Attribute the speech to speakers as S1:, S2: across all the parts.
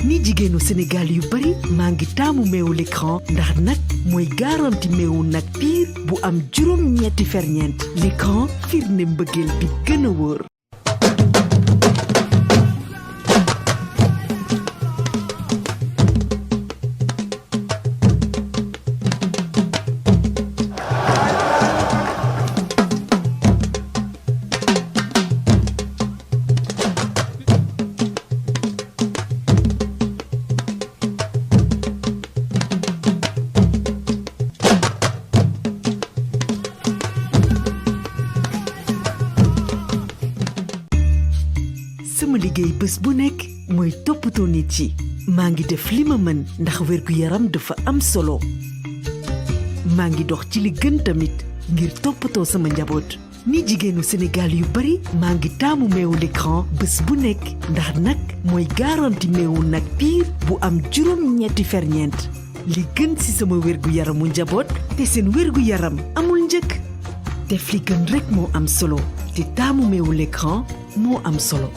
S1: ni jigéenu Sénégal yu bari maa ngi taamu meewu l'écran ndax nag mooy garanti meewu nag piir bu am juróom-ñetti ferñeent l'écran firnde mbëggeel bi gën a wóor. sama liggéey bés bu nekk mooy toppatoo nit yi maa ngi def li ma mën ndax wérgu yaram dafa am solo maa ngi dox ci li gën tamit ngir toppatoo sama njaboot ni jigéenu Sénégal yu bari maa ngi taamu meewu l'écran bés bu nekk ndax nag mooy garanti meewu nag piir bu am juróom-ñetti ferñeent li gën ci sama wérgu yaramu njaboot te seen wérgu yaram amul njëkk def li gën rekk moo am solo te taamu meewu l'écran moo am solo.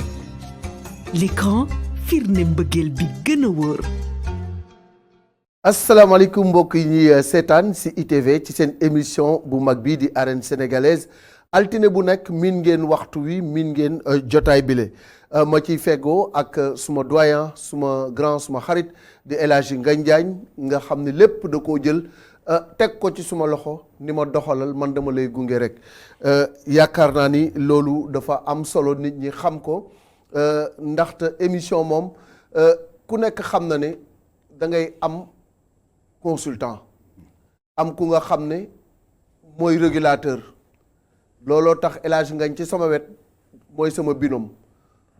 S1: L'écran firnde mbëggeel bi gën a wóor.
S2: asalaamaaleykum mbokk yi ñuy seetaan ci ITV ci seen émission bu mag bii di arène sénégalaise altine bu nekk miin ngeen waxtu wi miin ngeen jotaay bile ma ciy feggoo ak suma doyen suma grand suma xarit di El Hadji Ngagne Diagne nga xam ne lépp da koo jël teg ko ci suma loxo ni ma doxalal man dama lay gunge rek yaakaar naa ni loolu dafa am solo nit ñi xam ko. ndaxte émission moom ku nekk xam na ne da ngay am consultant am ku nga xam ne mooy régulateur looloo tax El Hadji Ngagne ci sama wet mooy sama binôme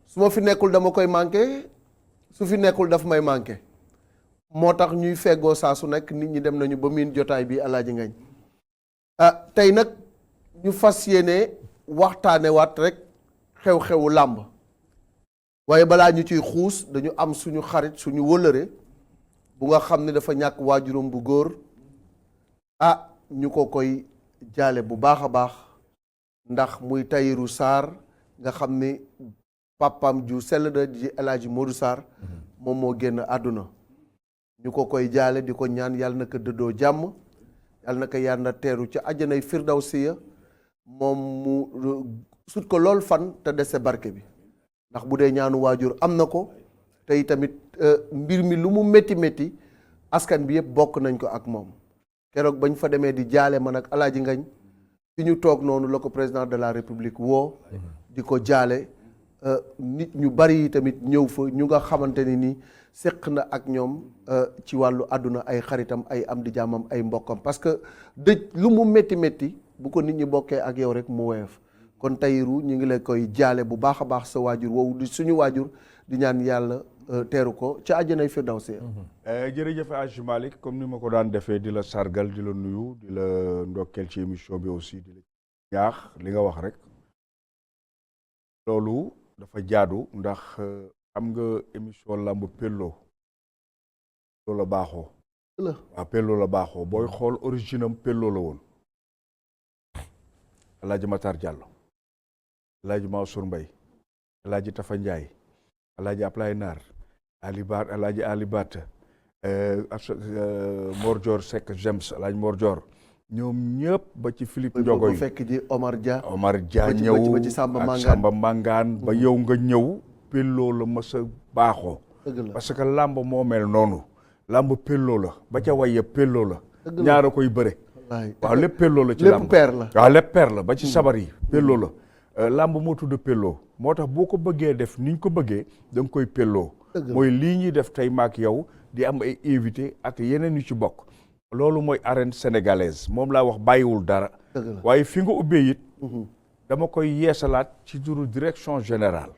S2: su ma fi nekkul dama koy manqué su fi nekkul daf may manqué moo tax ñuy feggoo saa su nekk nit ñi dem nañu ba miin jotaay bi El Hadji Ngagne tey nag ñu fas yéene waxtaane waat rek xew-xewu làmb waaye balaa ñu ciy xuus dañu am suñu xarit suñu wëllëre bu nga xam ne dafa ñàkk waajuram bu góor ñu ko koy jaale bu baax a baax ndax muy Tahirou Sarr nga xam ne papam ju sell da di El Hadji Modou Sarr moom moo génn àdduna ñu ko koy jaale di ko ñaan yàlla na ko dëddoo jàmm yàlla na ko yàlla teeru ci àjjanay firdawsiya moom mu sut ko lool fan te dese barke bi ndax bu dee ñaanu waajur am na ko tey tamit mbir mi lu mu métti métti askan bi yëpp bokk nañ ko ak moom keroog bañ fa demee di jaale man ak El Hadji Ngagne fi ñu toog noonu la ko président de la république woo di ko jaale nit ñu bari yi tamit ñëw fa ñu nga xamante ni nii séq na ak ñoom ci wàllu àdduna ay xaritam ay am di jàmmam ay mbokkam parce que dëj lu mu métti métti bu ko nit ñi bokkee ak yow rek mu woyof kon Tahirou ñu ngi lay koy jaale bu baax a baax sa waajur woowu di suñu waajur di ñaan yàlla teeru ko ca àjjanay firdawsi.
S3: jërëjëf Hadji Malick comme ni ma ko daan defee di la sargal di la nuyu di la ndokkeel ci émission bi aussi di la ñaax li nga wax rek loolu dafa jaadu ndax xam nga émission lamb Pello loolu la baaxoo. waaw Pello la baaxoo booy xool origine am Pello la woon El Hadji Matar Diallo. El Hadji Mansour Mbaye El Hadji Tafa Ndiaye El Hadji Ablaye Naar El Hadji Ali Bat Mor Dior Seck James El Hadji Mor Dior ñoom ñëpp ba ci Philippe Ndiogo yi
S2: fekk ji Omar Dia
S3: ñëw
S2: ba ci
S3: Samba Mangane ba yow nga ñëw Pello la mës a baaxoo parce que làmb moo mel noonu làmb Pello la ba ca waye Pello la ñaara koy bëre waaw lépp Pello la ci làmb waaw lépp peer la ba ci sabar yi Pello la làmb moo tudd Pello moo tax boo ko bëggee def ni ñu ko bëggee da nga koy Pello mooy lii ñuy def tey maak yow di am ay invité ak yeneen yu ci bokk loolu mooy arène sénégalaise moom laa wax bàyyiwul dara waaye fi nga ubbee it dama koy yeesalaat ci turu direction générale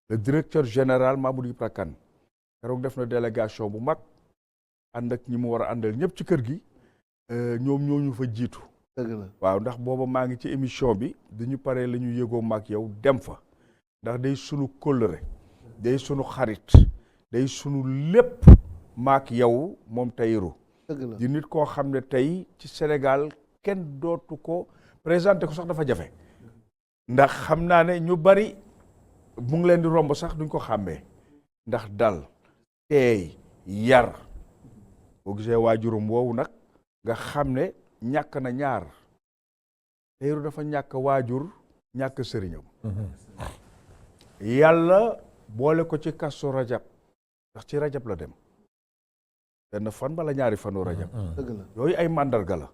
S3: le directeur général Mamadou Ibra Kane keroog def na délégation bu mag ànd ak ñi mu war a àndal ñëpp ci kër gi ñoom ñoo ñu fa jiitu waaw ndax booba maa ngi ci émission bi dañu paree la ñu yëgoo maak yow dem fa ndax day sunu kóllëre day sunu xarit day sunu lépp maak yow moom Tahirou di nit koo xam ne tey ci Sénégal kenn dootu ko présenté ko sax dafa jafe ndax xam naa ne ñu bari mu ngi leen di romb sax duñ ko xàmmee ndax dal teey yar boo gisee waajuram woowu nag nga xam ne ñàkk na ñaar Tahirou dafa ñàkk waajur ñàkk sëriñam yàlla boole ko ci kasu rajab ndax ci rajab la dem benn fan bala ñaari fanu rajab
S2: dëgg la
S3: yooyu ay màndarga la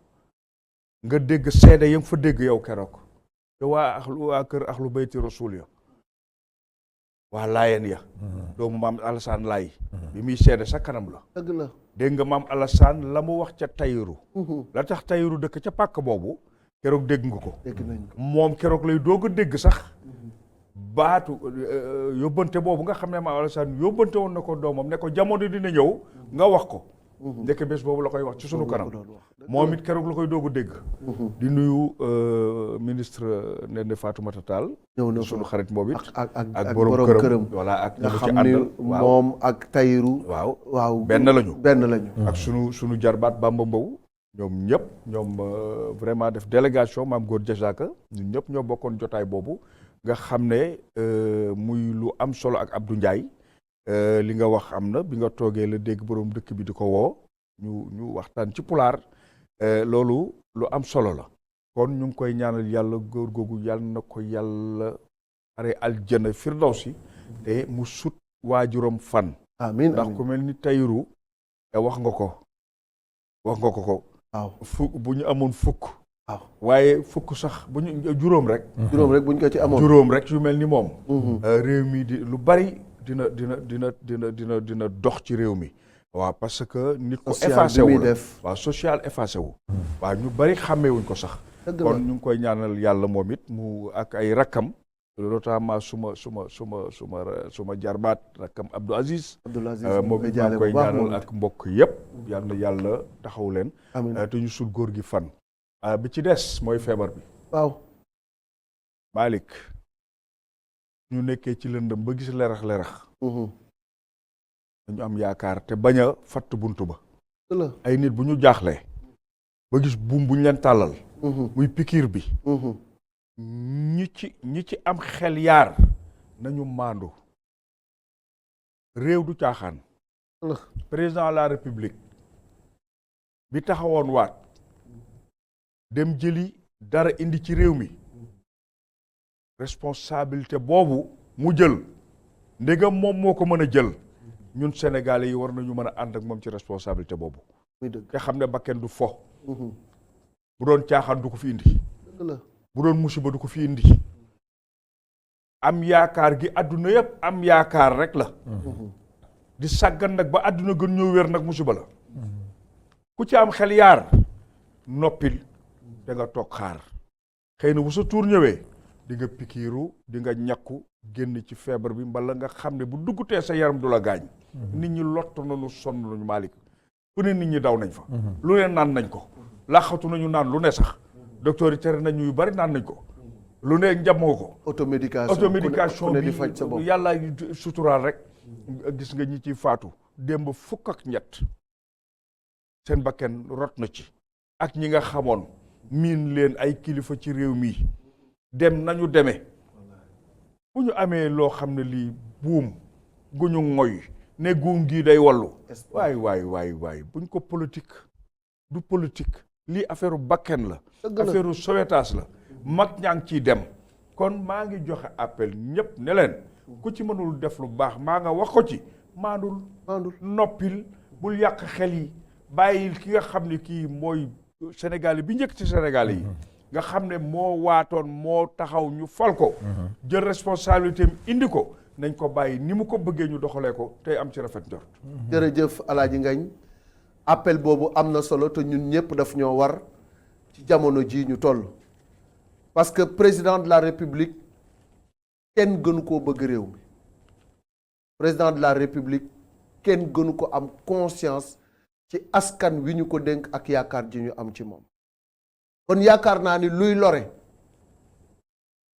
S3: nga dégg seede ya nga fa dégg yow keroog te waa kër axlu bayti rasul ya waa laayeen ya doomu maam Alassane Laay bi muy seede sa kanam la
S2: dëgg la
S3: dégg nga maam Alassane la mu wax ca Tahirou la tax Tahirou dëkk ca pàkk boobu keroog dégg nga ko
S2: dégg nañ ko
S3: moom keroog lay doog a dégg sax baatu yóbbante boobu nga xam ne maam Alassane yóbbante woon na ko doomam ne ko jamono dina ñëw nga wax ko ndekk bés boobu la koy wax ci sunu kanam moom it keroog la koy doog a dégg di nuyu ministre Néné Fatoumata Tall
S2: ñëw na
S3: sunu xarit moom it
S2: ak
S3: borom këram voilà ak
S2: nga
S3: ñu ci
S2: xam ni
S3: àndal
S2: moom ak Tahirou waaw
S3: benn lañu
S2: ak
S3: sunu jarbaat Bamba Mbow ñoom ñëpp ñoom vraiment def délégation maam góor Jazaka ñun ñëpp ñoo bokkoon jotaay boobu nga xam ne muy lu am solo ak Abdou Ndiaye li nga wax am na bi nga toogee la dégg borom dëkk bi di ko woo ñu waxtaan ci pulaar loolu lu am solo la kon ñu ngi koy ñaanal yàlla góor googu yàlla na ko yàlla are aljana firdawsi te mu sut waajuram fan
S2: amiin
S3: ndax ku mel ni Tahirou wax nga ko
S2: waaw
S3: bu ñu amoon fukk
S2: waaw
S3: waaye fukk sax bu ñu juróom rek
S2: bu ñu ko ci amoon
S3: juróom rek yu mel ni moom réew mi di lu bari dina dox ci réew mi waaw parce que nit ko effacé wu la waaw social effacé wu waaw ñu bari xàmmeewuñ ko sax kon ñu ngi koy ñaanal yàlla moom it mu ak ay rakkam notamment suma jarbaat rakkam Abdou Aziz moom it maa ngi koy ñaanal ak mbokk yépp yal na yàlla taxaw leen te ñu sul góor gi fan bi ci des mooy feebar bi
S2: waaw
S3: Malick ñu nekkee ci lëndëm ba gis lerax dañu am yaakaar te bañ a fatt buntu ba ay nit bu ñu jaaxlee ba gis buum bu ñu leen tàllal muy pikiir bi ñi ci am xel yaar nañu maandu réew du caaxaan président de la république bi taxawoon waat dem jëli dara indi ci réew mi responsabilité boobu mu jël ndegam moom moo ko mën a jël ñun Sénégalais yi war nañu mën a ànd ak moom ci responsabilité boobu te xam ne bakken du fo bu doon caaxaan du ko fi indi bu doon musiba du ko fi indi am yaakaar gi àdduna yëpp am yaakaar rek la di sàggan nag ba àdduna gën ñoo wér nag musiba la ku ci am xel yaar noppil da nga toog xaar xëy na bu sa tuur ñëwee di nga pikiiru di nga ñakku génn ci feebar bi mbala nga xam ne bu duggutee sa yaram du la gaañ nit ñi lott nañu sonn nañu Malick fu ne nit ñi daw nañ fa lu ne naan nañ ko laxatu nañu naan lu ne sax docteur yi tere nañu yu bari naan nañ ko lu ne njamoo ko automédication bi yàlla suturaal rek gis nga ñi ci faatu démb fukk ak ñett seen bakken rot na ci ak ñi nga xamoon miin leen ay kilifa ci réew mi dem nañu demee bu ñu amee loo xam ne lii buum gu ñu ngoy ne guum gii day wallu waay buñ ko politique du politique lii affaire bakken la affaire sauvetage la mag ñaa ngi ciy dem kon maa ngi joxe appel ñépp ne leen ku ci mënul def lu baax maa nga wax ko ci maandul noppil bul yàq xel yi bàyyil ki nga xam ne kii mooy Sénégal bi njëkk ci Sénégal yi nga xam ne moo waatoon moo taxaw ñu fal ko jël responsabilité am indi ko nañ ko bàyyi ni mu ko bëggee ñu doxalee ko tey am ci rafet njort
S2: jërëjëf Alaaji Ngagne appel boobu am na solo te ñun ñëpp daf ñoo war ci jamono ji ñu toll parce que président de la république kenn gënu koo bëgg réew mi président de la république kenn gënu ko am conscience ci askan wi ñu ko dénk ak yaakaar ji ñu am ci moom kon yaakaar naa ni luy lore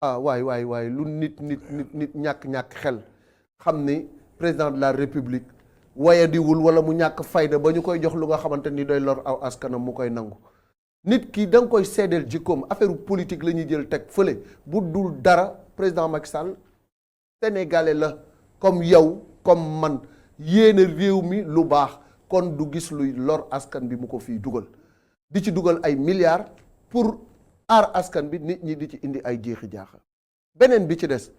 S2: waay lu nit ñàkk xel xam ni président de la république wayadiwul wala mu ñàkk fayda ba ñu koy jox lu nga xamante ni doy lor aw askanam mu koy nangu nit ki da nga koy seedeel jikkoom affaire politique la ñuy jël teg fële bu dul dara président Macky Sall sénégalais la comme yow comme man yéene réew mi lu baax kon du gis luy lor askan bi mu ko fiy dugal di ci dugal ay milliards pour aar askan bi nit ñi di ci indi ay jeexi jaaxa beneen bi ci des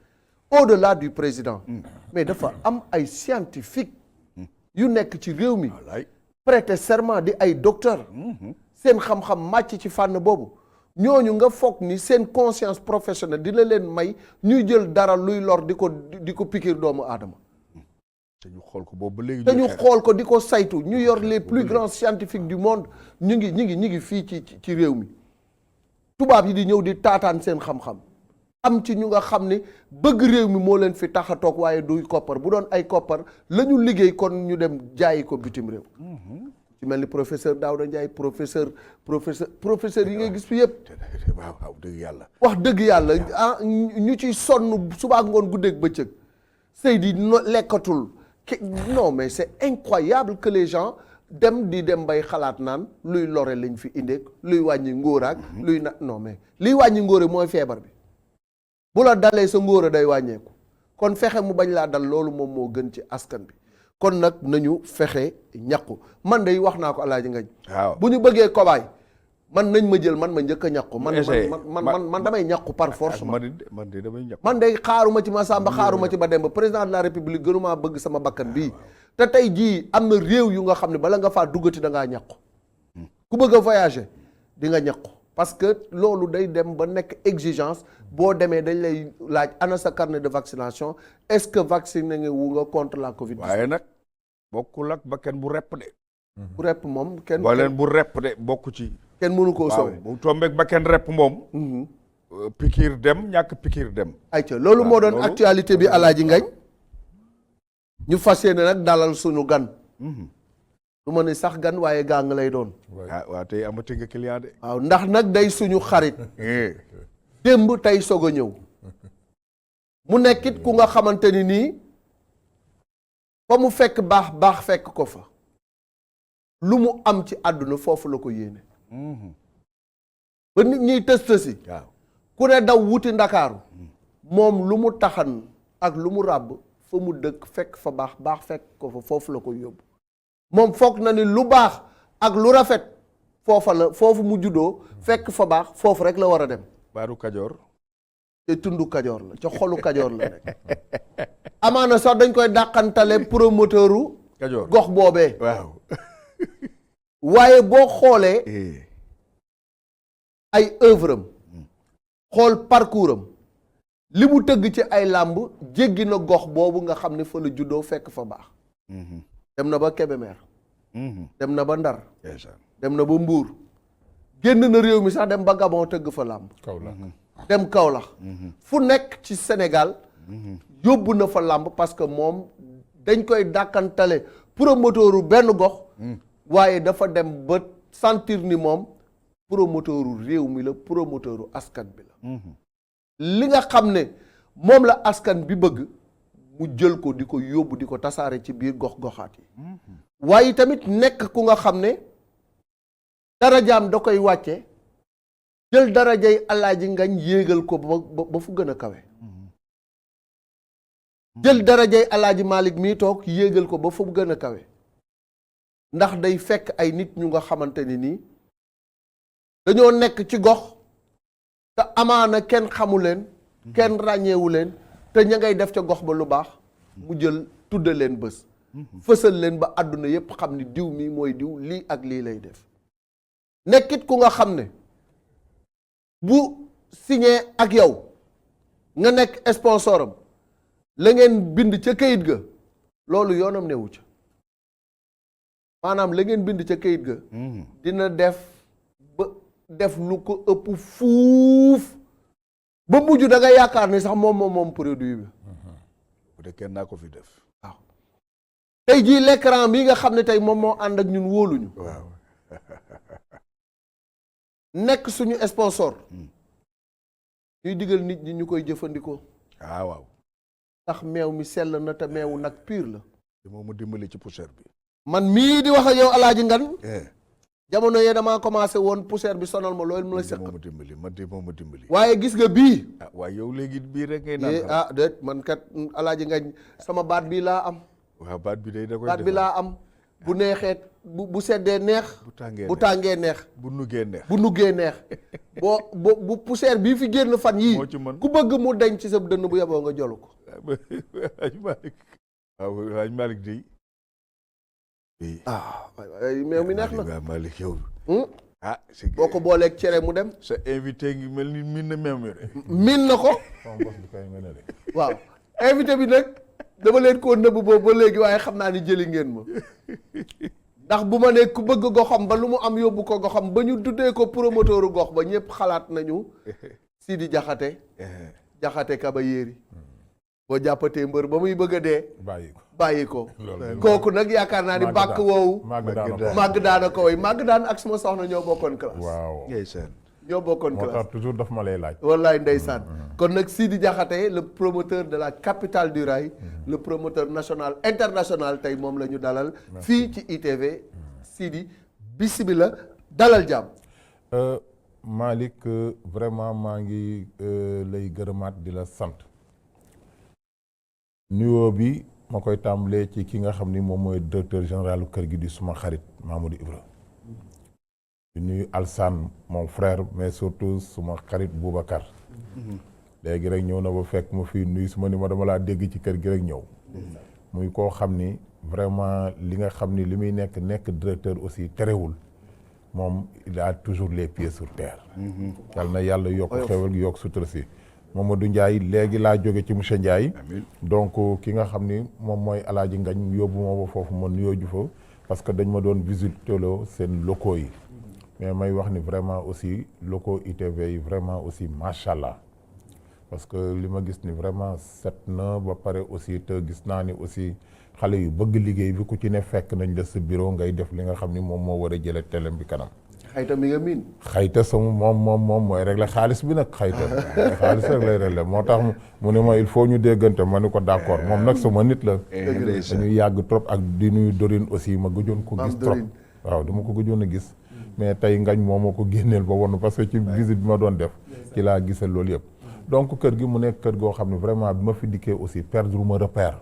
S2: au-delà du président mais dafa am ay scientifique yu nekk ci réew mi prêter serment di ay docteur seen xam-xam màcc ci fànn boobu ñooñu nga foog ni seen conscience professionnelle dina leen may ñuy jël dara luy lor di ko piquer doomu aadama
S3: te ñu xool ko boobu ba léegi
S2: te ñu xool ko di ko saytu ñu yor les plus grands scientifiques du monde ñu ngi fii ci réew mi tubaab yi di ñëw di taataan seen xam-xam am ci ñu nga xam ne bëgg réew mi moo leen fi tax a toog waaye duy koppar bu doon ay koppar la ñu liggéey kon ñu dem jaayi ko bitim réew ci mel ni professeur Daouda Ndiaye professeur yi ngay gis fi yëpp
S3: waaw dëgg yàlla
S2: wax dëgg yàlla ñu ciy sonn suba ngoon guddeeg bëccëg Seydi lekkatul non mais c'est incroyable que les gens dem bay xalaat naan luy lore lañ fi indee luy wàññi ngóoraak luy non mais liy wàññi ngóore mooy feebar bi bu la dalee sa ngóora day wàññeeku kon fexe mu bañ laa dal loolu moom moo gën ci askan bi kon nag nañu fexe ñàkku man day wax naa ko Alaaji Ngañ
S3: waaw
S2: bu ñu bëggee kobaay man nañ ma jël man ma njëkk a ñàkku man damay ñàkku par force
S3: man de damay ñàkku
S2: man day xaaruma ci ma Samba xaaruma ci ma Demba président de la république gënumaa bëgg sama bakkan bii te tey jii am na réew yu nga xam ne bala nga faa duggati da ngaa ñàkku ku bëgg a voyager di nga ñàkku parce que loolu day dem ba nekk exigence boo demee dañ lay laaj ana sa carnet de vaccination est-ce que vacciné nga wu nga contre la Covid-19
S3: waaye nag bokkul ak bakkan bu repp de
S2: bu repp moom kenn
S3: boo leen bu repp de bokku ci
S2: kenn mënu koo sowe
S3: bu tombeeg bakkan repp moom pikiir dem ñàkk pikiir dem
S2: ayca loolu moo doon actualité bi Alaaji Ngañ ñu fas yéene nag dalal suñu gan du ma ne sax gan waaye gaa nga lay doon
S3: waaw tey amati nga client de
S2: waaw ndax nag day suñu xarit démb tey soog a ñëw mu nekkit ku nga xamante ni nii fa mu fekk baax fekk ko fa lu mu am ci àdduna foofu la ko yéene ba nit ñiy tës-tësi
S3: waaw
S2: ku ne daw wuti ndakaaru moom lu mu taxan ak lu mu ràbb fa mu dëkk fekk fa baax fekk ko fa foofu la ko yóbbu moom foog na ni lu baax ak lu rafet foofu mu juddoo fekk fa baax foofu rek la war a dem
S3: baaru Kajoor
S2: te tundu Kajoor la ca xolu Kajoor la nekk amaana sax dañ koy dàqantale promoteuru
S3: Kajoor
S2: gox boobee
S3: waaw
S2: waaye boo xoolee ay œuvre am xool parcours am li mu tëgg ci ay làmb jéggi na gox boobu nga xam ne fa la juddoo fekk fa baax dem na ba Kébémer dem na ba Ndar dem na ba Mbuur génn na réew mi sax dem ba Gabon tëgg fa làmb dem Kaolack fu nekk ci Sénégal yóbbu na fa làmb parce que moom dañ koy dàkkantale promoteuru benn gox waaye dafa dem ba sentir ni moom promoteuru réew mi la promoteuru askan bi la li nga xam ne moom la askan bi bëgg mu jël ko di ko yóbbu di ko tasaare ci biir gox-goxaat yi waaye tamit nekk ku nga xam ne darajaam da koy wàcce jël darajay Alaaji Ngañ yéegal ko ba fu gën a kawe jël darajay Alaaji Malick mii toog yéegal ko ba fu gën a kawe ndax day fekk ay nit ñu nga xamante ni nii dañoo nekk ci gox te amaana kenn xamu leen kenn ràññeewu leen te ña ngay def ca gox ba lu baax mu jël tudda leen bés fësal leen ba àdduna yépp xam ni diw mi mooy diw lii ak lii lay def nekkit ku nga xam ne bu signé ak yow nga nekk sponsoram la ngeen bind ca kayit ga loolu yoonam newu ca maanaam la ngeen bind ca kayit ga dina def lu ko ëpp fuuf ba mujj da nga yaakaar ni sax moom produit bi
S3: bu dee kenn naa ko fi def
S2: waaw tey jii l'écran bi nga xam ne tey moom moo ànd ak ñun wóoluñu
S3: waaw
S2: nekk suñu sponsor ñuy digal nit ñi ñu koy jëfandikoo
S3: waaw
S2: ndax meew mi sell na te meewu nag pur la
S3: moom mu dimbali ci poussière bi
S2: man mii di wax ak yow Alaaji Ngan jamono yee damaa commencé woon poussière bi sonal ma loolu mu la seq
S3: moom mu dimbali
S2: waaye gis nga bii
S3: waaye yow léegi bii rek ngay naan
S2: déet man kat Alaaji Ngañ sama baat bii laa am
S3: waaw baat bi day da koy
S2: baat bi laa am bu neexee bu seddee neex bu tàngee neex
S3: bu nuggee neex
S2: bu nuggee neex bu poussière bii fi génn fan yii ku bëgg mu deñ ci sa dënn bu yeboo nga jolu ko
S3: Hadj Malick dey
S2: meew mi neex na
S3: waaw Malick yow
S2: boo ko booleeg cere mu dem
S3: sa invité ngi mel ni miin na meew mi de
S2: miin na ko waaw invité bi nag dama leen koo nëbb boobu ba léegi waaye xam naa ni jëli ngeen ma ndax bu ma ne ku bëgg goxam ba lu mu am yóbbu ko goxam ba ñu tuddee ko promoteuru gox ba ñëpp xalaat nañu Sidi Jaxate Kaba Yéeri boo jàppatee mbër ba muy bëgg a dee bàyyi ko kooku nag yaakaar naa ni bàkk woowu màgg daana ko way màgg daan ak suma soxna ñoo bokkoon classe
S4: waaw
S2: ñoo bokkoon classe
S4: moo tax toujours daf ma lay laaj
S2: wallaay ndeysaan kon nag Sidi Diakhaté le promoteur de la capitale du rail le promoteur national international tey moom la ñu dalal fii ci ITV Sidi bismillah dalal jàmm
S4: Malick vraiment maa ngi lay gërëmaat di la sant nuyoo bi ma koy tàmbalee ci ki nga xam ni moom mooy directeur général kër gi di suma xarit Mamadou Ibra di nuyu Alsane mon frère mais surtout suma xarit Boubacar léegi rek ñëw na ba fekk ma fii nuyu suma ni ma dama laa dégg ci kër gi rek ñëw muy koo xam ni vraiment li nga xam ni li muy nekk directeur aussi terewul moom il a toujours les pieds sur terre yal na yàlla yokk xewal yokk sutura si Mamadou Ndiaye léegi laa jóge ci monsieur Ndiaye donc ki nga xam ni moom mooy Alaaji Ngañ yóbbu ma ba foofu ma nuyoo ju fa parce que dañ ma doon visiteloo seen locaux yi mais may wax ni vraiment aussi locaux ITV yi vraiment aussi macha allah parce que li ma gis ni vraiment set na ba pare aussi te gis naa ni aussi xale yu bëgg liggéey bi ku ci ne fekk nañ la sa bureau ngay def li nga xam ni moom moo war a jële télé bi kanam
S2: xayta mi nga miin
S4: xayta sama moom mooy régler xaalis bi nag xayta xaalis rek lay régler moo tax mu ne ma il faut ñu déggante ma ni ko d'accord moom nag sama nit la dañu yàgg trop ak di nuyu Dorine aussi ma gëjoon ko gis trop waaw dama ko gëjoon a gis mais tey ngañ moo ma ko génneel ba wonu parce que ci visite bi ma doon def ci laa gisal loolu yëpp donc kër gi mu nekk kër goo xam ne vraiment bi ma fi dikkee aussi perdre ma repère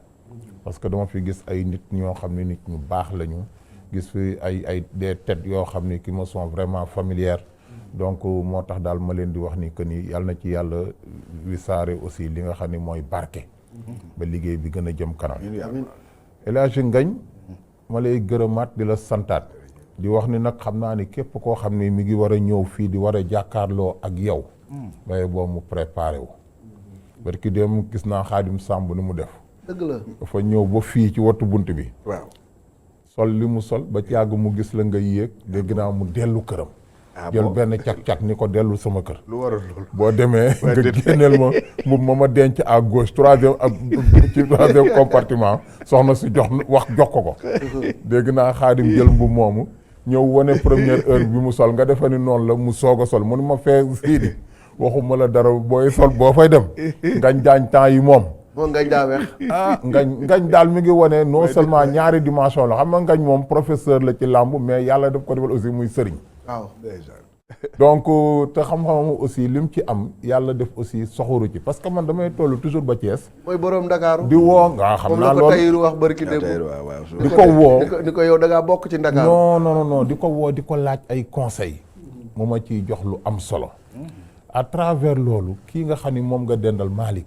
S4: parce que dama fi gis ay nit ñoo xam ne nit ñu baax lañu gis fi ay des têtes yoo xam ni qui me sont vraiment familières donc moo tax daal ma leen di wax ni que ni yàlla na ci yàlla wisaare aussi li nga xam ni mooy barke ba liggéey bi gën a jëm kanam El Hadji Ngañ ma lay gërëmaat di la santaat di wax ni nag xam naa ni képp koo xam ni mi ngi war a ñëw fii di war a jàkkaarloo ak yow waaye boobu mu préparé wu barki dem gis naa Xaadim Samb ni mu def
S2: dëgg la
S4: dafa ñëw ba fii ci wattu bunt bi
S3: waaw
S4: sol li mu sol ba ci yàgg mu gis la nga yéeg dégg naa mu dellu këram jël benn cak-cak ni ko dellu sama kër
S3: lu waral loolu
S4: boo demee nga génneel ma ma denc à gauche troisième compartiment soxna si jox ko dégg naa Xaadim jël mbubb moomu ñëw wane première heure bi mu sol nga defe ni noonu la mu soog a sol mu ni ma fee Sidi waxuma la dara booy sol boo fay dem ngañ daañ temps yi moom
S2: ngañ daa weex
S4: ngañ daal mi ngi wane non seulement ñaari dimension la xam nga ngañ moom professeur la ci làmb mais yàlla daf ko defal aussi muy sëriñ
S2: waaw
S4: donc te xam-xamam aussi lim ci am yàlla def aussi soxoru ci parce que man damay toll toujours ba Thiès
S2: mooy borom Ndakaaru
S4: di woo nga xam naa loolu
S2: Tayiru wax barki démb
S4: di ko woo
S2: ni ko yow da ngaa bokk ci Ndakaaru
S4: non di ko woo di ko laaj ay conseil mu ma ciy jox lu am solo à travers loolu kii nga xam ni moom nga dendal Malick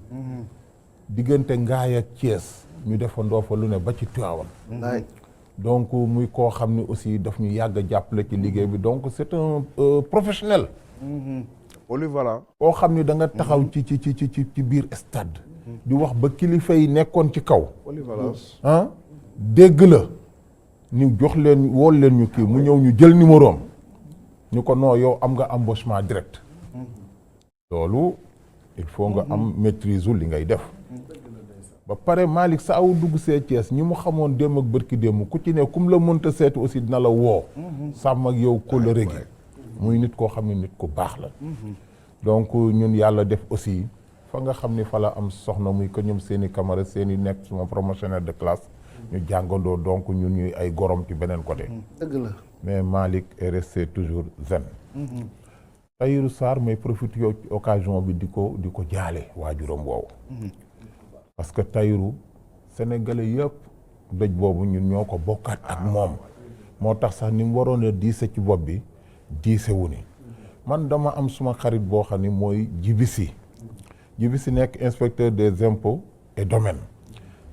S4: diggante Ngaye ak Thiès ñu defandoo fa lu ne ba ci Tivaouane donc muy koo xam ni aussi daf ñu yàgg a jàppale ci liggéey bi donc c'est un professionnel
S3: polyvalent
S4: koo xam ni da nga taxaw ci biir stade di wax ba kilifa yi nekkoon ci kaw
S3: polyvalence
S4: dégg la ñu jox leen wool leen ñu kii mu ñëw ñu jël numéro am ñu ko non yow am nga embauchement direct loolu il faut nga am maîtrise li ngay def ba pare Malick sa aw dugg see Thiès ñi mu xamoon démb ak bërki démb ku ci ne kum la mënta seetu aussi dina la woo sàmm ak yow kóllëre gi muy nit koo xam ne nit ku baax la donc ñun yàlla def aussi fa nga xam ni fa la am soxna muy ko ñoom seeni camarade seeni nekk suma promotionnaire de classe ñu jàngandoo donc ñun ñuy ay gorom ci beneen côté
S2: dëgg la
S4: mais Malick est resté toujours zen Tahirou Sarr may profité yow ci occasion bi di ko jaale waajuram woowu parce que Tahirou sénégalais yëpp dëj boobu ñun ñoo ko bokkaat ak moom moo tax sax ni mu waroon a diise ci bopp bi diisewu ni man dama am suma xarit boo xam ni mooy Djibi Sy nekk inspecteur des impôts et domaines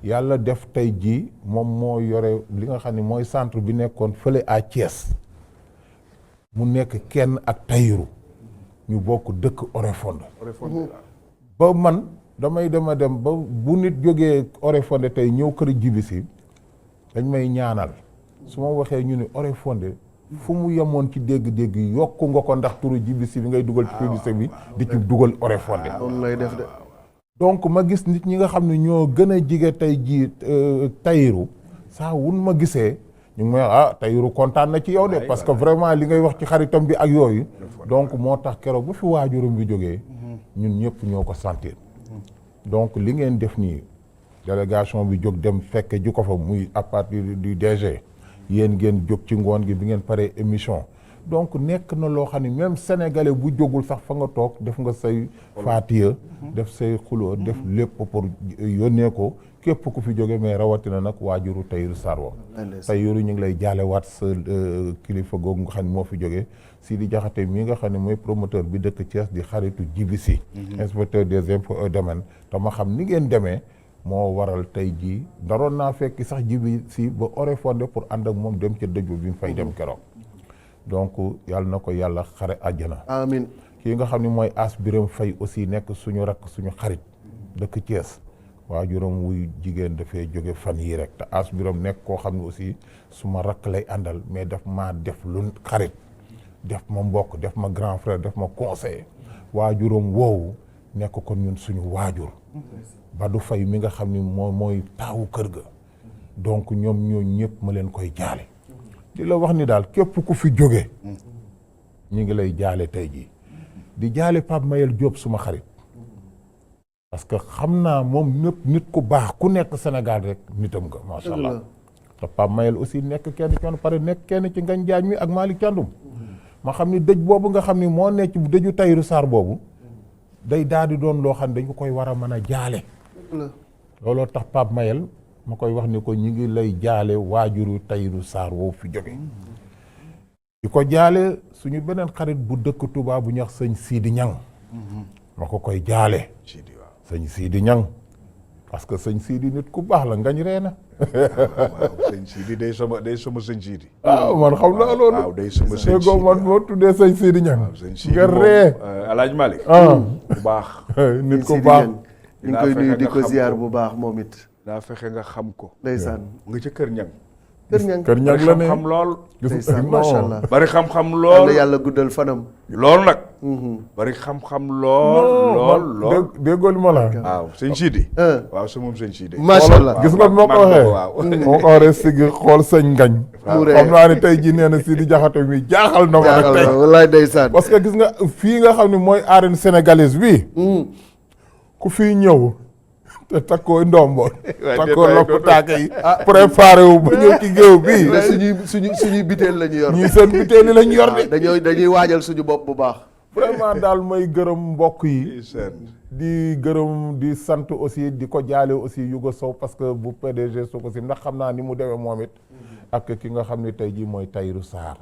S4: yàlla def tey jii moom moo yore li nga xam ne mooy centre bi nekkoon fële à Thiès mu nekk kenn ak Tayiru ñu bokk dëkk Oréfondé ba man damay dem ba bu nit jógee Oréfondé tey ñëw kër Djibi Sy dañ may ñaanal su ma waxee ñu ne Oréfondé fu mu yemoon ci dégg-dégg yokku nga ko ndax turu Djibi Sy bi ngay dugal ci publicité bi di ci dugal Oréfondé
S2: noonu lay def de.
S4: donc ma gis nit ñi nga xam ne ñoo gën a jige tey jii Tayiru saa wun ma gisee ñu ngi may Tayiru kontaan na ci yow de parce que vraiment li ngay wax ci xaritam bi ak yooyu donc moo tax keroog ba fi waajuram bi jógee ñun ñëpp ñoo ko sentir donc li ngeen def nii délégation bi jóg dem fekke ji ko fa muy à partir du DG yéen ngeen jóg ci ngoon gi bi ngeen paree émission donc nekk na loo xam ne même sénégalais bu jógul sax fa nga toog def nga say faatiya def say xuloo def lépp pour yónnee ko képp ku fi jóge mais rawatina nag waajuru Tahirou Sarr wa Tahirou ñu ngi lay jaale waat sa kilifa googu nga xam ne moo fi jóge Sidi Diakhaté mi nga xam ne mooy promoteur bi dëkk Thiès di xaritu Djibi Sy inspecteur des impôts et domaines te ma xam ni ngeen demee moo waral tey jii daroon naa fekk sax Djibi Sy ba Oréfondé pour ànd ak moom dem ca dëj bi mu fay dem keroog donc yàlla na ko yàlla xare àjjana
S2: amiin
S4: kii nga xam ne mooy As Biram Faye aussi nekk suñu rakk suñu xarit dëkk Thiès waajuram wuy jigéen dafay jóge fan yii rek te As Biram nekk koo xam ne aussi suma rakk lay àndal mais daf maa def lu xarit def ma mbokk def ma grand frère def ma conseiller waajuram woowu nekk kon ñun suñu waajur Badou Faye mi nga xam ni mooy taawu kër ga donc ñoom ñoo ñëpp ma leen koy jaale di la wax ni daal képp ku fi jóge ñu ngi lay jaale tey jii di jaale Pape Mayel Diop suma xarit parce que xam naa moom ñëpp nit ku baax ku nekk Sénégal rek nitam nga macha allah te Pape Mayel aussi nekk kenn ci pare nekk kenn ci Ngagne Diagne mi ak Malick Thiandoum ma xam ni dëj boobu nga xam ni moo nekk ci dëju Tahirou Sarr boobu day daal di doon loo xam ne dañ ko koy war a mën a jaale looloo tax Pape Mayel ma koy wax ni ko ñi ngi lay jaale waajuru Tahirou Sarr woowu fi jóge di ko jaale suñu beneen xarit bu dëkk Touba bu ñax sëñ Sidi Ñang ma ko koy jaale sëñ Sidi Ñang parce que sëñ Sidi nit ku baax la ngañ ree na
S3: waaw sëñ Sidi day sama sëñ Sidi
S4: waaw man xam naa loolu
S3: waaw day sama sëñ
S4: Sidi man moo tuddee sëñ Sidi Ñang nga ree
S3: Alaaji Malick bu baax
S4: nit ku baax
S2: ñu ngi koy nuyu di ko ziar bu baax moom it
S3: daa fexe nga xam ko
S2: ndeysaan
S3: nga ca kër ñang
S4: kër ñang la ne
S3: xam lool
S2: ndeysaan macha allah
S3: bari xam-xam lool
S2: yàlla guddal fanam
S3: lool nag bari xam-xam lool
S4: déggoo li ma la
S3: waaw sëñ Sidi waaw sa moom sëñ Sidi
S2: macha allah
S4: gis nga moo ko waxee moo ko waxee sigi xool sëñ ngañ xam naa ne tey ji nee na Sidi Diakhaté mi jaaxal na ma nag tey
S2: wallaay ndeysaan
S4: parce que gis nga fii nga xam ne mooy arène sénégalaise bi ku fii ñëw te takkoo ndombo takkoo lokku taake yi préparé wu ba ñëw ci géew bi
S2: suñuy biteel la ñu yor
S4: ñii seen biteel yi la ñu yor de
S2: dañuy waajal suñu bopp bu baax
S4: vraiment daal may gërëm mbokk yi di gërëm di sant aussi di ko jaale aussi Youga Sow parce que bu PDG su ko si ndax xam naa ni mu demee moom it ak ki nga xam ne tey jii mooy Tahirou Sarr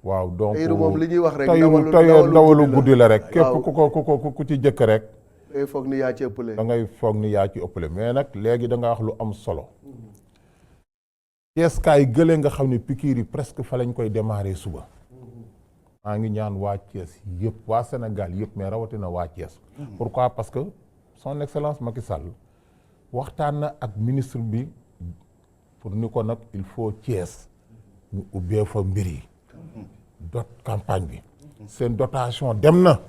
S4: waaw donc
S2: Tahirou moom li ñuy wax rek
S4: ndawalu guddi la rek képp ku ci jëkk rek
S2: da ngay foog ni yaa ci ëppale
S4: da ngay foog ni yaa ci ëppale mais nag léegi da nga wax lu am solo Thiès kaay gële nga xam ne pikiir yi presque fa lañ koy démarrer suba maa ngi ñaan waa Thiès yëpp waa Sénégal yëpp mais rawatina waa Thiès pourquoi parce que son excellence Macky Sall waxtaan na ak ministre bi pour ni ko nag il faut Thiès ñu ubbee fa mbir yi dot campagne bi seen dotation dem na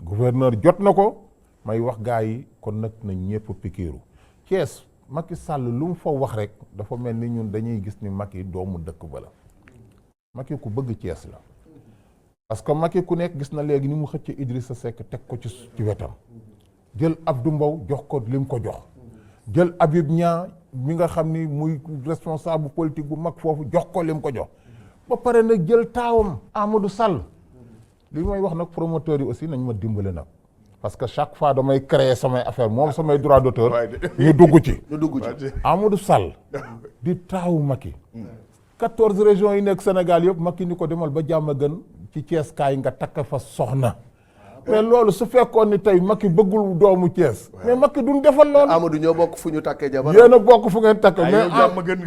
S4: gouverneur jot na ko may wax gaa yi kon nag na ñëpp pikiiru Thiès Macky Sall lu mu fa wax rek dafa mel ni ñun dañuy gis ni Macky doomu dëkk ba la Macky ku bëgg Thiès la parce que Macky ku nekk gis na léegi ni mu xëcc Idrissa Seck teg ko ci wetam jël Abdou Mbow jox ko lim ko jox jël Habib Niang mi nga xam ni muy responsable politique bu mag foofu jox ko lim ko jox ba pare nag jël taawam Amadou Sall li may wax nag promoteurs yi aussi nañ ma dimbale nag parce que chaque fois damay créer samay affaire moom samay droit d'auteur ñu dugg ci Amadou Sall di taawu Macky 14 régions yi nekk Sénégal yëpp Macky ni ko demal ba jàmm gën ci Thiès kaay nga takk fa soxna mais loolu su fekkoon ni tey Macky bëggul doomu Thiès mais Macky duñ defal loolu.
S2: Amadou ñoo bokk fu ñu takkee jabar.
S4: yéen a bokk fu ngeen takkee mais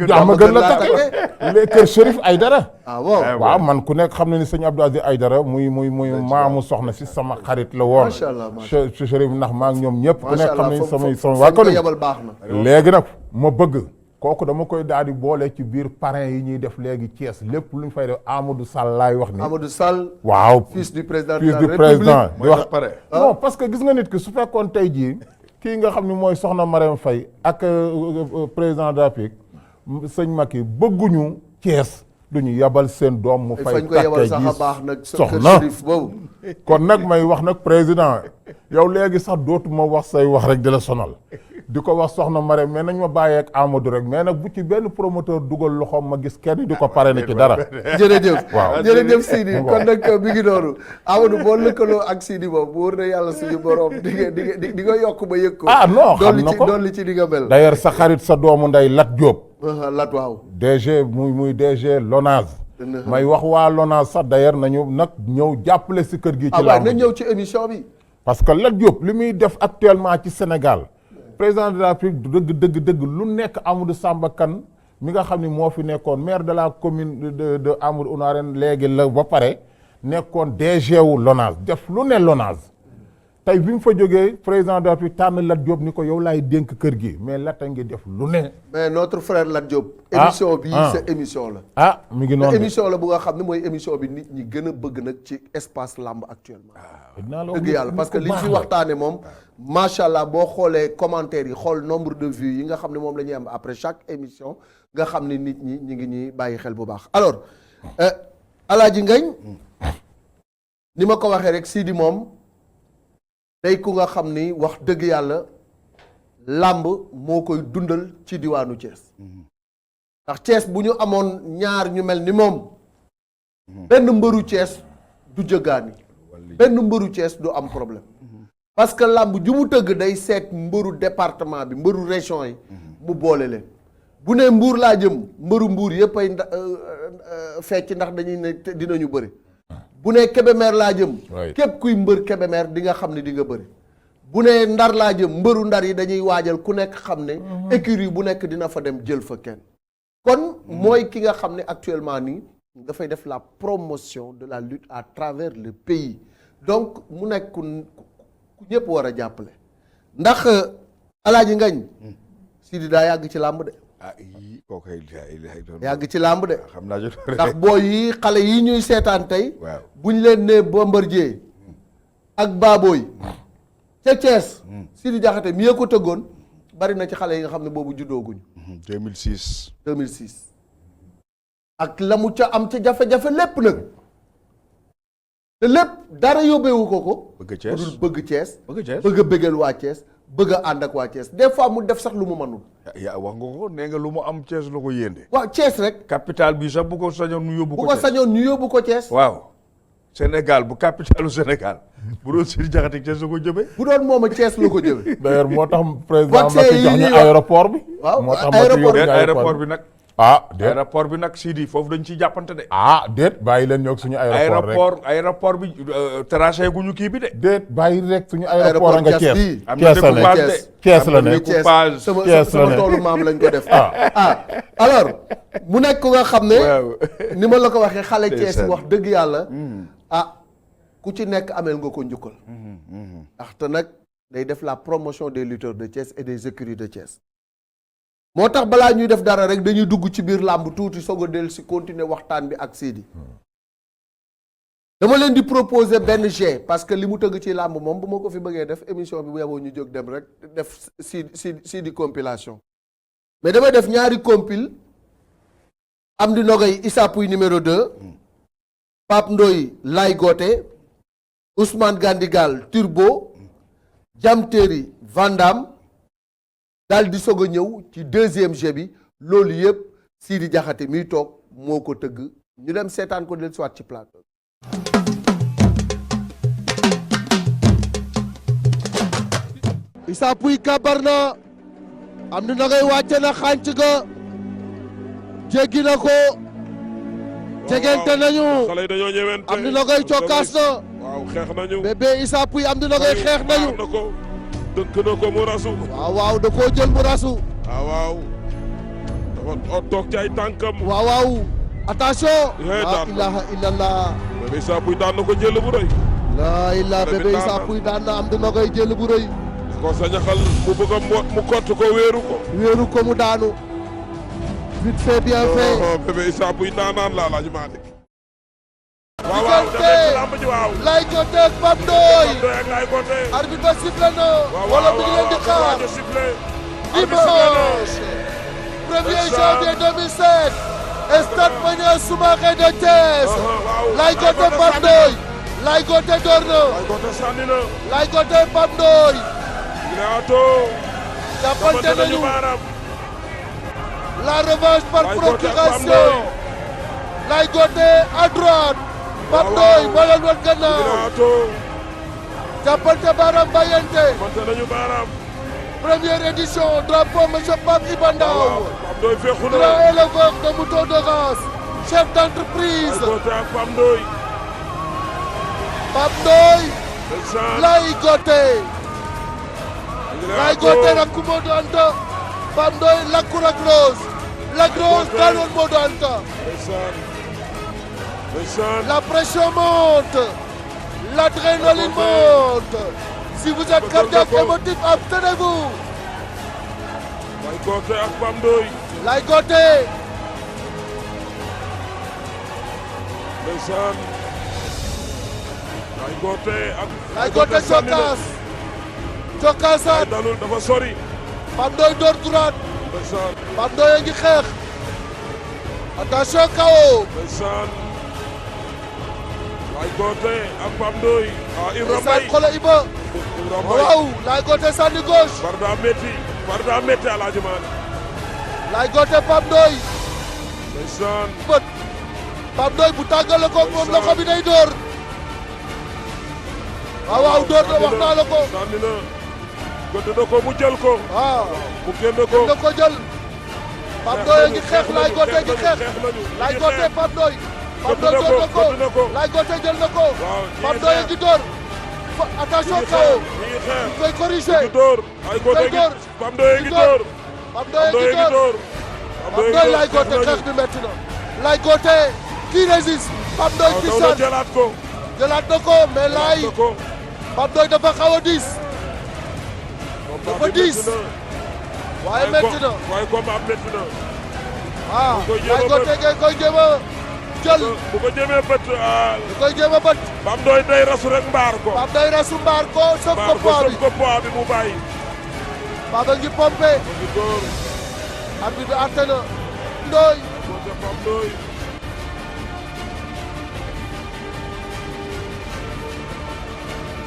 S4: jàmm gën la takkee les kër Chérif Aïdara. waaw man ku nekk xam na ni sëñ Abdou Aziz Aïdara muy maamu soxna si sama xarit la woon.
S2: macha allah
S4: Chérif ndax maa ngi ñoom ñëpp. ku nekk xam nañ sama
S2: waa ko yebal baax na.
S4: léegi nag ma bëgg. kooku dama koy daal di boole ci biir parrain yi ñuy def léegi Thiès lépp lu ñu fay def Amadou Sall laay wax ni
S2: Amadou Sall.
S4: waaw
S2: fils du président
S4: fils du président di wax non parce que gis nga nit ki su fekkoon tey jii kii nga xam ne mooy soxna Marème Faye ak président de la République sëñ Macky bëgguñu Thiès duñu yabal seen doom mu fay takkee ji soxna kon nag may wax nag président yow léegi sax dootuma wax say wax rek di la sonal di ko wax soxna Marème mais nañ ma bàyyee ak Amadou rek mais nag bu ci benn promoteur dugal loxoom ma gis kenn di ko parrainé ci dara.
S2: jërëjëf
S4: waaw
S2: jërëjëf Sidi kon nag mi ngi noonu Amadou boo lëkkaloo ak Sidi boobu wóor na yàlla suñu borom di nga yokk ba yëg ko.
S4: ah non xam na ko
S2: dolli ci di nga mel.
S4: d'ailleurs sa xarit sa doomu nday Lat Diop.
S2: Lat waaw.
S4: DG muy DG Lonase. may wax waa Lonase sax d'ailleurs nañu nag ñëw jàppale si kër gi. ci làmb
S2: na ñëw ci émission bi.
S4: parce que Lat Diop li muy def actuellement ci Sénégal. président de la République dëgg lu nekk Amadou Samba Kane mi nga xam ni moo fi nekkoon maire de la commune de Amadou Ounarène léegi la ba pare nekkoon DG wu Lonase def lu ne Lonase tey bi mu fa jógee président de la République tànn Lat Diop ni ko yow laay dénk kër gi mais Lat a ngi def lu ne.
S2: mais notre frère Lat Diop. émission bi sa émission la.
S4: mi ngi noonu
S2: émission la bu nga xam ne mooy émission bi nit ñi gën a bëgg nag ci espace lamb actuellement. dëgg yàlla parce que liñ fi waxtaane moom macha allah boo xoolee commentaires yi xool nombre de vues yi nga xam ne moom la ñuy am après chaque émission nga xam ne nit ñi ñu ngi ñuy bàyyi xel bu baax alors Alaaji Ngagne ni ma ko waxee rek Sidi moom day ku nga xam ni wax dëgg yàlla làmb moo koy dundal ci diwaanu Thiès ndax Thiès bu ñu amoon ñaar ñu mel ni moom benn mbëru Thiès du jëggaani benn mbëru Thiès du am problème parce que làmb ju mu tëgg day seet mbëru département bi mbëru région yi mu boole leen bu ne Mbuur laa jëm mbëru Mbuur yëpp ay fecc ndax dañuy ne dinañu bëri bu ne Kébémer laa jëm képp kuy mbër Kébémer di nga xam ne di nga bëri bu ne Ndar laa jëm mbëru Ndar yi dañuy waajal ku nekk xam ne écurie bu nekk dina fa dem jël fa kenn kon mooy ki nga xam ne actuellement nii dafay def la promotion de la lutte à travers le pays donc mu nekk ku ñëpp war a jàppale ndax Alaaji Ngagne Sidi daa yàgg ci làmb de yàgg ci làmb de
S3: xam naa
S2: ndax booy yi xale yi ñuy seetaan tey buñ leen ne Bombardier ak Baboy ca Thiès Sidi Diakhaté mi ko tëggoon bari na ci xale yi nga xam ne boobu juddooguñu 2006 ak la mu ca am ca jafe-jafe lépp nag te lépp dara yóbbeewu ko
S3: bëgg Thiès
S2: dul bëgg Thiès bëgg a bëggal waa Thiès bëgg a ànd ak waa Thiès des fois mu def sax lu mu mënul
S3: yaa wax nga ko nee nga lu mu am Thiès la ko yéende
S2: waaw Thiès rek
S3: capital bi sax bu ko sañoon ñu yóbbu ko
S2: bu ko sañoon ñu yóbbu ko Thiès
S3: waaw Sénégal bu capitalu Sénégal bu doon Sidi Diakhaté Thiès la ko jëmee
S2: bu doon moom a Thiès la ko jëmee
S4: d'ailleurs moo tax président Macky jox ñu aéroport bi
S2: waaw
S4: moo tax Macky yóbbu
S3: aéroport bi nag
S4: déet
S3: aéroport bi nag Sidi foofu dañ ciy jàppante de
S4: déet bàyyi leen ñoo suñu aéroport rek
S3: aéroport bi tracé guñu kii bi de
S4: déet bàyyi rek suñu aéroport nga Thiès
S3: am na
S4: Thiès la ne
S2: sama toolu maam lañ ko def alors mu nekk nga xam ne ni ma la ko waxee xale Thiès wax dëgg yàlla ku ci nekk ameel nga ko njukkal ndaxte nag day def la promotion des lutteurs de Thiès et des écuries de Thiès moo tax balaa ñuy def dara rek dañuy dugg ci biir làmb tuuti soog a dellu si continuer waxtaan bi ak Sidi dama leen di proposer benn G parce que li mu tëgg ci làmb moom bu ma ko fi bëggee def émission bi bu yeboo ñu jóg dem rek def Sidi compilation mais damay def ñaari compil Amdi Nogay Issa Pouye numéro 2 Pape Ndoye Lay Goté Ousmane Gandigal Turbo Jam Terry Vandam daal di soog a ñëw ci deuxième G bi loolu yëpp Sidi Diakhaté miy toog moo ko tëgg ñu dem seetaan ko del soit ci plateau Issa Pouye kabar na Amdy Nogaye wàcce na xànc ga jéggi na ko jegente nañu
S5: xale yi dañoo ñëwante
S2: Amdy Nogaye cokkaas na
S5: waaw xeex nañu
S2: bébé Issa Pouye Amdy Nogaye xeex nañu
S5: na ko dëkk na ko mu rasu
S2: waaw da koo jël mu rasu
S5: waaw dafa toog ci ay tànkam
S2: waaw attention
S5: daan
S2: la ilaha illallah
S5: bébé Issa Pouye daan na ko jël bu rëy
S2: la ilaha bébé Issa Pouye daan na Amdy Nogaye jël bu rëy
S5: ko sa ñaxal mu bëgg a mu kott ko wéeru ko
S2: mu daanu vite fait bien fait
S5: bébé Issa Pouye daanaan la laaj maa dégg
S2: waaw lamb ji waaw Laye Gothé ak Pape Ndoye arbitre ba sifflé na wala mi ngi leen di xaar dimanche 1er janvier 2007 stade Maniang Soumaré de Thiès Laye Gothé Pape Ndoye Laye Gothé door na Laye Gothé Pape Ndoye jàppante nañu la revanche par procuration Laye Gothé à droite Pape Ndoye moo leen wan gannaaw jàppante baaraam bàyyante première édition drapeau monsieur Pape Iba Ndao grand éleveur de moutons de race chef d'entreprise Pape Ndoye Laye Gothé Laye Gothé rakku Modou Anta Pape Ndoye lakku Lac Rose daanoon Modou Anta la pression monte l'adrénaline monte si vous êtes cardiaque émotif abstenez-vous
S5: Laye Gothé ak Pape Ndoye
S2: Laye Gothé
S5: ndeysaan Laye Gothé ak
S2: Laye Gothé cokkaasaat
S5: dalul dafa sori
S2: Pape Ndoye door droite
S5: ndeysaan
S2: Pape Ndoye ngi xeex attention KO
S5: ndeysaan Laye Gothé ak Pape Ndoye Ibrahima
S2: ndeysaan xoolal Iba waaw Laye Gothé sànni gauche
S5: far daa métti Alaaji Maalik
S2: Laye Gothé Pape Ndoye
S5: ndeysaan
S2: bët Pape Ndoye bu tàggale ko moom loxo bi day door waaw door na wax naa la ko
S5: sànni na gëdd na ko mu jël ko
S2: waaw
S5: mu génn ko
S2: na ko jël Pape Ndoye ngi xeex Laye Gothé ngi xeex Laye Gothé Pape Ndoye door na ko Laye Gothé jël na ko Pape Ndoye ngi door attention KO il koy corriger
S5: Pape Ndoye ngi door
S2: Pape Ndoye Laye Gothé xeex bi metti na Laye Gothé qui résiste Pape Ndoye qui sànni jëlaat na ko mais Laye Pape Ndoye dafa xaw a diis dafa diis waaye metti na
S5: waaye combat metti na
S2: Laye Gothé ngay koy jéem a jël
S5: bu ko jéemee bët
S2: da koy jéem a bët
S5: Pape Ndoye day rasu rek mbaar ko
S2: Pape Ndoye rasu mbaar ko sëf ko
S5: poids bi mu bàyyi
S2: Pape ngi pompé arbitre bi àtte na Ndoye
S5: Pape Ndoye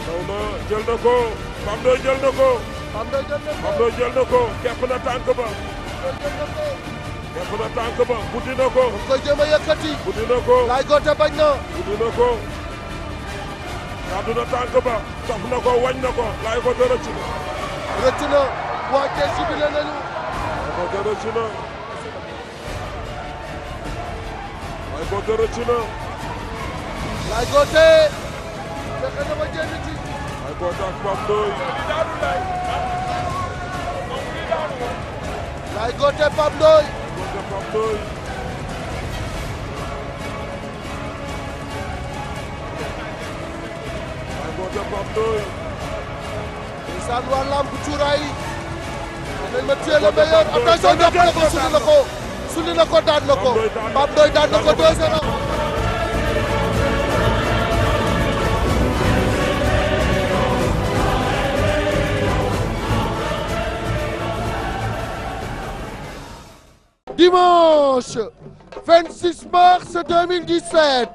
S5: daw na jël na ko Pape Ndoye jël na ko
S2: Pape
S5: Ndoye jël na ko kepp na tànk ba kepp na tànk ba buddi na ko
S2: da koy jéem a yëkkati
S5: buddi na ko
S2: Laye Gothé bañ na
S5: buddi na ko gàddu na tànk ba topp na ko wañ na ko Laye Gothé rëcc
S2: na waa Thiès jubile nañu
S5: Laye Gothé rëcc na Laye Gothé rëcc na
S2: Laye Gothé fexe na ba génn ci
S5: Laye Gothé ak Pape Ndoye
S2: Laye Gothé Pape Ndoye ndeysaan waa lamb cuuraay danañ ma tuer le meilleur attention jàpp na ko sulli na ko daan na ko Pape Ndoye daan na ko 2-0 dimanche 26 mars 2017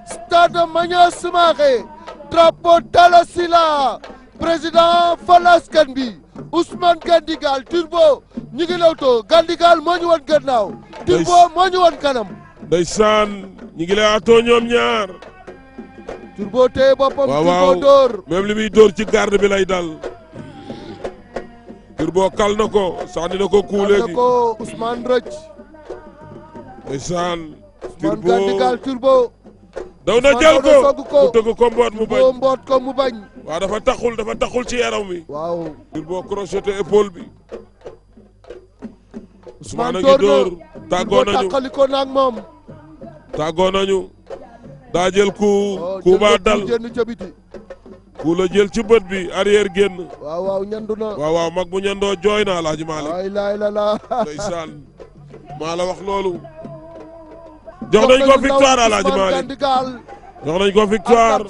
S2: stade Maniang Soumaré drapeau Talla Sylla président Falaskan bi Ousmane Gandigal Turbo ñu ngi lewtoo Gandigal moo ñu wan gannaaw Turbo moo ñu wan kanam
S5: ndeysaan ñu ngi lay atoo ñoom ñaar
S2: Turbo téye boppam Turbo dóor
S5: même li muy dóor ci garde bi lay dal Turbo kal na ko sànni na ko kuu léegi
S2: ko Ousmane rëcc.
S5: ndeysaan
S2: Ousmane Gandigal Turbo.
S5: daw na jël ko mu tëgg ko mboot mu bañ
S2: mboot ko mu bañ.
S5: waaw dafa taxul ci yaram wi
S2: waaw.
S5: Turbo crocheté épaule bi Ousmane a ngi dóor tàggoo nañu
S2: tàqaliko naag moom.
S5: tàggoo nañu daa jël ku ba dal
S2: génn ca biti.
S5: ku la jël ci bët bi arrière génn
S2: waaw ñandu na.
S5: waaw mag bu ñandoo jooy na Alaaji Malick
S2: ay laay la la.
S5: ndeysaan maa la wax loolu jox nañ ko victoire Alaaji Malick jox nañ ko victoire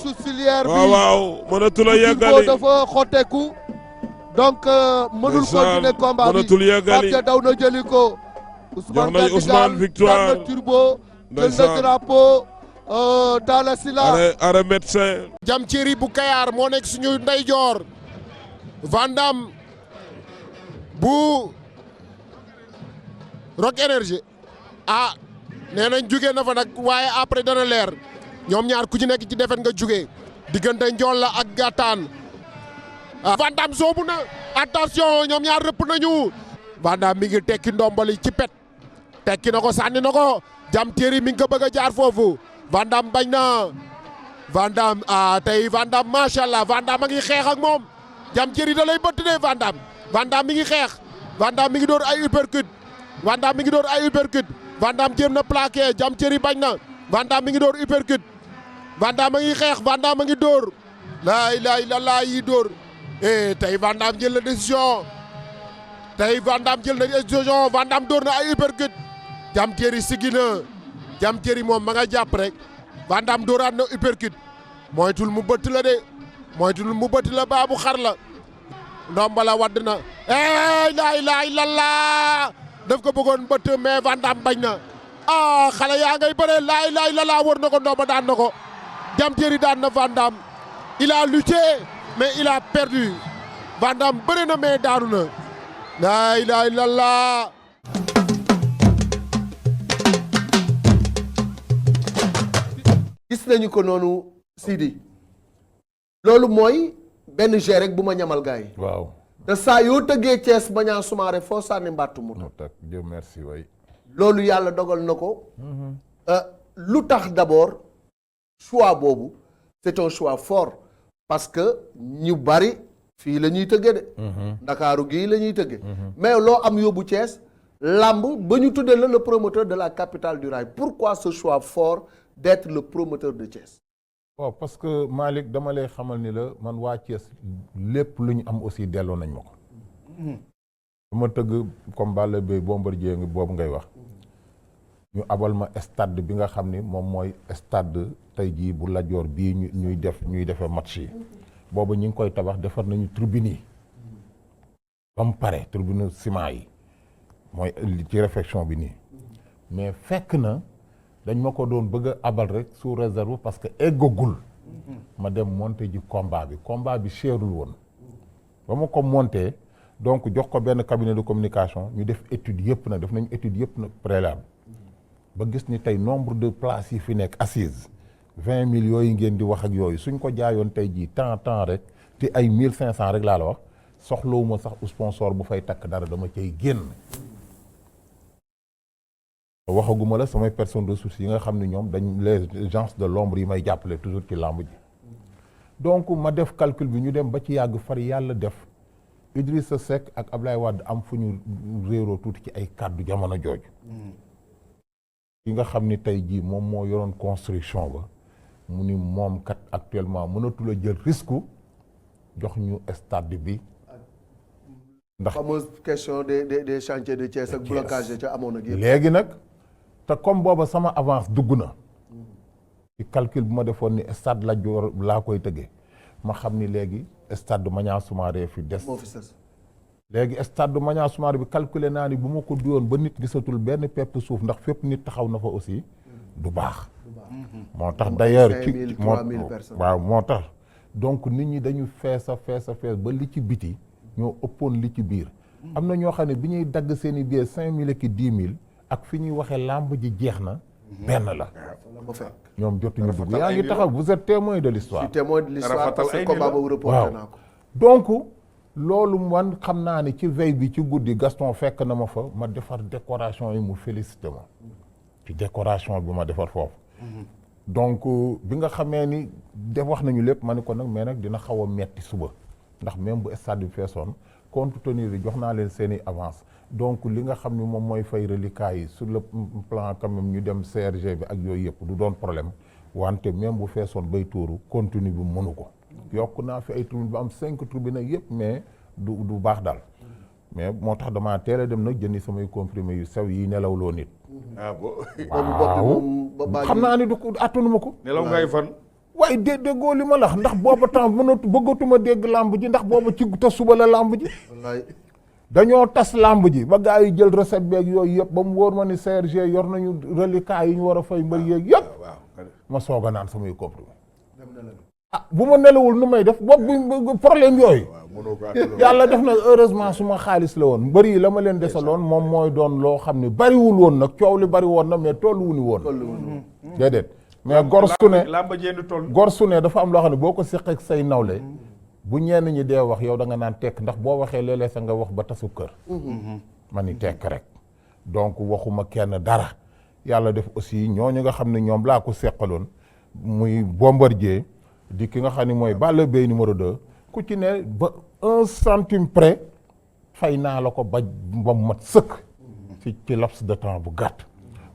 S5: waaw mënatul a yeggali
S2: dafa xotteeku donc mënul continuer combat bi
S5: mënatul yeggali
S2: Pape daw na jëli ko.
S5: jox nañ Ousmane victoire
S2: Turbo jël na drapeau Talla Sylla
S5: arrêt médecin
S6: Jam Thierry bu Kayar moo nekk suñu ndeyjoor Van Damme bu Rock Énergie nee nañ jugee na fa nag waaye après dana leer ñoom ñaar ku ci nekk ci defet nga jugee diggante njool la ak gàttaan Van Damme soobu na attention ñoom ñaar rëpp nañu Van Damme mi ngi tekki ndombali ci pet tekki na ko sànni na ko Jam Thierry mi ngi ko bëgg a jaar foofu Van Damme bañ na Van Damme tey Van Damme macha allah Van Damme a ngi xeex ak moom Jam Thierry da lay bëtt de Van Damme Van Damme mi ngi xeex Van Damme mi ngi door ay uppercut Van Damme mi ngi door ay uppercut Van Damme jéem na plaqué Jam Thierry bañ na Van Damme mi ngi door uppercut Van Damme a ngi xeex Van Damme a ngi door laa ilaaha illallaah yi door tey Van Damme jël na décision tey Van Damme jël na décision Van Damme door na ay uppercut Jam Thierry sigi na Jam Thierry moom ma nga jàpp rek Van Damme dooraat na uppercut moytul mu bëtt la de moytul mu bëtt la baabu xar la ndombala wadd na laa ilaaha illallaah daf ko bëggoon bëtt mais Van Damme bañ na xale yaa ngay bëre laa ilaaha illallaah wër na ko ndomba daan na ko Jam Thierry daan na Van Damme il a lutté mais il a perdu Van Damme bëre na mais daanu na laa ilaaha illallaah
S2: gis nañu ko noonu Sidi loolu mooy benn jet rek bu ma ñamal gars yi.
S4: waaw.
S2: te saa yoo tëggee Thiès Maniang Soumaré foo sànni mbàttu mu
S4: tak Dieu merci way
S2: loolu yàlla dogal na ko. lu tax d'abord choix boobu c'est un choix fort parce que ñu bari fii la ñuy tëggee de. Ndakaaru gii la ñuy tëggee. mais loo am yóbbu Thiès làmb ba ñu tuddee la le promoteur de la capitale du rail pourquoi ce choix fort d'être le promoteur de Thiès.
S4: waaw parce que Malick dama lay xamal ni la man waa Thiès lépp lu ñu am aussi delloo nañ ma ko. dama tëgg comme Balla Beye Bombardier boobu ngay wax. ñu abal ma stade bi nga xam ni moom mooy stade tey jii bu Lat Dior bii ñuy defee match yi. boobu ñu ngi koy tabax defar nañu tribune yi. ba mu pare tribune ciment yi. mooy ci réflexion bi nii. mais fekk na. dañ ma ko doon bëgg a abal rek sous réserve parce que eggagul ma dem monter ji combat bi cherul woon ba ma ko monter donc jox ko benn cabinet de communication ñu def étude yëpp nag def nañu étude yëpp nag préalable ba gis ni tey nombre de places yi fi nekk assise 20 000 yooyu ngeen di wax ak yooyu suñ ko jaayoon tey jii temps rek te ay 1500 rek laa la wax soxlawuma sax sponsor bu fay takk dara dama cay génn waxaguma la samay personnes ressources yi nga xam ne ñoom dañ les gens de l'ombre yi may jàppale toujours ci làmb ji donc ma def calcul bi ñu dem ba ci yàgg far yàlla def Idrissa Seck ak Ablaye Wade am fu ñu réeroo tuuti ci ay kàddu jamono jooju ki nga xam ni tey jii moom moo yoroon construction ba mu ni moom kat actuellement mënatul a jël risque jox ñu stade bi ndax
S2: fameuse question des chantiers de Thiès ak blocage ca amoon ak yëpp
S4: léegi nag te comme booba sama avance dugg na ci calcul bu ma defoon ni stade Lat Dior laa koy tëggee ma xam ni léegi stade Maniang Soumaré fi des léegi stade Maniang Soumaré bi calculer naa ni bu ma ko duyoon ba nit gisatul benn pepp suuf ndax fépp nit taxaw na fa aussi du baax moo tax d'ailleurs ci moo tax donc nit ñi dañu fees ba li ci biti ñoo ëppoon li ci biir am na ñoo xam ne bi ñuy dagg seen i billets 5000 ak 10 000 ak fi ñuy waxee làmb ji jeex na benn la ñoom jotuñu dugg yaa ngi taxaw vous êtes témoin de l'histoire
S2: témoin de l'histoire parce que combat boobu reporté naa ko
S4: donc loolu man xam naa ni ci veille bi ci guddi Gaston fekk na ma fa ma defar décoration yi mu félicité ma ci décoration bi ma defar foofu donc bi nga xamee ni def wax nañu lépp ma ni ko nag mais nag dina xaw a metti suba ndax même bu stade bi feesoon compte tenu yi jox naa leen seeni avance donc li nga xam ni moom mooy fay reliquats yi sur le plan quand même ñu dem CRG bi ak yooyu yëpp du doon problème wante même bu feesoon bay tuuru continue bi mënu ko yokk naa fi ay tribune ba am 5 tribune yëpp mais du baax daal mais moo tax damaa teel a dem nag jëndi samay comprimé yu sew yi nelawloo nit. waaw xam naa ni du ko attanuma ko.
S3: nelaw ngay fan.
S4: waaye déggoo li ma la ndax booba temps bëggatuma dégg làmb ji ndax booba ci te suba la làmb ji. dañoo tas làmb ji ba gaa yi jël recette beeg yooyu yëpp ba mu wóor ma ni CRG yor nañu reliquats yi ñu war a fay mbër yeeg yëpp. ma soog a naan samay comprimé. bu ma nelawul nu may def boobu problème yooyu. yàlla def na heureusement suma xaalis la woon mbër yi la ma leen desaloon moom mooy doon loo xam ne bariwul woon nag coow li bari woon na mais tolluwuñu woon. déedéet mais gor su ne dafa am loo xam ne boo ko seq ak say nawle bu ñenn ñi dee wax yow da nga naan tekk ndax boo waxee léeg-léeg sa nga wax ba tasu kër. ma ni tekk rek donc waxuma kenn dara yàlla def aussi ñooñu nga xam ne ñoom laa ko seqaloon muy Bombardier di ki nga xam ne mooy Balla Beye numéro 2 ku ci ne ba 1 centime près fay naa la ko ba mat sëkk ci laps de temps bu gàtt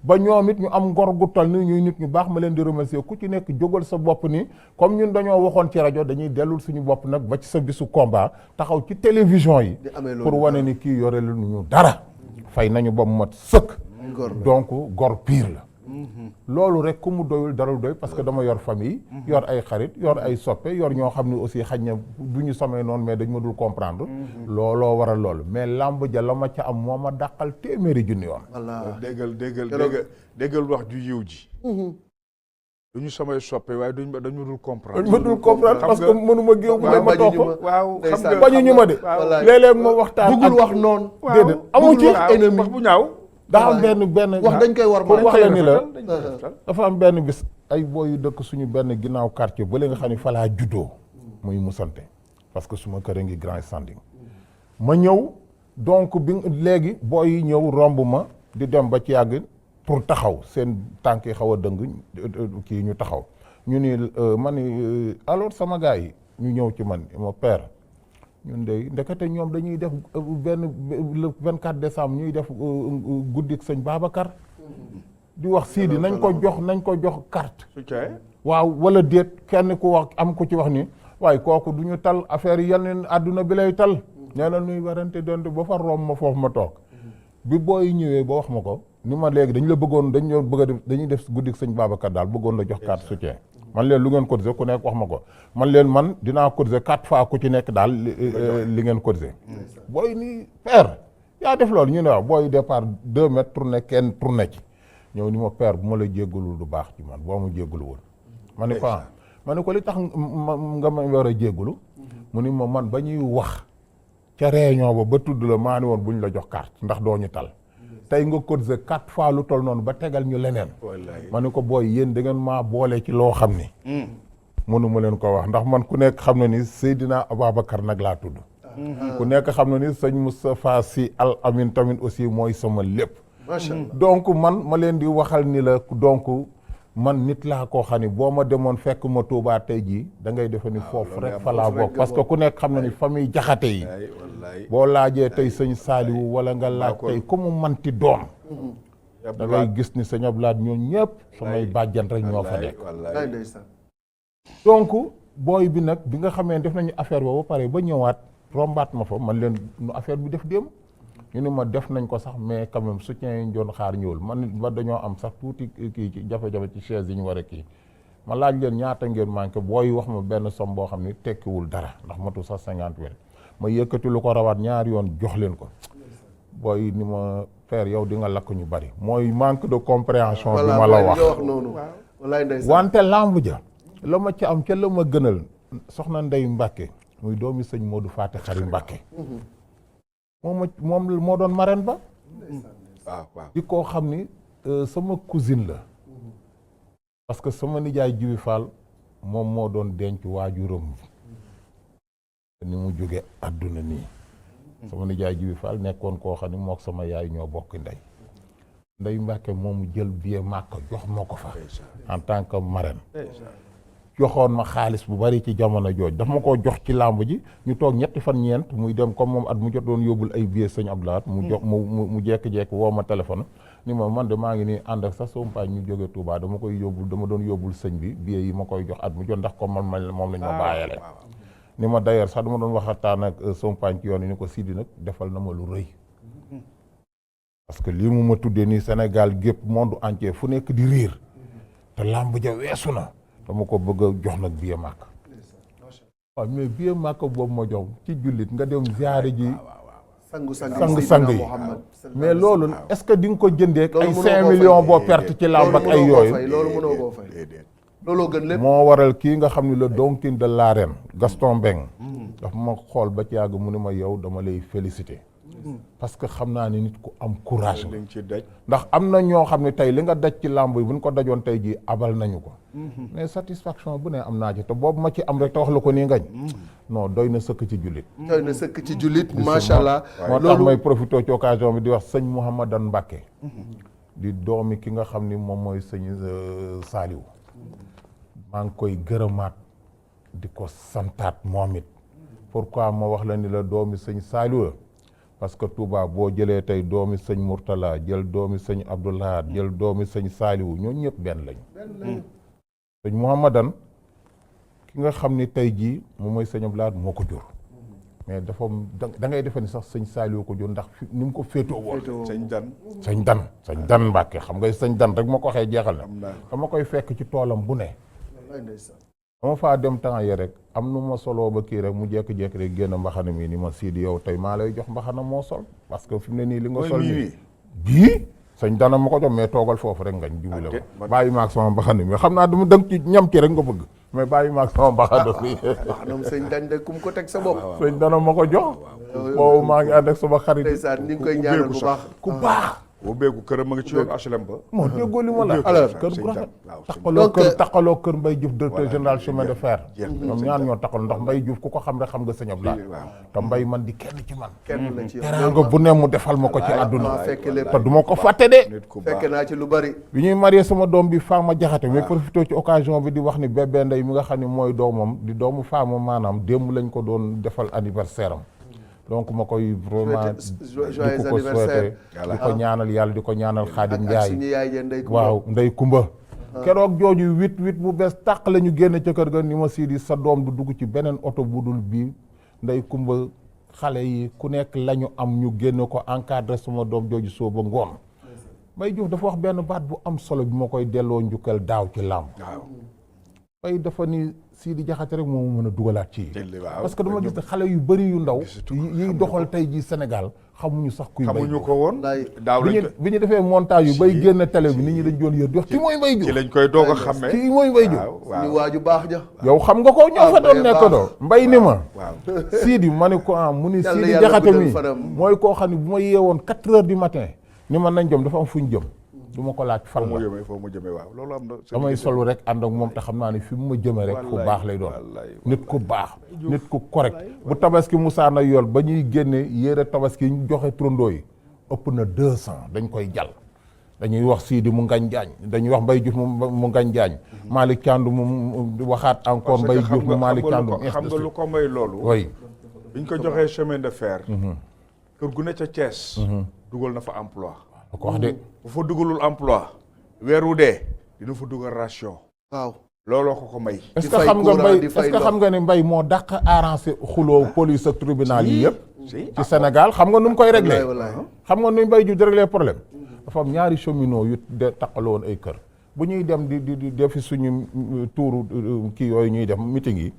S4: ba ñoom it ñu am ngor gu tal ni ñuy nit ñu baax ma leen di remercier ku ci nekk jógal sa bopp ni comme ñun dañoo waxoon ci rajo dañuy dellul suñu bopp nag ba ci sa bisu combat taxaw ci télévision yi pour wane ni kii yore lu ñu dara fay nañu ba mu mat sëkk donc gor pire la loolu rek ku mu doyul dara doy parce que dama yor famille yor ay xarit yor ay soppe yor ñoo xam ne aussi xaj na du ñu samay noonu mais dañ ma dul comprendre looloo waral loolu mais làmb ja la ma ca am moo ma dàqal téeméeri junni yoon
S3: déggal wax ju yiw ji duñu samay soppe waaye dañ ma dul comprendre
S4: parce que mënuma géew bu ma topp
S3: waaw xam nga
S4: bañu ñu ma de léeg-léeg ma waxtaan
S2: bëggul wax noonu
S4: déedéet amu ci
S3: ennemi wax bu ñaaw
S4: daa am benn
S2: wax dañ koy war
S4: pour wax la ni la dafa am benn bis ay booy yu dëkk suñu benn ginnaaw quartier ba nga xam ne fa laa juddoo muy musante parce que suma kër a ngi Grand Standing ma ñëw donc bi léegi booy yi ñëw romb ma di dem ba ci yàgg pour taxaw seen tànk yi xaw a dëng kii ñu taxaw ñu ni ma ni alors sama gars yi ñu ñëw ci man ma père ñun de ndekete ñoom dañuy def le 24 décembre ñuy def guddik sëñ Babacar di wax Sidi nañ ko jox carte waaw wala déet kenn ku wax am ku ci wax ni waaye kooku du ñu tal affaire yi yenn àdduna bi lay tal nee na nuy warante donte ba fa romb ma foofu ma toog bi booy ñëwee ba wax ma ko ni ma léegi dañu la bëggoon dañu bëgg a def dañuy def guddik sëñ Babacar daal bëggoon la jox carte soutien man leen lu ngeen cotisé ku nekk wax ma ko man dinaa cotisé 4 fois ku ci nekk daal li ngeen cotisé booy ni père yaa def loolu ñu ne waaw booy départ 2 mètres tourné kenn tourné ci ñëw ni ma père bu ma la jéggalul du baax ci man boo ma jéggalu woon ma ne ko li tax nga ma war a jéggalu mu ni ma man ba ñuy wax ca réunion ba tudd la maa ni woon bu ñu la jox carte ndax doo ñu tal tey nga cotisé 4 fois lu toll noonu ba tegal ñu leneen ma ne ko booy yéen da ngeen maa boole ci loo xam ni mënuma leen ko wax ndax man ku nekk xam na ni Seydina Ababacar nag laa tudd ku nekk xam na ni sëñ Moustapha Sy Al Amin tamit aussi mooy sama lépp donc man ma leen di waxal ni la donc man nit laa koo xam ne boo ma demoon fekk ma Touba tey jii da ngay defe ni foofu rek fa laa bokk parce que ku nekk xam na ni famille jaxate yi boo laajee tey sëñ Saliou wala nga laaj tey ku mu manti doon da ngay gis ni sëñ Ablaat ñoo ñëpp samay bàjjan rek ñoo fa nekk donc booy bi nag bi nga xamee def nañu affaire ba pare ba ñëwaat rombaat ma fa man leen nu affaire bi def démb ñu ni ma def nañ ko sax mais quand même soutien yi ñu doon xaar ñëwul man ba dañoo am sax tuuti kii ci jafe-jafe ci chaise yi ñu war a kii ma laaj leen ñaata ngeen manqué booy wax ma benn somme boo xam ni tekkiwul dara ndax matu sax 50 000 ma yëkkati lu ko rawaat ñaari yoon jox leen ko booy ni ma père yow di nga lakk ñu bari mooy manque de compréhension bi ma la wax wante lamb ja la ma ci am ca la ma gënal soxna Ndey Mbàkke muy doomi sëñ Modou Faté Xari Mbàkke moom moo doon marraine ba waaw di koo xam ni sama cousine la parce que sama nijaay Jibi Fall moom moo doon denc waajuram ni mu jóge àdduna nii sama nijaay Jibi Fall nekkoon koo xam ne mook sama yaay ñoo bokk Ndey Mbàkke moomu jël billet Màkka jox ma ko fa en tant que marraine joxoon ma xaalis bu bari ci jamono jooj daf ma koo jox ci làmb ji ñu toog ñetti fan ñeent muy dem comme moom at mu jot doon yóbbul ay billet sëñ Abdoulaye mu jox mu jekki-jekki woo ma téléphone ni ma man de maa ngi nii ànd ak sax sompaañ ñu jóge Touba dama doon yóbbul sëñ bi billet yi ma koy jox at mu jot ndax comme man moom lañ ma bàyyele ni ma d'ailleurs sax dama doon waxataan ak sompaañ ci yoon yi ni ko Sidi nag defal na ma lu rëy parce que lii mu ma tuddee nii Sénégal gépp monde entier fu nekk di riir te làmb ja weesu na dama ko bëgg a jox nag billet Màkka waaw mais billet Màkka boobu ma jox ci jullit nga dem ziyaare ji sang yi mais loolu est-ce que di nga ko jëndee ay 5 millions boo perte ci làmb ak ay yooyu
S2: loolu mënoo koo fay looloo gën lépp
S4: moo waral kii nga xam ne le Don King de l'arène Gaston Mbengue daf ma xool ba ci yàgg mu ne ma yow dama lay féliciter parce que xam naa ne nit ku am courage la ndax am na ñoo xam ne tey li nga daj ci làmb yi bu ñu ko dajoon tey jii abal nañu ko mais satisfaction bu ne am naa ci te boobu ma ci am rek te wax la ko nii ngañ non doy na sëkk ci jullit
S2: doy na sëkk ci jullit macha allah
S4: moo tax may profité ci occasion bi di wax sëñ Mouhamadan Mbàkke di doomi ki nga xam ni moom mooy sëñ Saaliw maa ngi koy gërëmaat di ko santaat moom it pourquoi ma wax la ni la doomi sëñ Saaliw parce que Touba boo jëlee tey doomi sëñ Mourtala jël doomi sëñ Abdoulaye jël doomi sëñ Saaliwu ñoo ñëpp benn lañu sëñ Mouhamadan ki nga xam ni tey jii moom mooy sëñ Abdoulaye moo ko jur mais dafa da ngay defe ni sax sëñ Saaliwu ko jur ndax ni mu ko féetoo woon sëñ Dan Mbàkke xam nga sëñ Dan rek ma ko waxee jeexal na dama koy fekk ci toolam bu ne dama faa dem temps yi rek am nu ma soloo ba kii rek mu jékki-jékki rek génn mbaxana mi ni ma Sidi yow tey maa lay jox mbaxana moo sol parce que fi mu ne nii li nga sol nii bii sëñ dana ma ko jox mais toogal foofu rek ngañ jubile ma bàyyi maag sama mbaxana mi xam naa dama dënk ci ñam ci rek nga bëgg mais bàyyi maag sama mbaxana mi
S2: maanaam sëñ dañ de kum ko teg sa bopp
S4: sëñ dana ma ko jox boobu maa ngi ànd ak sama xarit
S2: ndeysaan ni ngi koy ñaanal bu baax
S4: ku baax
S3: boo beeku këram a ngi ci yoon HLM ba
S4: moo déggoo li ma la alors kër bu rafet taqaloo kër Mbaye Diouf directeur général chemin de fer ñoom ñaar ñoo taqaloo ndax Mbaye Diouf ku ko xam rek xam nga sëñ Abdoulaye te Mbaye man di kenn ci man teraanga bu ne mu defal ma ko ci àdduna te du ma ko fàtte de
S2: fekk naa ci lu bari
S4: bi ñuy marié sama doom bi Fama Jaxate mais profité ci occasion bi di wax ni bébé Ndeye mi nga xam ne mooy doomam di doomu Fama maanaam démb lañ ko doon defal anniversaire am donc ma koy vraiment di ko souhaité di ko ñaanal yàlla di ko ñaanal Xaadim Njaay waaw Ndey Kumba keroog jooju 8 bu bees tàq la ñu génn ca kër ga ni ma Sidi sa doom du dugg ci beneen oto bu dul bii Ndey Kumba xale yi ku nekk la ñu am ñu génn ko encadré sama doom jooju soo ba ngoon Mbaye Diouf dafa wax benn baat bu am solo bi ma koy delloo njukkal daaw ci làmb Mbaye dafa ni Sidi Jaxate rek moo mën a dugalaat ci parce que dama gis ne xale yu bëri yu ndaw yiy doxal tey ji Sénégal xamuñu sax kuy Mbaye
S3: xamuñu ko woon daaw
S4: bi ñu defee montage yu bay génn télé bi nit ñi dañ doon yër di wax ki mooy Mbaye Diouf
S3: ci lañ koy doog a xàmmee
S4: kii mooy Mbaye Diouf
S2: ñu waaju baax ja
S4: yow xam nga ko ñoo fa doon nekk doo Mbaye ni ma Sidi ma ne ko mu ni Sidi Jaxate mi mooy koo xam ne bu ma yeewoon 4 heures du matin ni ma nañ jëm dafa am fuñ jëm du ma ko laaj fan la
S3: foo mu jëmee waaw loolu am na
S4: damay solu rek ànd ak moom te xam naa ne fi mu ma jëmee rek ku baax lay doon nit ku baax nit ku correct bu tabaski musaana yool ba ñuy génne yére tabaski ñu joxe trondoo yi ëpp na 200 dañ koy jàll dañuy wax Sidi mu ngañ jaañ dañuy wax Mbaye Diouf mu ngañ jaañ Malick Thiandou mu waxaat encore Mbaye Diouf mu Malick Thiandou
S3: xam nga lu ko may loolu
S4: oui
S3: biñ ko joxee chemin de fer kër gu ne ca Thiès dugal na fa emploi
S4: ko wax de
S3: bu fa dugalul emploi weer wu dee dina fa dugal ration
S2: waaw
S3: looloo ko may
S4: est-ce que xam nga Mbaye est-ce que xam nga ne Mbaye moo dàq arrangé xuloo police ak tribunal yi yëpp ci Sénégal xam nga nu mu koy réglé xam nga nu Mbaye ju di réglé problème dafa am ñaari cheminot yu de taqaloo woon ay kër bu ñuy dem di defi suñu tuuru kii yooyu ñuy def meeting yi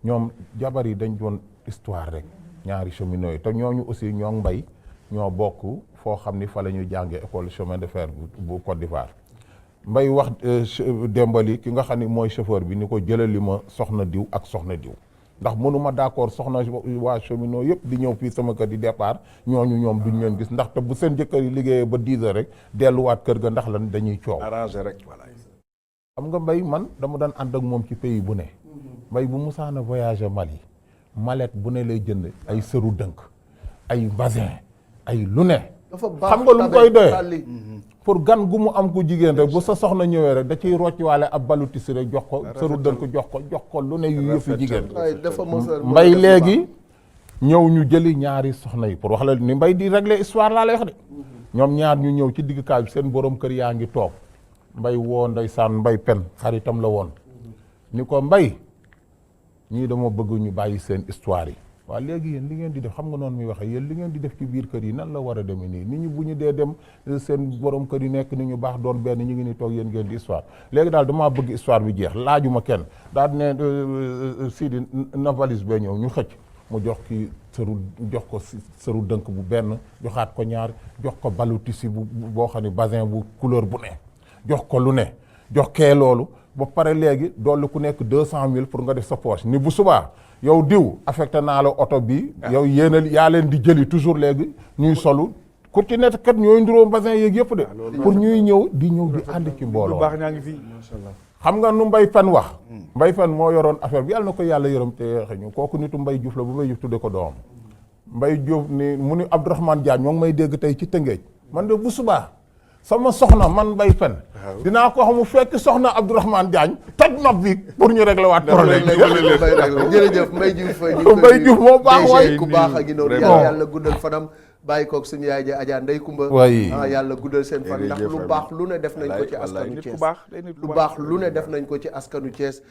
S4: ñoom jabar yi dañ doon histoire rek ñaari cheminot yi te ñooñu aussi ñoo Mbaye ñoo bokk foo xam ni fa la ñuy jàngee école chemin de fer bu Côte d'Ivoire Mbaye wax Dembali ki nga xam ni mooy chauffeur bi ni ko jëlali ma soxna diw ak soxna diw ndax mënuma d'accord soxna waa cheminot yëpp di ñëw fii sama kër di départ ñooñu ñoom duñ leen gis ndaxte bu seen jëkkër yi liggéeyee ba 10 heures rek delluwaat kër ga ndax lan dañuy coow
S3: arrangé rek voilà
S4: xam nga Mbaye man dama daan ànd ak moom ci pays bu ne Mbaye bu musaana voyager Mali mallette bu ne lay jënd ay sëru dënk ay basin ay lu ne
S2: xam
S4: nga lu mu koy doyee pour gan gu mu am ko jigéen rek bu sa soxna ñëwee rek da ciy rocc waale ab balu tisi rek jox ko sëru dënk jox ko lu ne yu yëfi jigéen mbay léegi ñëw ñu jëli ñaari soxna yi pour wax la ni mbay di régler histoire laa lay wax de ñoom ñaar ñu ñëw ci digg kaay bi seen borom kër yaa ngi toog mbay woo ndeysaan mbay pen xaritam la woon ni ko mbay ñii dama bëgg ñu bàyyi seen histoire yi waaw léegi yéen li ngeen di def xam nga noonu muy waxee yéen li ngeen di def ci biir kër yi nan la war a demee nii nit ñi bu ñu dee dem seen borom kër yi nekk ni ñu baax doon benn ñu ngi ni toog yéen ngeen di histoire léegi daal damaa bëgg histoire bi jeex laajuma kenn daal ne Sidi na valise bee ñëw ñu xëcc mu jox ki jox ko sëru dënk bu benn joxaat ko ñaar jox ko balu tissu bu boo xam ne basin bu couleur bu ne jox ko lu ne jox kee loolu ba pare léegi dolli ku nekk 200 000 pour nga def sa poche ni bu subaa yow diw affecté naa la oto bi yow yéenal yaa leen di jëli toujours léegi ñuy solu ku ci nekk kat ñooy nduróo basin yeeg yëpp de pour ñuy ñëw di ànd ci mbooloo
S3: baax ñaa ngi fi macha allah
S4: xam nga nu Mbay Fen wax Mbay Fen moo yoroon affaire bi yàlla na ko yàlla yërëm te xëñu kooku nitu Mbay Juuf la bu Mbay Juuf tudde ko doom Mbay Juuf ni mu ni Abdourahmane Diagne ñoo ngi may dégg tey ci Tëngéej man de bu subaa sama soxna man Mbay Fen dinaa ko xam mu fekk soxna Abdourahmane Diagne toj nopp bi pour ñu régler waat problème
S2: jërëjëf Mbay Juuf
S4: Mbay Juuf moo baax waay
S2: ku baax a ngi noonu yàlla guddal fanam bàyyi koog suñu yaay ja Adja Ndey Kumba yàlla guddal seen fan ndax lu baax lu ne def nañ ko ci askanu Thiès lu baax lu ne def nañ ko ci askanu Thiès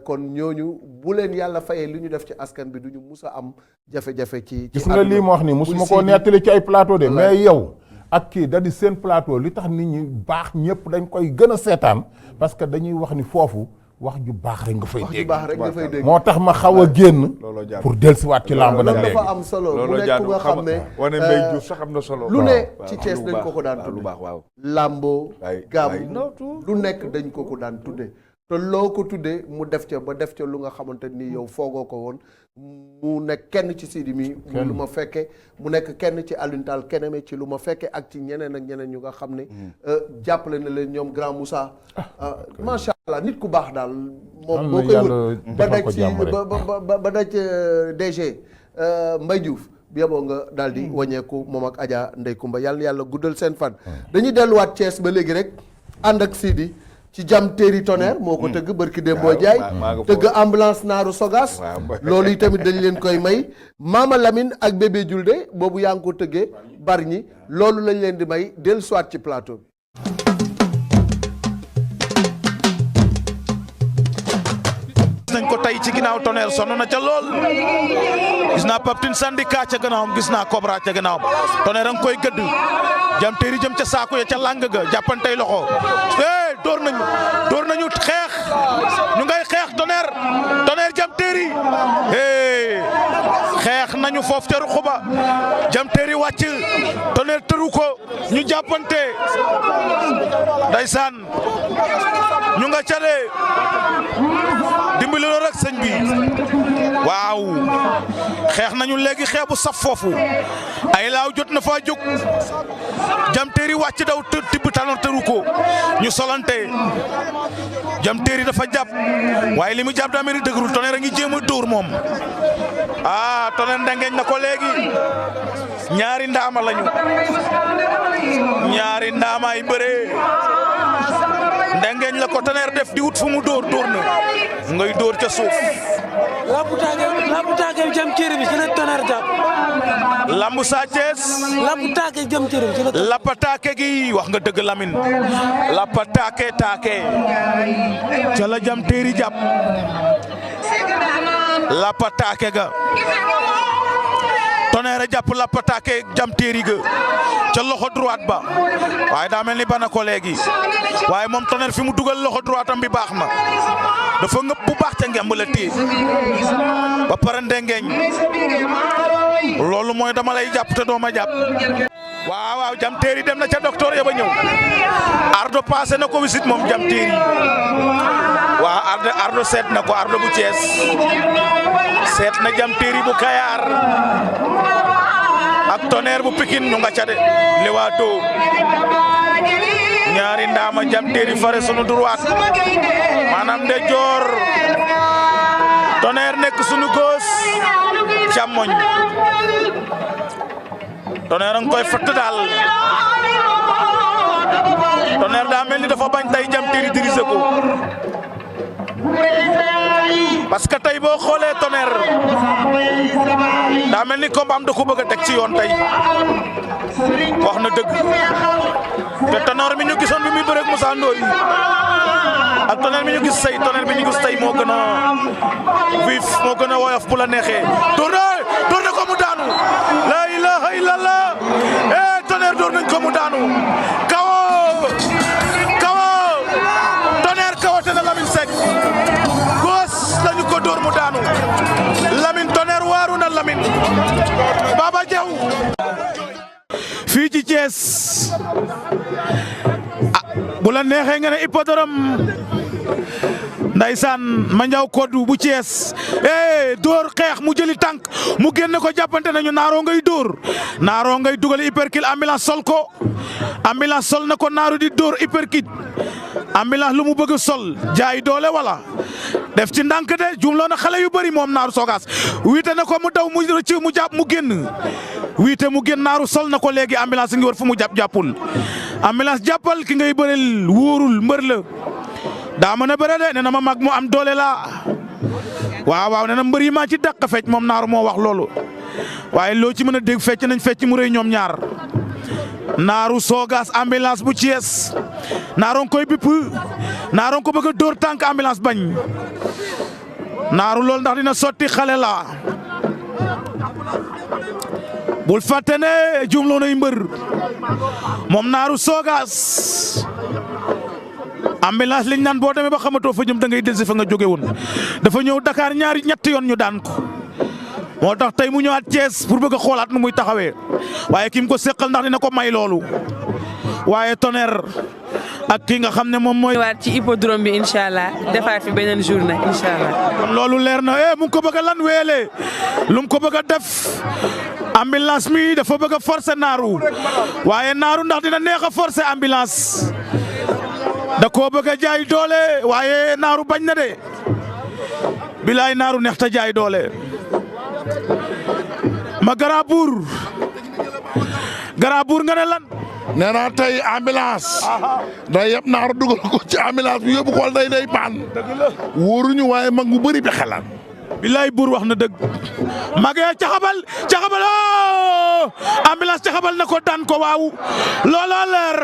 S2: kon ñooñu bu leen yàlla fayee li ñu def ci askan bi duñu mus a am jafe-jafe ci
S4: gis nga lii ma wax ni musuma koo nettali ci ay plateau de mais yow ak kii da di seen plateau li tax nit ñi baax ñëpp dañ koy gën a seetaan parce que dañuy wax ni foofu wax ju baax rek nga fay dégg moo tax ma xaw a génn pour dellusiwaat ci làmb nag léegi
S2: dafa am solo bu nekk ku nga xam ne
S3: wane Mbay Juuf sax am na solo
S2: lu ne ci Thiès dañ ko daan tudde làmbo gàmmu lu nekk dañ ko daan tudde te loo ko tuddee mu def ca ba def ca lu nga xamante ni yow foogoo ko woon mu nekk kenn ci Sidi mi lu ma fekke mu nekk kenn ci Alioune Tall Keneme ci lu ma fekke ak ci ñeneen ak ñeneen ñu nga xam ne jàppale na leen ñoom Grand Moussa macha allah nit ku baax daal moom boo koy wër ba daj ci ba daj DG Mbay Diouf bi yeboo nga daal di wàññeeku moom ak Adja Ndey Kumba yàlla guddal seen fan dañuy delluwaat Thiès ba léegi rek ànd ak Sidi ci jam téeri tonnerre moo ko tëgg barki Dembo Jaay tëgg ambulance naaru Sogas loolu yi tamit dañ leen koy may Mama Lamine ak bébé Julde boobu yaa ngi ko tëggee bari ñi loolu lañ leen di may dellu soit ci plateau bi
S7: nañ ko tey ci ginnaaw tonnerre sonn na ca lool gis naa Paptine syndicat ca gannaawam gis naa Cobra ca gannaawam tonnerre a ngi koy gëdd jam téeri jëm ca saako ya ca làng ga jàppantey loxo door nañu xeex ñu ngay xeex tonnerre jam téeri xeex nañu foofu ca ruq ba jam téeri wàcc tonnerre tëru ko ñu jàppante ndeysaan ñu nga ca de dimbali la rek sëñ bi waaw xeex nañu léegi xeex bu saf foofu ay laaw jot na faa jóg jam téeri wàcc daw tibb tanoor tëru ko ñu solante jam téeri dafa jàpp waaye li mu jàpp daa mel ni dëgërul tonnerre a ngi jéem a dóor moom tonnerre ndengeñ na ko léegi ñaari ndaama lañu ñaari ndaama ay bëree ndengeñ la ko tonnerre def di wut fu mu dóor na ngay dóor ca suuf
S8: lambu taake jam téeri bi ci la tonnerre jàpp
S7: lambu Sa Thiès
S8: lambu taake jam téeri bi ci la
S7: lapataake gi wax nga dëgg Lamine lapataake taake ca la jam téeri jàpp lapataake ga tonnerre jàpp lapataake jam téeri ga ca loxo droite ba waaye daa mel ni bana ko léegi waaye moom tonnerre fi mu dugal loxo droite am bi baax na dafa ngëpp bu baax ca ngemb la téye ba pare ndengeeñ loolu mooy dama lay jàpp te doo ma jàpp waaw jam téeri dem na ca docteur ya ba ñëw ardo passé na ko wisit moom jam téeri waaw ardo seet na ko ardo bu Thiès seet na jam téeri bu Kayar ak tonnerre bu Pikine ñu nga ca de lewato ñaari ndaama jam téeri fare sunu droite maanaam de joor tonnerre nekk sunu gauche càmmoñ Tonnerre a ngi koy fatt daal Tonnerre daa mel ni dafa bañ tey Diam Terry dirisé ko parce que tey boo xoolee Tonnerre daa mel ni combat am da ko bëgg a teg ci yoon tey wax na dëgg te Tonnerre mi ñu gisoon bi muy bëreeg Moussa Ndoye ak Tonnerre mi ñu gis tey Tonnerre bi ñu gis tey moo gën a vif moo gën a woyof bu la neexee door na ko mu daanu la ilaha illallah Tonnerre door nañ ko mu daanu kawo Tonnerre kawote na Lamine Seck gos lañu ko door mu daanu Lamine Tonnerre waaru na Lamine Baba Diaw fii ci Thiès bu la neexee nga ne hippodrome ndaysaan Mandiaw Kodou bu Thiès dóor xeex mu jëli tànk mu génne ko jàppante nañu Naaro ngay dóor Naaro ngay dugal hypercule ambulance sol ko ambulance sol na ko Naaro di dóor hypercule ambulance lu mu bëgg sol jaay doole wala def ci ndànk de jumloo na xale yu bëri moom Naaru Sogas wiite na ko mu daw mu rëcc mu jàpp mu génn wiite mu génn Naaru sol na ko léegi ambulance ngi war fu mu jàppul ambulance jàppal ki ngay bëreel wóorul mbër la daa mën a bëre de nee na ma mag mu am doole la waaw nee na mbër yi maa ci dàq fecc moom Naaru moo wax loolu waaye loo ci mën a dégg fecc nañ fecc mu rëy ñoom ñaar Naaru Sogas ambulance bu Thiès Naaru koy bipp Naaru ko bëgg a dóor tànk ambulance bañ Naaru loolu ndax dina sotti xale la bul fàtte ne jumloo nay mbër moom Naaru Sogas ambulance liñ naan boo demee ba xamatoo fa jëm da ngay delsi fa nga jóge woon dafa ñëw Dakar ñetti yoon ñu daan ko moo tax tey mu ñëwaat Thiès pour bëgg a xoolaat nu muy taxawee waaye ki mu ko seqal ndax dina ko may loolu waaye Tonnerre ak ki nga xam ne moom mooy.
S8: waat ci hippodrome bi incha allah defaat fi beneen journée incha allah.
S7: kon loolu leer na mu ngi ko bëgg a lan weele lu mu ko bëgg a def ambulance mi dafa bëgg a forcer Naaru waaye Naaru ndax dina neex a forcer ambulance da koo bëgg a jaay doole waaye Naaru bañ na de bilaay Naaru neex ta jaay doole. ma Grand Bour nga ne lan.
S9: nee naa tey ambulance day yëpp Naaru dugal ko ci ambulance bi yóbbu xool day paan wóoruñu waaye mag mu bëri bi xalaat.
S7: bilaay Bour wax na dëgg magee caxabal ambulance caxabal na ko daan ko waaw looloo leer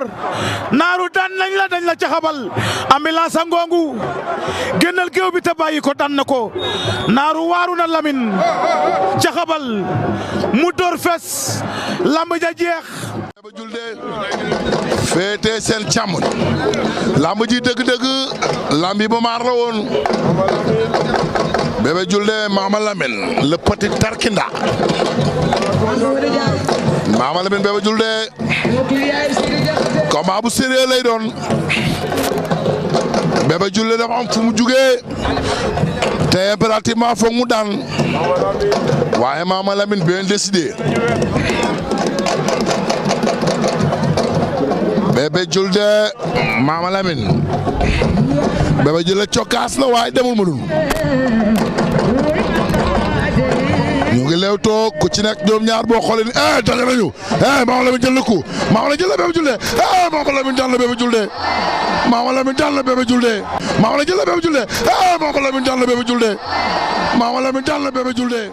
S7: Naaru daan nañ la dañ la caxabal ambulance a ngongu génnal géew bi te bàyyi ko daan na ko Naaru waaru na Lamine caxabal mu door fes lamb ja jeex.
S9: Bébé Diouldé féete seen càmmoñ lamb ji dëgg-dëgg lamb yi ba maar la woon Bébé Diouldé Mama Lamine le petit Tarkinda Mama Lamine Bébé Diouldé combat bu sérieux lay doon Bébé Diouldé dafa am fu mu jugee te impérativement foog mu daan waaye Mama Lamine bien décidé Bébé Diouldé Mama Lamine Bébé Diouldé cokkaas na waaye demul ma dul ñu ngi leew toog ku ci nekk ñoom ñaar boo xoolee ni daje nañu Mama Lamine jël na ko Mama Lamine jël na Bébé Diouldé Mama Lamine daan na Bébé Diouldé Mama Lamine daan na Bébé Diouldé Mama Lamine jël na Bébé Diouldé Mama Lamine daan na Bébé Diouldé Mama Lamine daan na Bébé Diouldé.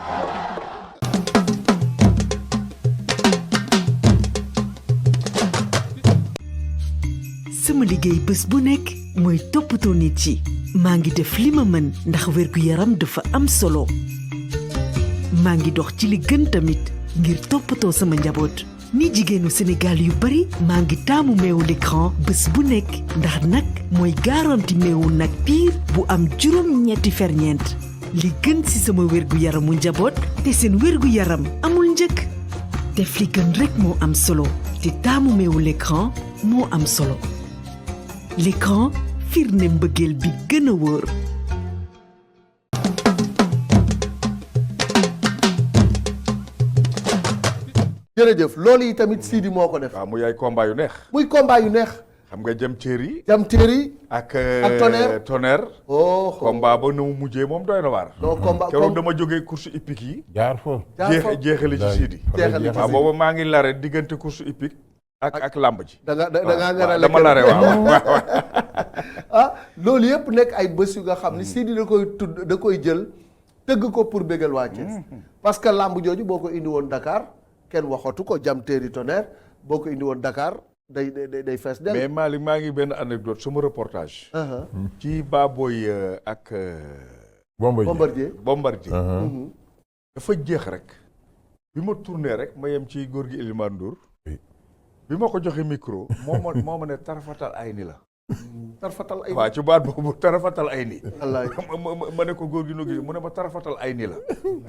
S1: sama liggéey bés bu nekk mooy toppatoo nit yi maa ngi def li ma mën ndax wérgu yaram dafa am solo maa ngi dox ci li gën tamit ngir toppatoo sama njaboot ni jigéenu Sénégal yu bari maa ngi taamu meewu l'écran bés bu nekk ndax nag mooy garanti meewu nag piir bu am juróom-ñetti ferñeent li gën ci sama wérgu yaramu njaboot te seen wérgu yaram amul njëkk def li gën rekk moo am solo te taamu meewu l'écran moo am solo l'écran firnde mbëggeel bi gën a wóor.
S2: jërëjëf loolu yi tamit Sidi moo ko def.
S3: waaw muy ay combat yu neex.
S2: muy combat yu neex
S3: xam nga jëm Thierry.
S2: Jam Thierry.
S3: ak
S2: Tonnerre.
S3: oh combat ba nu mu mujjee moom doy na waar.
S2: non combat
S3: keroog dama jógee course hippique yi.
S4: jaar fa
S3: jeexali ci Sidi.
S2: jeexali ci
S3: waaw booba maa ngi lare diggante course hippique ak làmb ji.
S2: da ngaa ngarale
S3: dama lare waaw.
S2: ah loolu yëpp nekk ay bés yu nga xam ni Sidi da koy jël tëgg ko pour bégal waa Thiès. parce que làmb jooju boo ko indi woon Dakar kenn waxatu ko Jam Thierry Tonnerre boo ko indi woon Dakar day fees del.
S3: mais Malick maa ngi benn anecdote sama reportage. ci Baboy ak.
S2: Bombardier.
S3: dafa jeex rek. bi ma tourné rek ma yem ci góor gi Elimane Ndour. bi ma ko joxe micro. moo ma ne tarafatal ay ni la.
S2: tarafatal ay ni
S3: waaw ci baat boobu tarafatal ay ni.
S2: wallaay
S3: ma ne ko góor gi nu gis mu ne ma tarafatal ay ni la.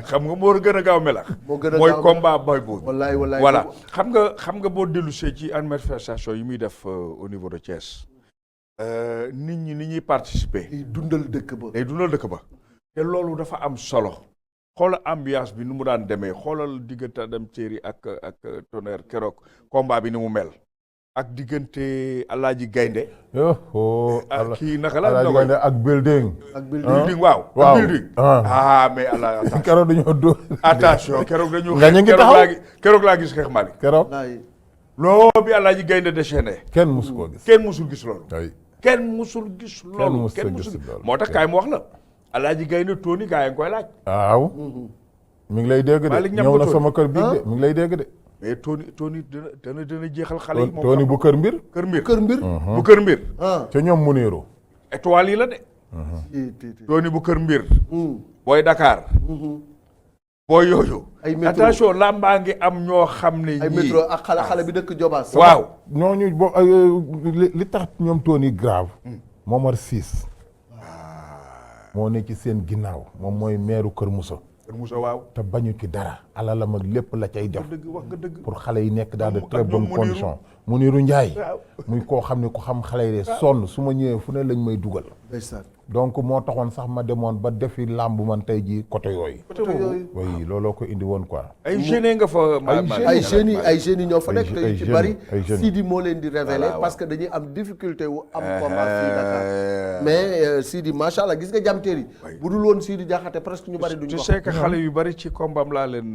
S3: xam nga moo gën a gaaw melax.
S2: mooy
S3: combat boy boobu.
S2: wallaay
S3: voilà xam nga boo dellusee ci manifestation yi muy def au niveau de Thiès. nit ñi ni ñuy participer.
S2: day dundal dëkk ba.
S3: te loolu dafa am solo. xoolal ambiance bi ni mu daan demee xoolal diggante dem Thierry ak Tonnerre keroog combat bi ni mu mel. ak diggante Alaaji Gaynde. kii naka la
S4: Alaaji Gaynde ak building.
S3: building waaw. building. Mais Allah
S4: keroog dañoo dóor.
S3: attention keroog dañu.
S4: nga ñu ngi taxaw
S3: keroog laa gis xeex Malick.
S4: keroog.
S3: loolu bi Alaaji Gaynde déchaîné.
S4: kenn musu koo gis.
S3: kenn musul gis loolu.
S4: kenn musul gis loolu.
S3: moo tax kaay mu wax la. Alaaji Gaynde Tony gaa yi nga koy laaj.
S4: waaw. mi ngi lay dégg de ñëw na sama kër bii de mi ngi lay dégg de.
S3: mais Tony dana jeexal xale yi.
S4: Tony bu kër mbir.
S3: bu kër mbir.
S4: ca ñoom Muniru.
S3: étoile yi la de. Tony bu kër mbir. booy Dakar. booy yooyu.
S2: ay métro
S3: attention làmbaa ngi am ñoo xam ne.
S2: ay métro ak xale bi dëkk Jobaas.
S3: waaw
S4: ñooñu li tax ñoom Tony grave. Momar Ciss. moo ne ci seen ginnaaw moom mooy meeru Kër Moussa.
S3: waaw
S4: te bañu ci dara alalam ak lépp la cay def.
S3: wax nga dëgg
S4: pour xale yi nekk dans de très bonnes conditions. Muniru Njaay muy koo xam ne ku xam xale yi de sonn su ma ñëwee fu ne lañ may dugal. donc moo taxoon sax ma demoon ba defi làmb man tey jii côté yooyu. oui looloo ko indi woon quoi.
S3: ay jeunes nga fa.
S2: ay jeunes yi ñoo fa nekk te yu ci bari. Sidi moo leen di révéler parce que dañuy am difficulté wu am combat fii Dakar. mais Sidi macha allah gis nga Jam Thierry bu dul woon Sidi Diakhaté presque ñu bari duñ ko.
S3: tu sais que xale yu bari ci combat am laa leen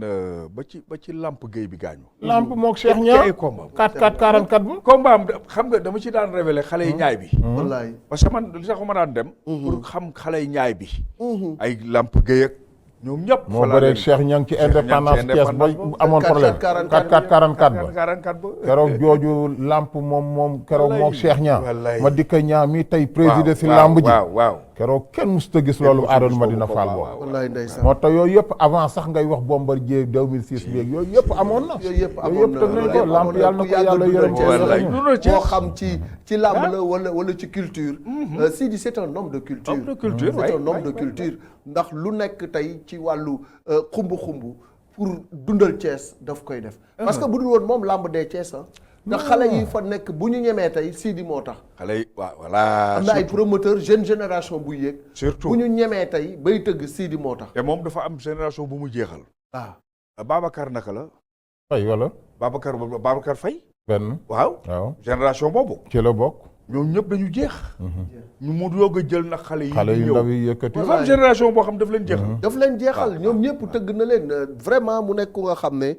S3: ba ci Lamp Gueye bi gaañu.
S4: Lamp moog Cheikh Niang 4-4-44 ba.
S3: combat am xam nga dama ci daan révéler xale yi ñaay bi.
S2: wallaay
S3: parce que man li tax ma daan dem. pour xam xale yi ñaay bi. ay Lamp Gueye ak ñoom ñëpp.
S4: moo bëree Cheikh Niang ci indépendance Thiès ba amoon problème 4-4-44 ba. keroog jooju Lamp moom keroog moom Cheikh Niang. ma dikka ñaa mi tey président si lamb ji.
S3: waaw
S4: keroog kenn musta gis loolu Adama Madina Fall boobu.
S2: wallaay ndeysaan
S4: moo tax yooyu yëpp avant sax ngay wax Bombardier 2006 bi yooyu yëpp amoon na.
S2: yooyu yëpp amoon na
S4: teg nañ ko lamp yàlla na ko yàlla yërëm
S2: moo xam ci làmb la wala ci culture. Sidi c'est un homme de culture. c'est un homme de culture ndax lu nekk tey ci wàllu xumbu pour dundal Thiès daf koy def. parce que bu dul woon moom làmb dee Thiès ndax xale yi fa nekk bu ñu ñemee tey Sidi moo tax.
S3: xale yi waaw voilà.
S2: am na ay promoteur jeune génération bu yéeg.
S3: surtout
S2: bu ñu ñemee tey bay tëgg Sidi moo tax.
S3: te moom dafa am génération bu mu jeexal.
S2: waaw.
S3: Babacar naka la.
S4: Faye wala.
S3: Babacar Faye.
S4: benn
S3: waaw. génération boobu.
S4: ci la bokk.
S3: ñoom ñëpp dañu jeex. ñu mu doog a jël nag xale yi.
S4: xale yu ndaw yi yëkkati.
S3: dafa am génération boo xam daf leen jeexal.
S2: daf leen jeexal ñoom ñëpp tëgg na leen vraiment mu nekk nga xam ne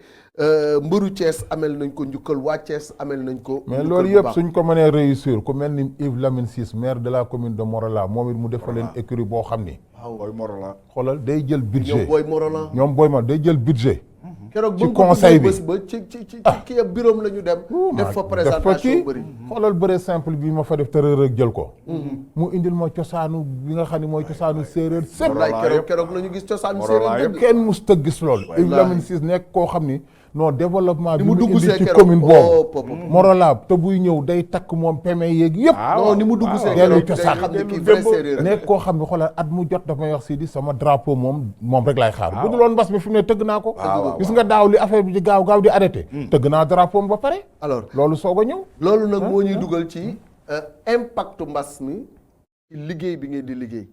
S2: mbëru Thiès amel nañ ko njukkal waa Thiès amel nañ ko.
S4: mais loolu yëpp suñ ko mënee réussir ku mel ni Yves Lamine Ciss maire de la commune de Morolan moom it mu defal leen écurie boo xam ni.
S2: waaw
S3: booy Morolan.
S4: xoolal day jël budget
S2: ñoom booy Morolan.
S4: ñoom booy ma day jël budget.
S2: keroog
S4: ci conseil bi
S2: ba ci kii ab bureau la ñu dem. def fa présentation bëri.
S4: xoolal bëre simple bi ma fa def tërër rek jël ko. mu indil ma cosaanu bi nga xam ne mooy cosaanu séeréer sëpp.
S2: keroog la ñu gis cosaanu séeréer dëgg.
S4: kenn mus ta gis loolu. Yves Lamine Ciss nekk koo xam ni non développement bi mu indi ci commune boobu. Morolan te buy ñëw day takk moom peme yeeg yëpp.
S2: non ni mu dugg see
S4: dellu cosaan
S2: xam ne kii vrai séeréer
S4: nekk koo xam ne xoolal at mu jot daf may wax Sidi sama drapeau moom rek laay xaar. bu dul woon mbas mi fi mu ne tëgg naa ko. gis nga daaw li affaire bi di gaaw di arrêté. tëgg naa drapeau ba pare.
S2: alors
S4: loolu soog a ñëw.
S2: loolu nag moo ñuy dugal ci impact mbas mi ci liggéey bi ngeen di liggéey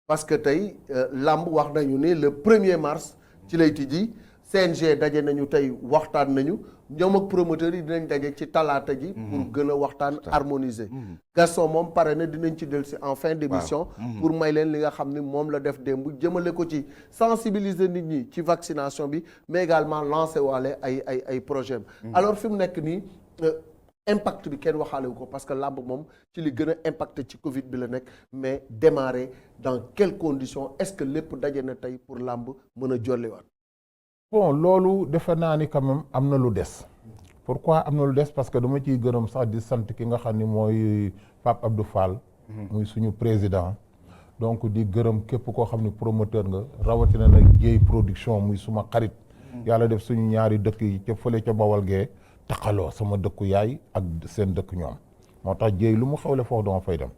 S2: parce que tey làmb wax nañu ne le 1er mars ci lay tijji CNG daje nañu tey waxtaan nañu ñoom ak promoteurs yi dinañ daje ci talaata ji. pour gën a waxtaan harmoniser. Gaston moom pare na dinañ ci dellu si en fin d'émission. pour may leen li nga xam ni moom la def démb jëmale ko ci sensibiliser nit ñi ci vaccination bi mais également lancer waale ay projet alors fi mu nekk nii impact bi kenn waxaale wu ko parce que làmb moom ci li gën a impacté ci Covid bi la nekk mais démarrer dans quelles conditions est-ce que lépp daje na tey pour làmb mën a jolliwaat.
S4: bon loolu defe naa ni quand même am na lu des. pourquoi am na lu des parce que dama ciy gërëm sax di sant ki nga xam ni mooy Pape Abdou Fall. muy suñu président. donc di gërëm képp koo xam ni promoteur nga rawatina nag Dieye production muy suma xarit. yàlla def suñu ñaari dëkk yi ca fële ca Bawal gee taxaloo sama dëkku yaay ak seen dëkk ñoom moo tax Dieye lu mu xewle foofu dama fay dem.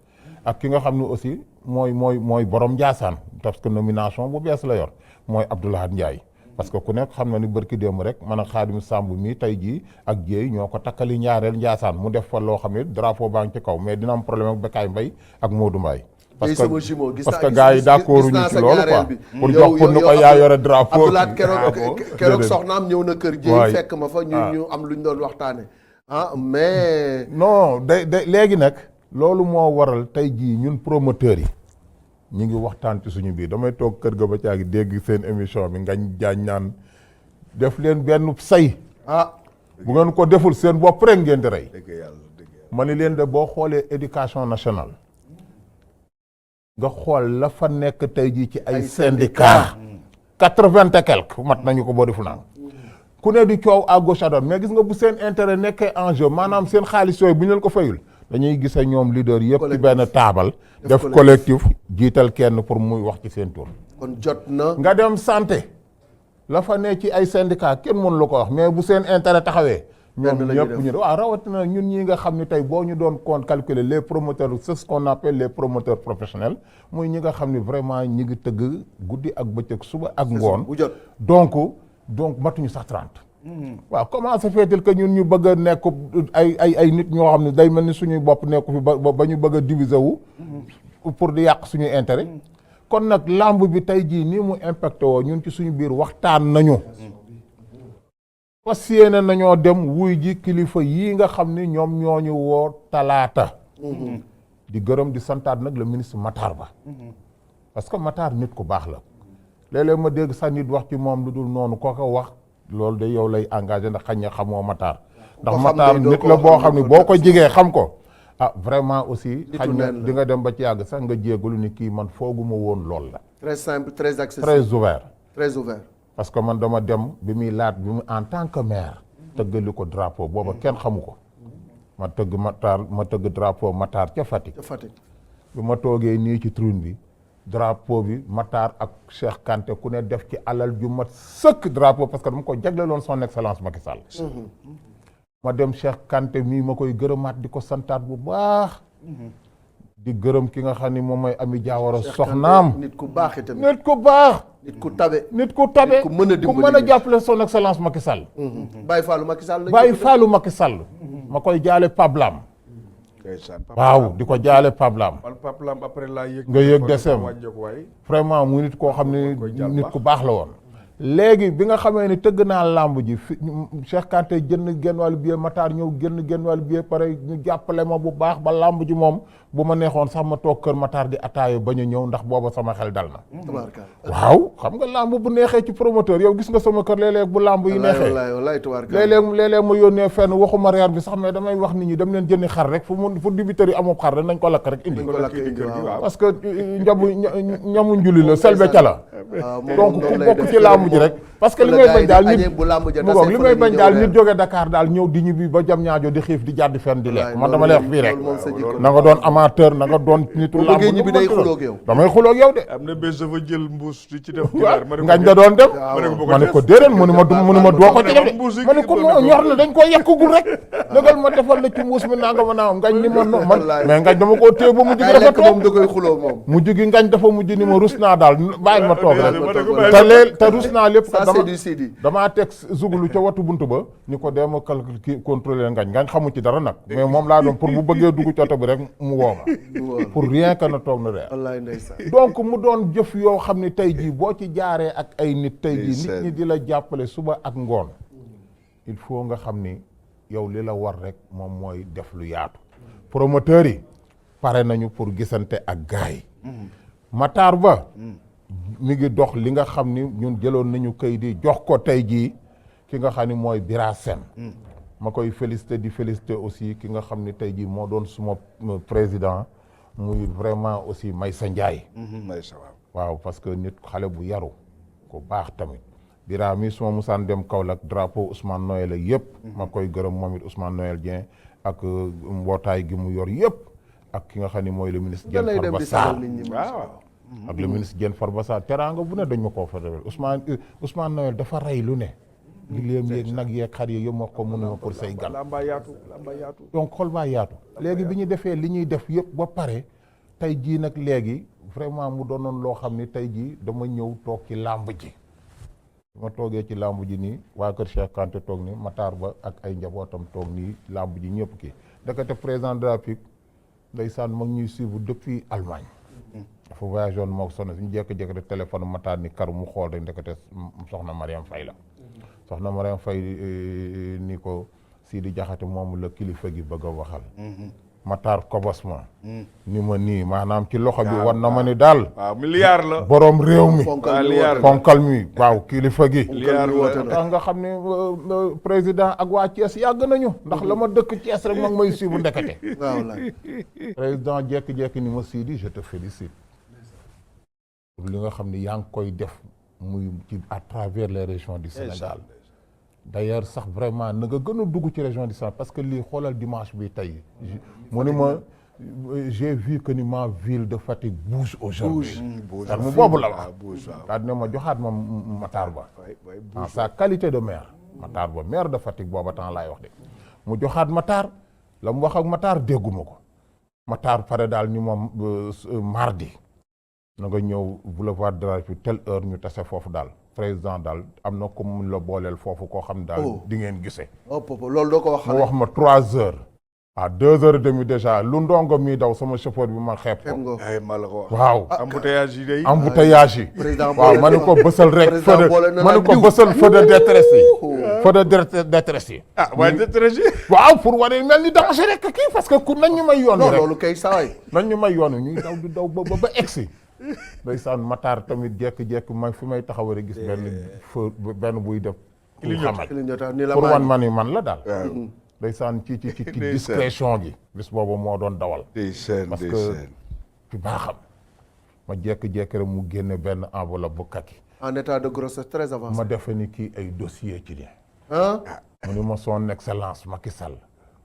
S4: ak ki nga xam ne aussi mooy borom Ndiassane parce que nomination bu bees la yor mooy Abdoulahad Ndiaye. parce que ku nekk xam na ni bërki démb rek man a Xaadim Samb mi tey jii ak Dieye ñoo ko takkali ñaareel Ndiassane mu def fa loo xam ne drapeau baa ngi ci kaw mais dina am problème ak Bekaay Mbaye ak Modou Mbaye parce que gars yi d'accord ñu ci loolu quoi pour jox pour nu ko yaa yore drapeau
S2: Abdoulaye keroog soxnaam ñëw na kër Dieye fekk ma fa ñu am lu ñu doon waxtaane mais
S4: non day léegi nag loolu moo waral tey jii ñun promoteurs yi ñu ngi waxtaan ci suñu biir damay toog kër ga ba caagi dégg seen émission bi ngañ jaañ naan def leen benn say bu ngeen ko deful seen bopp rek ngeen di rey ma ni leen de boo xoolee éducation nationale nga xool la fa nekk tey jii ci ay syndicat 80 et quelque mat nañu ko boo defu naan ku ne di coow à gauche à droite mais gis nga bu seen intérêt nekkee en jeu maanaam seen xaalis yooyu bu ñu leen ko fayul dañuy gis ñoom leader yëpp ci benn taabal def collectif jiital kenn pour muy wax ci seen tur
S2: kon jot na
S4: nga dem santé la fa ne ci ay syndicat kenn mënu la ko wax mais bu seen intérêt taxawee ñoom ñëpp ñu waaw rawatina ñun ñi nga xam ne tey boo ñu doon compte calculer les promoteurs c'est ce qu'on appelle les promoteurs professionnels muy ñi nga xam ne vraiment ñi ngi tëgg guddi ak bëccëg suba ak ngoon donc matuñu sax 30 waaw comment se fait-il que ñun ñu bëgg a nekk ay nit ñoo xam ne day mel ni suñuy bopp nekku fi ba ñu bëgg a diviser wu pour di yàq suñuy intérêt kon nag lamb bi tey jii nii mu impacté woo ñun ci suñu biir waxtaan nañu fas yéene nañoo dem wuy ji kilifa yii nga xam ni ñoom ñooñu woo talaata di gërëm di santaat nag le ministre Matar Ba parce que Matar nit ku baax la léeg-léeg ma dégg sax nit wax ci moom lu dul noonu koo ko wax loolu de yow lay engagé ndax xañ na xamoo Matar ndax Matar nit la boo xam ne boo ko jigee xam ko vraiment aussi xañ na di nga dem ba ci yàgg sax nga jéegalu ni kii man fooguma woon lool la
S2: très simple très accessible
S4: très ouvert parce que man dama dem bi muy en tant que maire tëggali ko drapeau booba kenn xamu ko ma tëgg drapeau Matar ca Fatick bi ma toogee nii ci tribune bi drapeau bi Matar ak Cheikh Kanté ku ne def ci alal ju mat sëkk drapeau parce que dama ko jagleloon son excellence Macky Sall ma dem Cheikh Kanté mii ma koy gërëmaat di ko santaat bu baax di gërëm ki nga xam ni moom mooy Ami Diawara soxnaam
S2: nit ku baax itam
S4: nit ku baax
S2: nit ku tabe
S4: ku mën a jàppale son excellence Macky Sall
S2: Baye Fallou Macky Sall ma koy jaale Pablam waaw di ko jaale Pablam nga yëg desem vraiment mu nit koo xam ne nit ku baax la woon léegi bi nga xamee ni tëgg naa làmb ji fi Cheikh Kanté jënd genn wàllu billet Matar ñëw genn wàllu billet pare ñu jàppale ma bu baax ba làmb ji moom bu ma neexoon sax ma toog kër Matar di ataayo ba ñu ñëw ndax booba sama xel dal na waaw xam nga làmb bu neexee ci promoteur yow gis nga sama kër léeg-léeg bu làmb yi neexee léeg-léeg ma yónnee fenn waxuma reer bi sax mais damay wax nit ñi dem leen jëndi xar rek fu dibiteri amul xar rek nañ ko lakk rek indi parce que ñamu njuli la selbe ca la donc ku bokk ci làmb ji rek parce que li may bañ daal nit mu ngoog li may bañ daal nit jóge Dakar daal ñëw di ñibbi ba jam ñaajo di xiif di jàddi fenn di lekk man dama lay wax fii rek na nga doon amateur na nga doon nitu làmb ñibbi day xuloog yow damay xuloog yow de
S3: am na bés dafa jël mbuus ci def
S4: ngañ da doon dem ma ne ko déedéet mu ne ma doo ko ci def de ma ne ko ñor na dañ koo yekkagul rek dëggal ma defal la ci mbuus mi nanga ma naaw ngañ ni man mais ngañ dama koo téye ba mujj gi dafa toog
S2: da koy xuloo moom
S4: mujj gi ngañ dafa mujj ni ma rus naa daal bàyyi ma toog rek te rus naa lépp
S2: c'est du Sidi.
S4: damaa teg zugulu ca watu buntu ba ñu ko dem calcul ki contrôler ngañ xamu ci dara nag mais moom laa doon pour bu bëggee dugg ci oto bi rek mu woo ma pour rien que na toog na reer
S2: wallaay ndeysaan.
S4: donc mu doon jëf yoo xam ne tey jii boo ci jaaree ak ay nit tey jii nit ñi di la jàppale suba ak ngoon il faut nga xam ni yow li la war rek moom mooy def lu yaatu promoteurs yi pare nañu pour gisante ak gars yi Matar Ba mi ngi dox li nga xam ni ñun jëloon nañu kayit di jox ko tey jii ki nga xam ni mooy Bira Sène ma koy félicité di félicité aussi ki nga xam ni tey jii moo doon suma président muy vraiment aussi Maysa Ndiaye waaw parce que nit xale bu yaru ko baax tamit Bira mi suma musaan dem Kaolack drapeau Ousmane Noël ak yëpp ma koy gërëm moom it Ousmane Noël Dieng ak mbootaay gi mu yor yëpp ak ki nga xam ni mooy le ministre Diène Farba Sarr ak le ministre Diène Farba Sarr teraanga bu ne dañ ma koo fa defal Ousmane Noël dafa rey lu ne giléem yeeg nag yeeg xar yi yëpp wax ko mënuma pour say gan
S3: lamba yaatu
S4: donc xol baa yaatu léegi bi ñu defee li ñuy def yëpp ba pare tey jii nag léegi vraiment mu doonoon loo xam ni tey jii dama ñëw toog ci làmb ji ma toogee ci làmb ji nii waa kër Cheikh Kanté toog ni Matar Ba ak ay njabootam toog nii làmb ji ñëpp kii ndekete président de la République ndeysaan mag ñuy suivre depuis Allemagne dafa voyagé woon moo sonn suñu jékki-jékki rek téléphone Matar ni kar mu xool rek ndekete soxna Mariam Faye la soxna Mariam Faye ni ko Sidi Diakhaté moom la kilifa gi bëgg a waxal Matar kobos ma ni ma nii maanaam ci loxo bi wan na ma ni daal
S3: waaw milliard la
S4: borom réew mi fonkal mi waaw kilifa gi tax nga xam ne président ak waa Thiès yàgg nañu ndax la ma dëkk Thiès rek mag may suivre ndekete président jekki-jekki ni ma Sidi je te félicite pour li nga xam ne yaa ngi koy def muy ci à travers les régions du Sénégal d'ailleurs sax vraiment na nga gën a dugg ci région du Sénégal parce que lii xoolal dimanche bi tey mu ni ma j'ai vu que ni ma ville de Fatick bouge aujourd'hui car mu boobu la wax daa dina ma joxaat ma Matar Ba en sa qualité de maire Matar Ba maire de Fatick booba temps laay wax de mu joxaat Matar la mu wax ak Matar dégguma ko Matar pare daal ni moom mardi na nga ñëw boulevard de la République telle heure ñu tase foofu daal président daal am na ko mun la booleel foofu koo xam daal di ngeen gisee
S2: loolu doo ko wax
S4: mu wax ma 3 heures à 2 heures et demie déjà lu ndongo mi daw sama chauffeur bi ma xeeb ko
S3: ay ma la ko wax
S4: waaw
S3: embouteillage yi day
S4: embouteillage yi waaw ma ne ko bësal rek ma ne ko bësal feu de détresse yi feu de détresse yi
S3: waaye détresse yi
S4: waaw pour wane mel ni danger rek kii parce que ku nañ ñu may yoon rek
S2: loolu kay sawaay
S4: nañ ñu may yoon ñuy daw di daw ba egsi ndeysaan Matar tamit jekk-jekk ma fi may taxaw rek gis benn buy def xamal pour wan ma ni man la daal ndeysaan ci discrétion gi bis boobu moo doon dawal parce que fi baaxam ma jekk-jekk rek mu génne benn enveloppe bu kaki
S2: en état de grossesse très avancé
S4: ma defe ni kii ay dossier ci li mu ni ma son excellence Macky Sall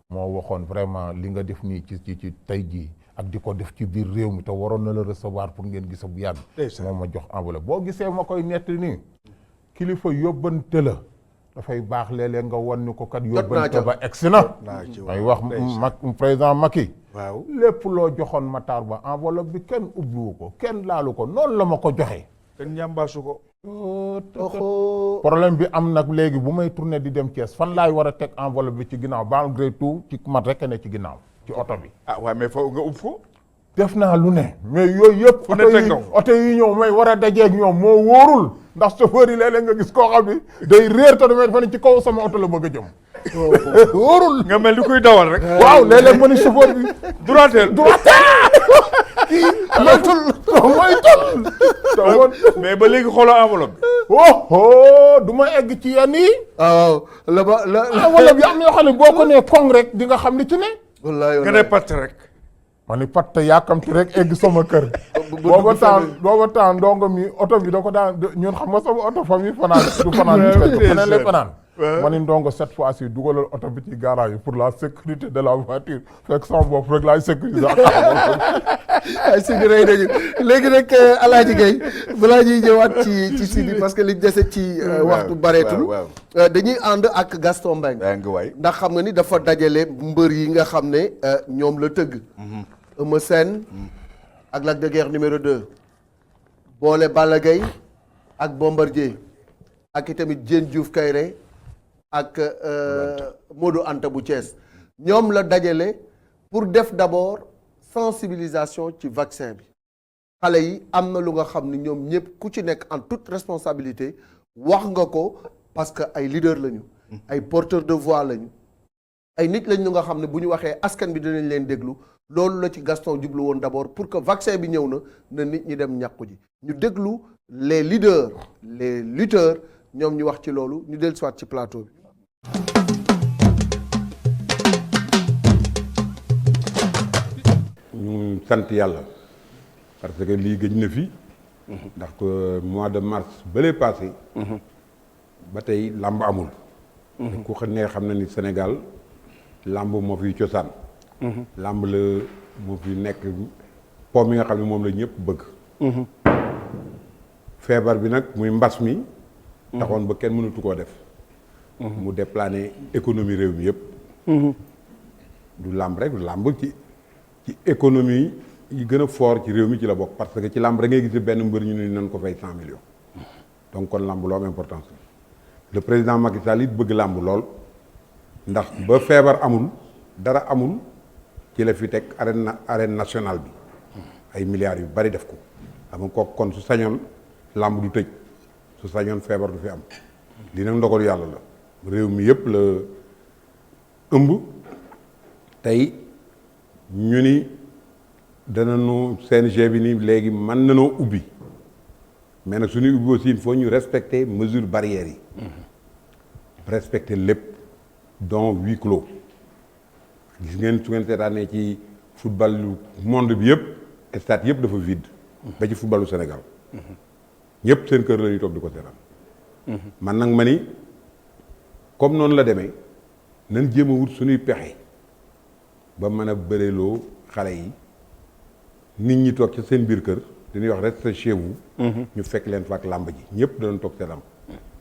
S4: moo waxoon vraiment li nga def nii ci tey jii ak di ko def ci biir réew mi te waroon na la recevoir pour ngeen gis bu yàgg moom ma jox enveloppe boo gisee ma koy nettali nii kilifa yóbbante la dafay baax léeg-léeg nga wan ni ko kat yóbbante ba egsi na may wax président Macky
S3: waaw
S4: lépp loo joxoon Matar Ba enveloppe bi kenn ubbiwu ko kenn laalu ko noonu la ma ko joxe
S3: kenn ñambaasu ko
S4: problème bi am nag léegi bu may tourné di dem Thiès fan laay war a teg enveloppe bi ci ginnaaw malgré tout ci mat rek ne ci ginnaaw ci oto bi
S3: waaye mais foofu nga ub ko
S4: def naa lu ne mais yooyu yëpp oto yi ñëw may war a dajeeg ñoom moo wóorul ndax chauffeur yi léeg-léeg nga gis koo xam ni day réer te damay defe ne ci kaw sama oto la bëgg a jëm wóorul
S3: nga mel ni kuy dawal rek
S4: waaw léeg-léeg ma ni chauffeur bi
S3: droiteel
S4: moytul
S3: mais ba léegi xooloo enveloppe bi
S4: du ma egg ci yenn yi
S2: waaw
S4: enveloppe bi am na yoo xam ne boo ko nee koŋ rek di nga xam ni ci ne
S2: wallaay
S3: nga ne patt rek
S4: ma ni patt yàkkamti rek egg sama kër booba temps ndongo mi oto bi da ko daan ñun xam nga sama oto fa mi fanaan du fanaan ci fekk feneen lay fanaan ma ni ndongo cette fois ci dugalal oto bi ci garage yi pour la sécurité de la voiture fekk sama bopp rek laay sécuriser
S2: ay Sidi rey nañu léegi nag Alaaji Gaye balaa ñuy ñëwaat ci Sidi parce que liñ dese ci waxtu bareetul dañuy ànd ak Gaston Mbengue ndax xam nga ni dafa dajale mbër yi nga xam ne ñoom la tëgg Eumeu Sène ak Lac de Guiers numéro 2 boole Balla Gaye ak Bombardier ak i tamit Diène Diouf Kayré ak Modou Anta bu Thiès ñoom la dajale pour def d'abord sensibilisation ci vaccin bi xale yi am na lu nga xam ni ñoom ñëpp ku ci nekk en toute responsabilité wax nga ko parce que ay leader lañu ay porteurs de voix lañu ay nit lañ ñu nga xam ne bu ñu waxee askan bi dinañ leen déglu loolu la ci Gaston jublu woon d'abord pour que vaccin bi ñëw na nit ñi dem ñàkku ji ñu déglu les leaders les lutteurs ñoom ñu wax ci loolu ñu dellu siwaat ci plateau bi.
S10: ñu sant yàlla parce que lii gëj na fi. ndax mois de mars bële passé. ba tey làmb amul. ku ne xam na ni Sénégal làmb moo fi cosaan. làmb la moo fi nekk po mi nga xam ne moom la ñëpp bëgg. feebar bi nag muy mbas mi. taxoon ba kenn mënatu koo def. mu déplané économie réew mi yëpp. du làmb rek du làmb ci économie yi gën a fort ci réew mi ci la bokk parce que ci làmb rek ngay gis benn mbër ñu ne nañ ko fay 100 millions. donc kon làmb lu am importance le président Macky Sall it bëgg làmb lool ndax ba feebar amul dara amul ci la fi teg arène nationale bi ay milliards yu bari def ko xam nga kooku kon su sañoon làmb du tëj su sañoon feebar du fi am li nag ndogalu yàlla la réew mi yëpp la ëmb tey ñu ni danañu CNG bi ni léegi mën nanoo ubbi mais nag suñuy ubbi aussi il faut ñu respecter mesures barrières yi respecter lépp donc huis clos gis ngeen su ngeen seetaanee ci football lu monde bi yëpp stade yëpp dafa vide ba ci footballu Sénégal ñëpp seen kër la ñuy toog di ko seetaan man nag ma ni comme noonu la demee nañ jéem a wut suñuy pexe ba mën a bëreeloo xale yi nit ñi toog ci seen biir kër dañuy wax reste chez vous. ñu fekk leen fa ak làmb ji ñëpp danañ toog seetaan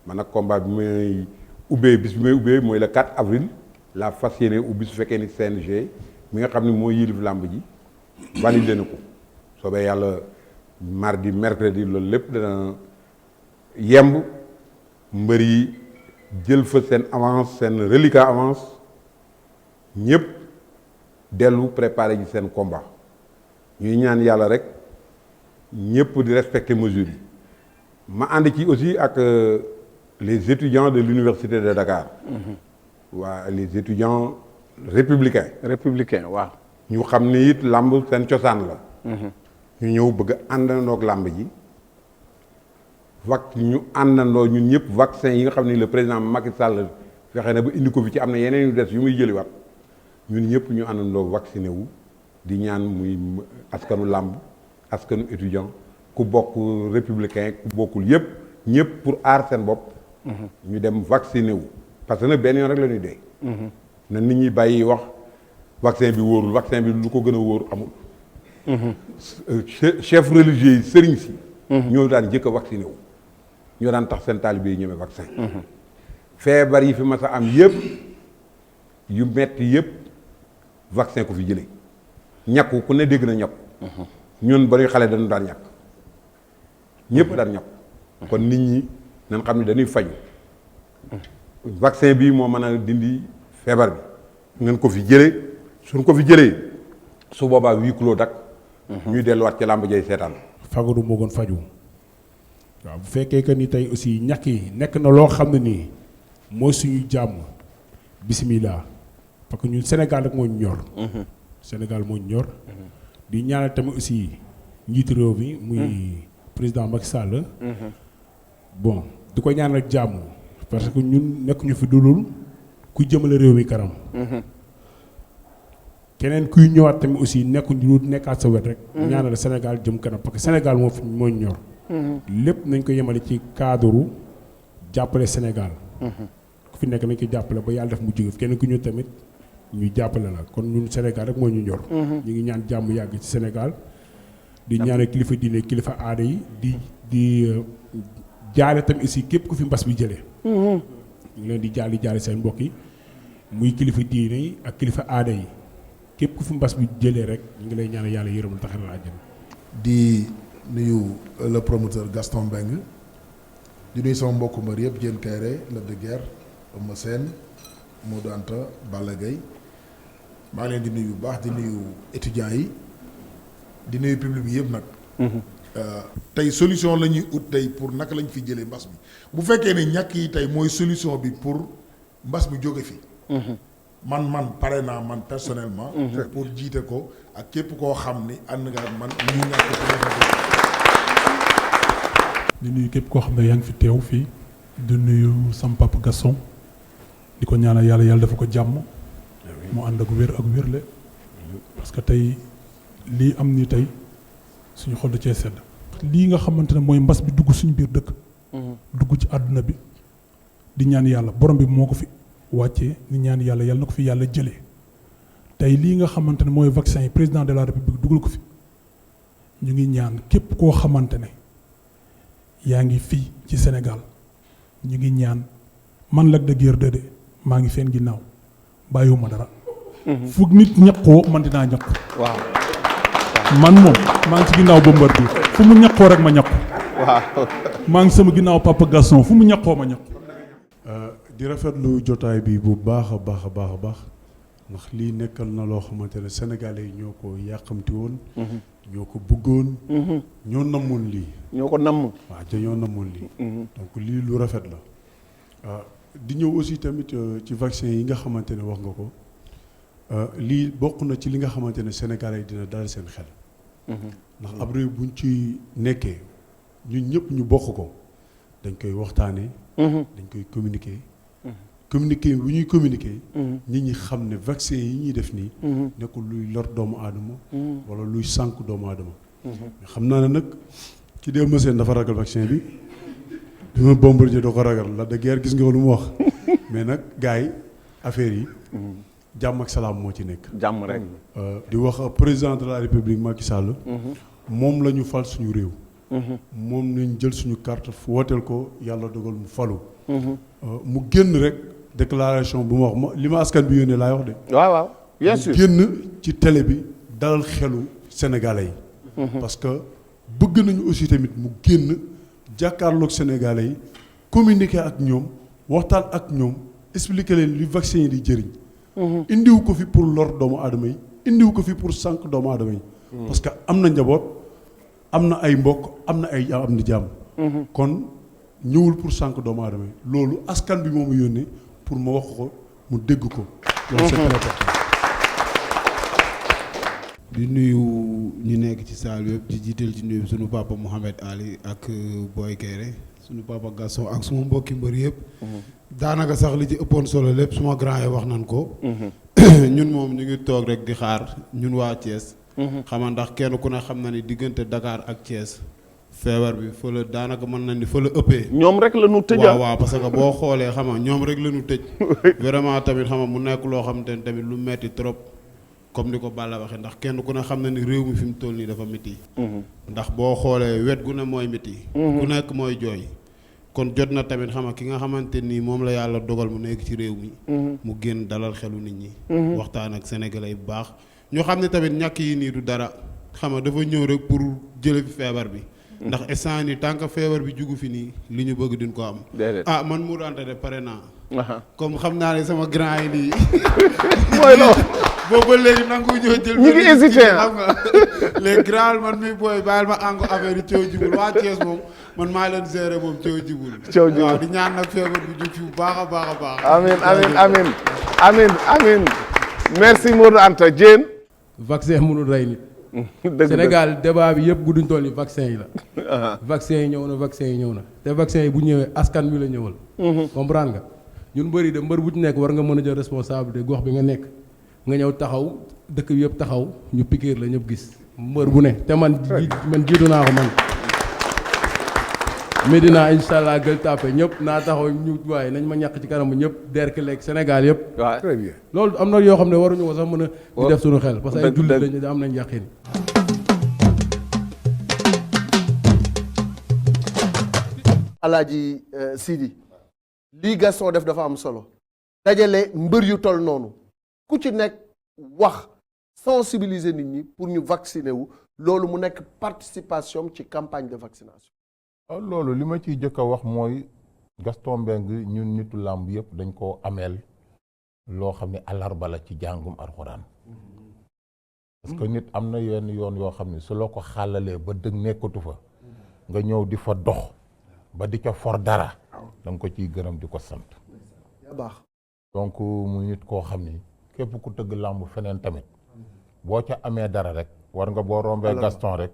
S10: man nag combat bi may ubbee bis bi may ubbee mooy le 4 avril la fas yéene ubbi su fekkee ni CNG mi nga xam ne moo yilif làmb ji validé na ko soobee yàlla mardi mercredi loolu lépp dana yemb mbër yi jël fa seen avance seen reliquat avance ñëpp dellu préparer ji seen combat ñuy ñaan yàlla rek ñëpp di respecter mesures yi ma ànd ci aussi ak les étudiants de l'université de Dakar. waa les étudiants républicains
S7: waaw.
S10: ñu xam ni it làmb seen cosaan la. ñu ñëw bëgg a àndandoo ak làmb ji. ñu àndandoo ñun ñëpp vaccin yi nga xam ni le président Macky Sall fexe na ba indi ko fi ci am na yeneen yu des yu muy jëliwaat ñun ñëpp ñu àndandoo vacciné wu di ñaan muy askanu làmb askanu étudiant ku bokk républicain ku bokkul yëpp ñëpp pour aar seen bopp. ñu dem vacciné wu parce que nag benn yoon rek la ñuy dee. na nit ñi bàyyi wax vaccin bi wóorul vaccin bi lu ko gën a wóor amul. chef religieux yi sëriñ si. ñoo daan jëkk a vacciné wu. ñoo daan tax seen taalibe yi ñeme vaccin. feebar yi fi mas a am yëpp yu metti yëpp vaccin ko fi jëlee ñàkku ku ne dégg na ñàkku. ñun ba ñuy xale dañu daan ñàkk ñëpp daan ñàkk. kon nit ñi nañ xam ne dañuy faju vaccin bi moo mën a dindi feebar bi. ngeen ko fi jëlee suñ ko fi jëlee su boobaa huis clos dak ñuy delluwaat ci làmb jay seetaan.
S11: fagaru moo gën faju waaw bu fekkee que ni tey aussi ñàkk yi nekk na loo xam ne nii mooy suñu jàmm bisimilah parce que ñun Sénégal rek moo ñu ñor. Sénégal moo ñu ñor. di ñaanal tamit aussi njiitu réew mi muy président Macky Sall. bon di ko ñaanal jàmm parce que ñun nekk ñu fi dulul ku jëmale réew mi kanam. keneen kuy ñëwaat tamit aussi nekkuñu nekkaat sa wet rek. ñaanal Sénégal jëm kanam parce que Sénégal moo fi moo ñor. lépp nañ ko yemale ci cadre jàppale Sénégal. ku fi nekk nañ ko jàppale ba yàlla def mu jóge keneen ku ñu tamit ñu jàppale la kon ñun Sénégal rek moo ñu ñor. ñu ngi ñaan jàmm yàgg ci Sénégal. di ñaanal kilifa diine kilifa aada yi di jaale tamit aussi képp ku fi mbas bi jëlee. ñu ngi leen di jaale seen mbokk yi muy kilifa diine yi ak kilifa aada yi. képp ku fi mbas bi jëlee rek ñu ngi lay ñaanal yàlla yërëmal taxaral àjjana.
S9: di nuyu le promoteur Gaston Mbengue
S12: di nuyu sama mbokku mbër yëpp Diène Kairé Lac de Guiers Eumeu Sène Modou Anta Balla Gaye maa ngi leen di nuyu bu baax di nuyu étudiants yi di nuyu public bi yëpp nag. tey solution la ñuy ut tey pour naka lañ fi jëlee mbas mi bu fekkee ne ñàkk yi tey mooy solution bi pour mbas mi jóge fi. man pare naa man personnellement. pour jiite ko ak képp koo xam ni ànd nga ak man ñu ñàkk ko.
S11: di nuyu képp koo xam ne yaa ngi fi teew fii di nuyu sam papa Gaston di ko ñaanal yàlla dafa ko jàmm mu ànd ak wér ak wérle parce que tey lii am ni tey suñu xol da cee sedd lii nga xamante ne mooy mbas bi dugg suñu biir dëkk dugg ci àdduna bi di ñaan yàlla borom bi moo ko fi wàccee di ñaan yàlla na ko fi yàlla jëlee tey lii nga xamante ne mooy vaccin yi président de la république dugal ko fi ñu ngi ñaan képp koo xamante ne yaa ngi fii ci Sénégal ñu ngi ñaan man Lac de Guiers 2 de maa ngi feen ginnaaw bàyyiwuma dara. fu nit ñaqoo man dinaa ñaq.
S2: waaw.
S11: man moom maa ngi ci ginnaaw Bombardier fu mu ñaqoo rek ma ñaq.
S2: waaw.
S11: maa ngi sama ginnaaw Papa Gaston fu mu ñaqoo ma ñaq. di rafetlu jotaay bi bu baax a baax a baax a baax ndax lii nekkal na loo xamante ne sénégalais yi ñoo ko yàqamti woon. ñoo ko bëggoon. ñoo namoon lii.
S2: ñoo ko namm.
S11: waaw ñoo namoon lii. donc lii lu rafet la. di ñëw aussi tamit ci vaccin yi nga xamante ne wax nga ko lii bokk na ci li nga xamante ne sénégalais yi dina dalal seen xel. ndax ab réew buñ ci nekkee ñun ñëpp ñu bokk ko dañ koy waxtaanee. dañ koy communiquer. communiquer bu ñuy communiquer. nit ñi xam ne vaccin yi ñuy def nii. nekkul luy lor doomu aadama. wala luy sànq doomu aadama. xam naa ne nag ki dee mëseen dafa ragal vaccin bi. bi ma Bombardier doo ko ragal Lac de Guiers gis nga lu mu wax. mais nag gars yi affaire yi. jàmm ak salaam moo ci nekk.
S2: jàmm rek.
S11: di wax président de la république Macky Sall. moom la ñu fal suñu réew. moom lañ jël suñu carte wooteel ko yàlla dogal mu falu. mu génn rek déclaration bu ma wax ma li ma askan bi yónnee laay wax de.
S2: waaw waaw bien sûr
S11: mu génn ci télé bi dalal xelu sénégalais yi. parce que bëgg nañu aussi tamit mu génn jàkkaarloog sénégalais yi communiquer ak ñoom waxtaan ak ñoom expliquer leen li vaccin yi di jëriñ. indiwu ko fi pour lor doomu aadama yi indiwu ko fi pour sànq doomu aadama yi. parce que am na njaboot am na ay mbokk am na ay am na jàmm. kon ñëwul pour sànq doomu aadama yi loolu askan bi moomu yónnee pour ma wax ko mu dégg ko. loolu c'est très important.
S13: di nuyu ñu nekk ci saal yëpp di jiital ci nuyu sunu papa Mouhamed Ali ak Boy Kairé sunu papa Gaston ak suma mbokki mbër yëpp. daanaka sax li ci ëppoon solo lépp suma grand yi wax nan ko. ñun moom ñu ngi toog rek di xaar ñun waa Thiès. xam ndax kenn ku ne xam na ni diggante Dakar ak Thiès. feebar bi fa la daanaka mën na ni fa la ëppee.
S2: ñoom rek la ñu tëj.
S13: waaw parce que boo xoolee xam nga ñoom rek la ñu tëj. vraiment tamit xam nga mu nekk loo xamante ne tamit lu metti trop. comme ni ko Balla waxee ndax kenn ku ne xam na ni réew mi fi mu toll nii dafa métti. ndax boo xoolee wet gu ne mooy métti. ku nekk mooy jooy. kon jot na tamit xam nga ki nga xamante nii moom la yàlla dogal mu nekk ci réew mi. mu génn dalal xelu nit ñi. waxtaan ak sénégalais bu baax. ñu xam ne tamit ñàkk yi nii du dara xam nga dafa ñëw rek pour jële fi feebar bi. ndax instant nii tant que feebar bi jugu fi nii li ñu bëgg duñ ko am. ah man Modou Anta de pare naa. comme xam naa ne sama grand yi nii.
S2: mooy loolu.
S13: boobu ba léegi nangu ñoo jël.
S2: ñu ngi hésité
S13: xam nga les grands man mi booy bàyyil ma àngu affaire yi coow jibul waa Thiès moom man maa leen gérer moom coow jibul.
S2: coow jibul
S13: waaw di ñaan nag feebar bi jug fi bu baax a baax a baax.
S2: amiin merci Modou Anta Diène.
S14: vaccin mënul rey nit. Sénégal débat bi yëpp gudduñ toll ni vaccin yi la. vaccin yi ñëw na te vaccin yi bu ñëwee askan wi la ñëwal. comprendre nga ñun bëri de mbër bu ci nekk war nga mën a jël responsabilité gox bi nga nekk nga ñëw taxaw dëkk bi yëpp taxaw ñu piquer la ñëpp gis mbër bu ne te man jiitu naa ko man. Medina incha allah Gueule Tapée ñëpp naa taxaw ñu waaye nañ ma ñàkk ci kanamu ñëpp Derklé Sénégal yëpp.
S2: waaw très bien.
S14: loolu am na yoo xam ne waruñu ko sax mën a. di def suñu xel parce que ay jullit lañu am nañ yàqin.
S2: Alaaji Sidi lii Gaston def dafa am solo dajale mbër yu toll noonu ku ci nekk wax sensibiliser nit ñi pour ñu vacciner wu loolu mu nekk participation ci campagne de vaccination
S4: loolu li ma ciy jëkk a wax mooy Gaston Mbengue ñun nitu làmb yëpp dañ koo ameel loo xam ne àllarba la ci jàngum alxuraan parce que nit am na yenn yoon yoo xam ne su loo ko xàllalee ba dëgg nekkatu fa nga ñëw di fa dox ba di ca for dara da nga ko ciy gërëm di ko sant
S2: baax
S4: donc mu nit koo xam ni képp ku tëgg làmb feneen tamit boo ca amee dara rek war nga boo rombee Gaston rek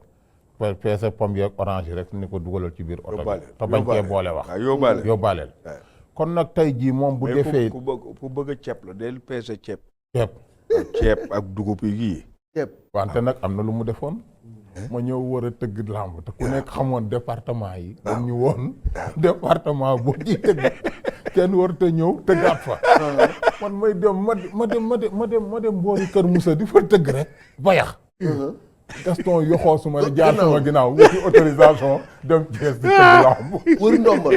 S4: peese pomme yeeg orange yi rek ni ko dugalal ci biir oto bi te bañ cee boole wax yóbbaaleel kon nag tey jii moom bu defee
S3: ku bëgg a ceeb la del peese ceeb ak dugub yi
S4: wante nag am na lu mu defoon ma ñëw war a tëgg làmb te ku nekk xamoon département yi dañ ñu woon département boo ciy tëgg kenn warut a ñëw tëggaat fa man may dem ma dem boori Kër Moussa di fa tëgg rek bayax Gaston yoxoo su ma ne jaar sama ginnaaw wuti autorisation dem Thiès di tëgg làmb
S2: wër ndombal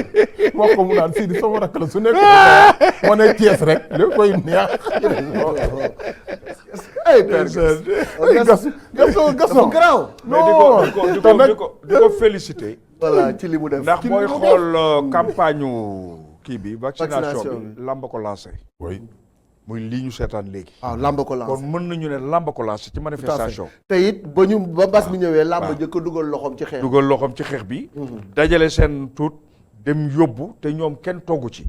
S4: wax ko mu naan Sidi sama rakk la su nekk ma ne Thiès rek lépp koy neex Gaston
S2: garaaw
S3: non di ko féliciter
S2: voilà ci li mu def
S3: ndax mooy xool campagne kii bi vaccination bi làmb ko lancé
S4: oui
S3: muy lii ñu seetaan léegi
S2: waaw làmb ko lancé
S3: kon mën nañu ne làmb ko lancé ci manifestation
S2: te it ba mbas mi ñëwee làmb jëkk dugal loxoom ci xeex
S3: bi dajale seen tuut dem yóbbu te ñoom kenn toggu ci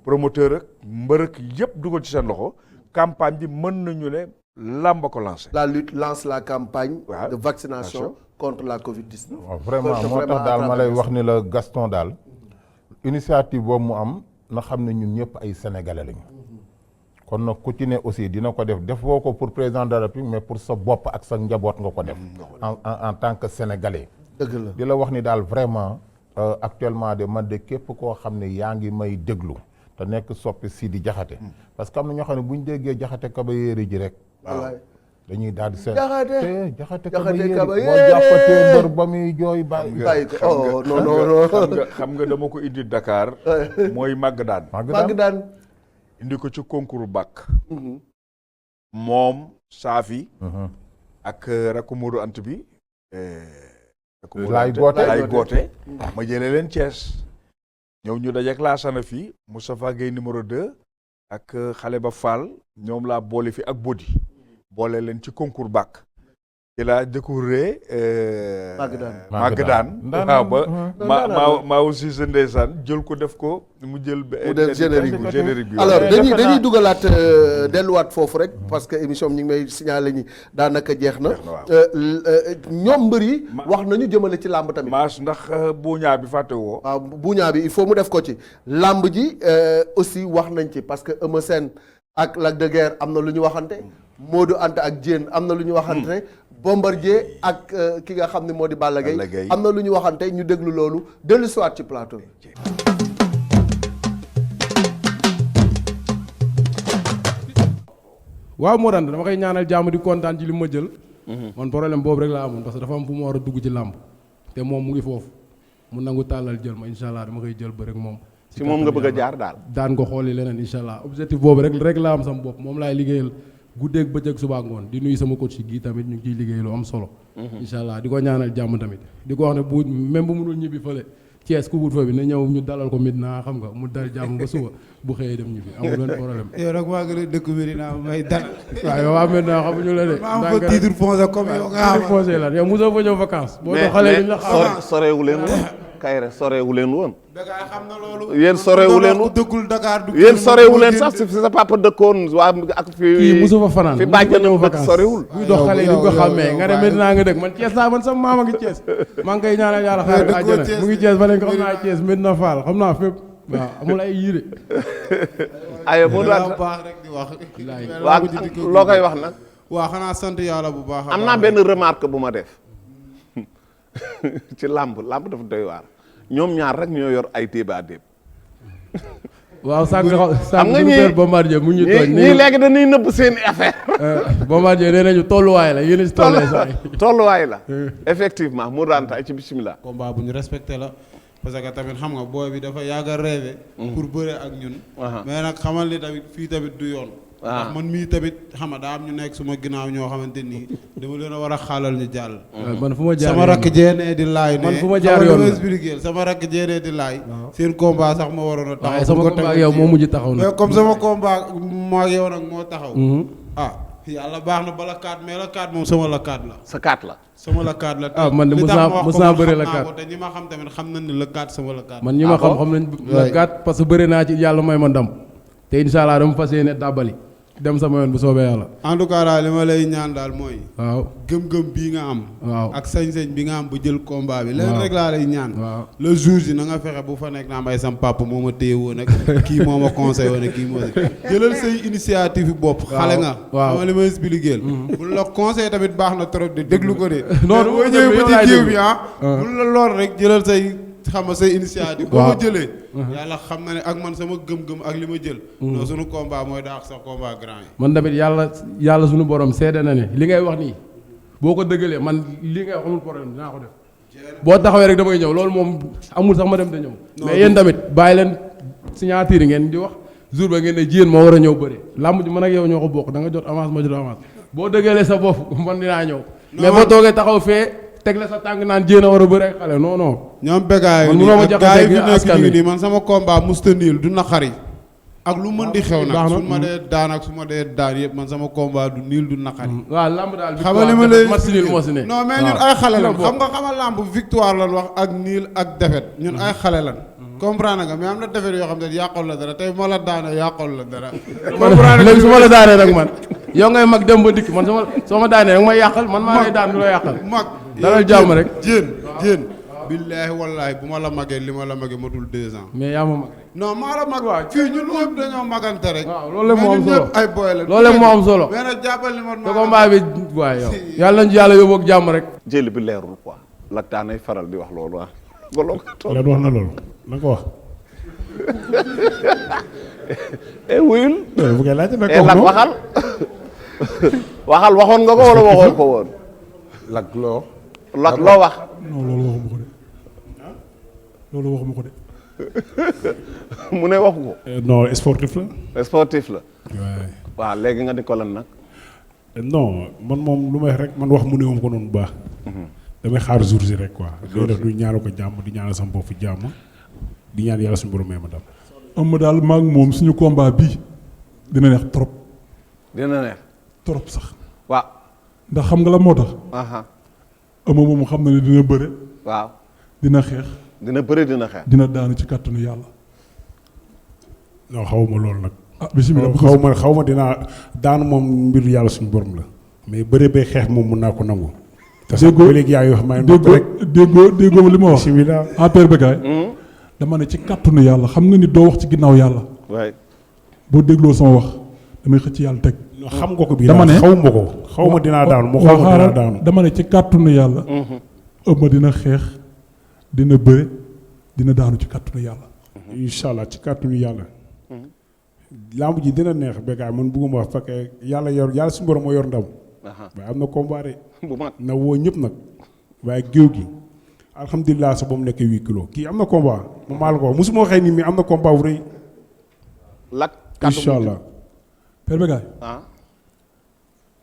S3: promoteur ak mbër ak yëpp dugal ci seen loxo campagne bi mën nañu ne làmb ko lancé
S2: la lutte lance la campagne de vaccination contre la Covid-19
S4: waaw vraiment moo tax daal ma lay wax ni la Gaston daal initiative boobu mu am na xam ne ñun ñëpp ay sénégalais lañu kon nag ku ci ne aussi dina ko def woo ko pour président de la République mais pour sa bopp ak sa njaboot nga ko def en tant que sénégalais
S2: dëgg la
S4: di la wax ni daal vraiment actuellement de man de képp koo xam ne yaa ngi may déglu te nekk soppi Sidi Diakhaté parce que am na ñoo xam ne bu ñu déggee Diakhaté Kaba Yéeri ji rek dañuy daal di seen Diakhaté Kaba Yéeri boo jàppatee mbër ba muy jooy bàyyi
S2: ko non
S3: xam nga dama ko indi Dakar mooy màgg daan indi ko ci concours bac moom Saafi ak rakku Modou Ant bi
S4: laay
S3: goote ma jëlee leen Thiès ñëw ñu dajeek Laasana fii Moustapha Gueye numéro 2 ak xale ba Fall ñoom laa boole fi ak Bodi boole leen ci concours bac ci laa découvrir màgg daan waaw ba maa aussi sa ndeysaan jël ko def ko mu jël générique bi
S2: alors dañuy dugalaat delluwaat foofu rek parce que émission bi ñu ngi may signaler ñi daanaka jeex na ñoom mbër yi wax nañu jëmale ci làmb tamit
S3: maas ndax buuñaa bi fàtte woo
S2: waaw buuñaa bi il faut mu def ko ci làmb ji aussi wax nañ ci parce que Eumeu Sène ak Lac de Guiers am na lu ñu waxante Modou Anta ak Diène am na lu ñu waxante Bombardier ak ki nga xam ne moo di Balla Gaye am na lu ñu waxante ñu déglu loolu dellu siwaat ci plateau bi.
S14: waaw moo daan dama koy ñaanal jàmm di kontaan ci li ma jël. man problème boobu rek laa amoon parce que dafa am fu mu war a dugg ci làmb te moom mu ngi foofu mu nangu tàllal jël ma incha allah dama koy jël ba rek moom.
S15: si moom nga bëgg a jaar daal.
S14: daan ko xooli leneen incha allah objectif boobu rek laa am sama bopp moom laay liggéeyal. guddeeg bëccëg suba ngoon di nuyu sama coach gi tamit ñu ngi ciy liggéey lu am solo. incha allah di ko ñaanal jàmm tamit di ko wax ne bu même bu mënul ñibbi fële Thiès ku wut fa bi na ñëw ñu dalal ko Medina xam nga mu dal jàmm ba suba bu xëyee dem ñibbi amul benn problème.
S16: yow nag maa ngi dëkk Medina may dal.
S14: waaw yow waa Medina xamuñu la de.
S16: maa am fa titre foncier comme yow nga xam.
S14: titre foncier la yow mosoo fa ñëw vacances. boo doxalee ñu la xam
S15: soreewu leen woon Kayre soreewu leen woon.
S16: Dakar xam na loolu.
S15: yéen soreewu leen woon
S16: dëggul Dakar du
S15: yéen soreewu leen sax si sa papa dëkkoon waa ak fi.
S14: kii mosu fa fanaan
S15: fi bàjjanam dëkk sorewul.
S14: buy dox xale yi duñ ko xàmmee nga ne Medina nga dëkk man Thiès laa man sama maama ngi Thiès. maa ngi koy ñaanal yàlla xaaral àjjana mu ngi Thiès ba léegi xam naa Thiès Medina Fall xam naa fépp waaw amul ay yii de.
S15: aywa moo daan
S16: baax rek di wax.
S15: waa loo koy wax nag.
S16: waaw xanaa sant yàlla bu baax.
S15: am naa benn remarque bu ma def ci làmb dafa doy waar ñoom ñaar rek ñoo yor ay débat déeb.
S14: waaw sànq suñu Bombardier mu ñu tooñ
S15: ñii léegi dañuy nëbb seen affaire.
S14: Bombardier nee nañu tolluwaay la yéen a si tollee sax
S15: tolluwaay la effectivement mu daan tay ci bismillah.
S13: combat bu ñu respecté la parce que tamit xam nga booy bi dafa yàgg a rêvé pour bëre ak ñun. mais nag xamal ni tamit fii tamit du yoon. ndax man mii tamit xam nga daa am ñu nekk suma ginnaaw ñoo xamante nii dama leen a war a xaalal ñu jàll.
S14: man fu ma jaar
S13: sama rakk jeenee di laay.
S14: man fu ma jaar yoon
S13: ne expliquer sama rakk jeenee di laay. seen combat sax ma waroon a taxaw.
S14: waaye sama combat ak yow moo mujj taxaw na.
S13: mais comme sama combat moo ak yow nag moo taxaw. Yàlla baax na bala 4 mais la 4 moom sama la 4 la.
S15: sa 4 la.
S13: sama la 4 la.
S14: man de mos naa bëre la 4
S13: te ñi ma xam tamit xam nañ ne la 4 sama la 4.
S14: man ñi ma xam nañ la 4 parce que bëre naa ci yàlla may ma ndam te incha allah dama fas yéene dàbbali dem sama yoon bu soobee yàlla.
S13: en tout cas daal li ma lay ñaan daal mooy.
S14: waaw
S13: gëm-gëm bii nga am.
S14: waaw
S13: ak sañ-sañ bi nga am bu jël combat bi. leen rek laa lay ñaan. waaw le jour ji na nga fexe bu fa nekk naa am ay sam papa moo ma téye woon ak kii moo ma conseillé woon ak kii moo jëlal say initiative bopp. xale nga.
S14: waaw
S13: xam nga li ma expliqué. bu la conseillé tamit baax na trop de déglu ko de.
S14: noonu
S13: boo ñëwee ba ci jiw bi bu la lool rek jëlal say. xam nga say initiative. boo ma jëlee. yàlla xam na ne ak man sama gëm-gëm ak li ma jël. non sunu combat mooy daax sa combat grand yi.
S14: man tamit yàlla sunu borom seede na ne li ngay wax nii boo ko dëggalee man li ngay wax amul problème dinaa ko def. boo taxawee rek damay ñëw loolu moom amul sax ma dem te ñëw. mais yéen tamit bàyyi leen signature yi ngeen di wax jour ba ngeen ne jiyéen moo war a ñëw bëri làmb ji man ak yow ñoo ko bokk da nga jot avance ma jot avance boo dëggalee sa bopp man dinaa ñëw. mais boo toogee taxaw fee. teg la sa tànk naan jéem a war a bëre ak xale non non.
S13: ñoom bégaay yi ak gars yi fi nekk nii man sama combat musta niil du naqari ak lu mën di xew nag su ma dee daan ak su ma dee daan yëpp man sama combat du niil du naqari.
S14: waaw lamb daal
S13: xam nga li ma lay
S14: match nul moo si ne.
S13: non mais ñun ay xale lan xam nga lamb victoire lan wax ak niil ak défaite ñun ay xale lan. comprendre nga mais am na défaite yoo xam ne yàqool la dara tey ma la daanee yàqool la dara.
S14: comprendre léegi su ma la daanee rek man yow ngay mag dem ba dikk man soo ma daanee rek may yàqal man maa lay daan du la yàqal.
S13: mag
S14: dalal jàmm rek
S13: jéen billaahi wallaahi bu ma la magee li ma la magee matul 2 ans.
S14: mais yaa ma mag rek.
S13: non maa la mag waaw fii ñun ñëpp dañoo magante rek.
S14: waaw loolu moo am solo
S13: ay boy la.
S14: loolu moo am solo.
S13: mais nag jàppal ni man.
S14: te combat bi waaye yow. yàlla nañu yàlla yóbbu ak jàmm rek.
S15: jëli bi leerul quoi. laktaanay faral di wax loolu ah.
S11: lan wax na loolu na ko wax.
S15: wuyul.
S11: bu ngeen laajte nag
S15: lak waxal. waxal waxoon nga ko wala waxoon ko woon.
S10: lak loo.
S15: lak loo wax.
S11: non loolu waxuma ko de.
S15: mu ne waxu ko.
S11: non sportif la.
S15: sportif la. waaw léegi nga di ko lan nag.
S11: non man moom lu may rek man wax mu ne moom ko noonu bu baax. damay xaar jour si rek quoi. loolu def du ñaanal ko jàmm di ñaanal sama bopp jàmm di ñaan yàlla suñu borom may ma dal.
S17: am daal maag moom suñu combat bii dina neex trop.
S15: dina neex.
S17: trop sax.
S15: waaw.
S17: ndax xam nga la moo tax. ama moom xam na ne dina bëre.
S15: waaw.
S17: dina xeex.
S15: dina bëre dina xeex.
S17: dina daanu ci kàttanu yàlla.
S11: non xawma loolu nag.
S17: ah bisimilah
S11: xaw ma dinaa daanu moom mbiru yàlla suñu borom la. mais bëre bay xeex moom mun naa ko nangu. te sax ba léegi yaa ngi wax may nopp rek
S17: déggoo li ma wax.
S11: bisimilah
S17: en père Bécaye. dama ne ci kàttanu yàlla xam nga ni doo wax ci ginnaaw yàlla.
S15: waay.
S17: boo dégloo sama wax damay xëcc yàlla teg.
S11: xam nga ko bii
S17: dama ne
S11: xaw ma ko xaw ma dinaa daanu moo xaw ma dinaa daanu.
S17: dama ne ci kàttanu yàlla. ëmma dina xeex dina bëre dina daanu ci kàttanu yàlla.
S11: incha allah ci kàttanu yàlla. lamb ji dina neex Bécaye man bëgguma wax fekkee yàlla suñu borom moo yor ndam. waaye am na combat de.
S15: bu mag
S11: na woo ñëpp nag. waaye géew gi alhamdulilah sa ba mu nekk 8 kilos kii am na combat mu maal ko mosuma waxee nii mais am na combat bu rëy.
S15: lak
S11: incha allah.
S17: Père Bécaye.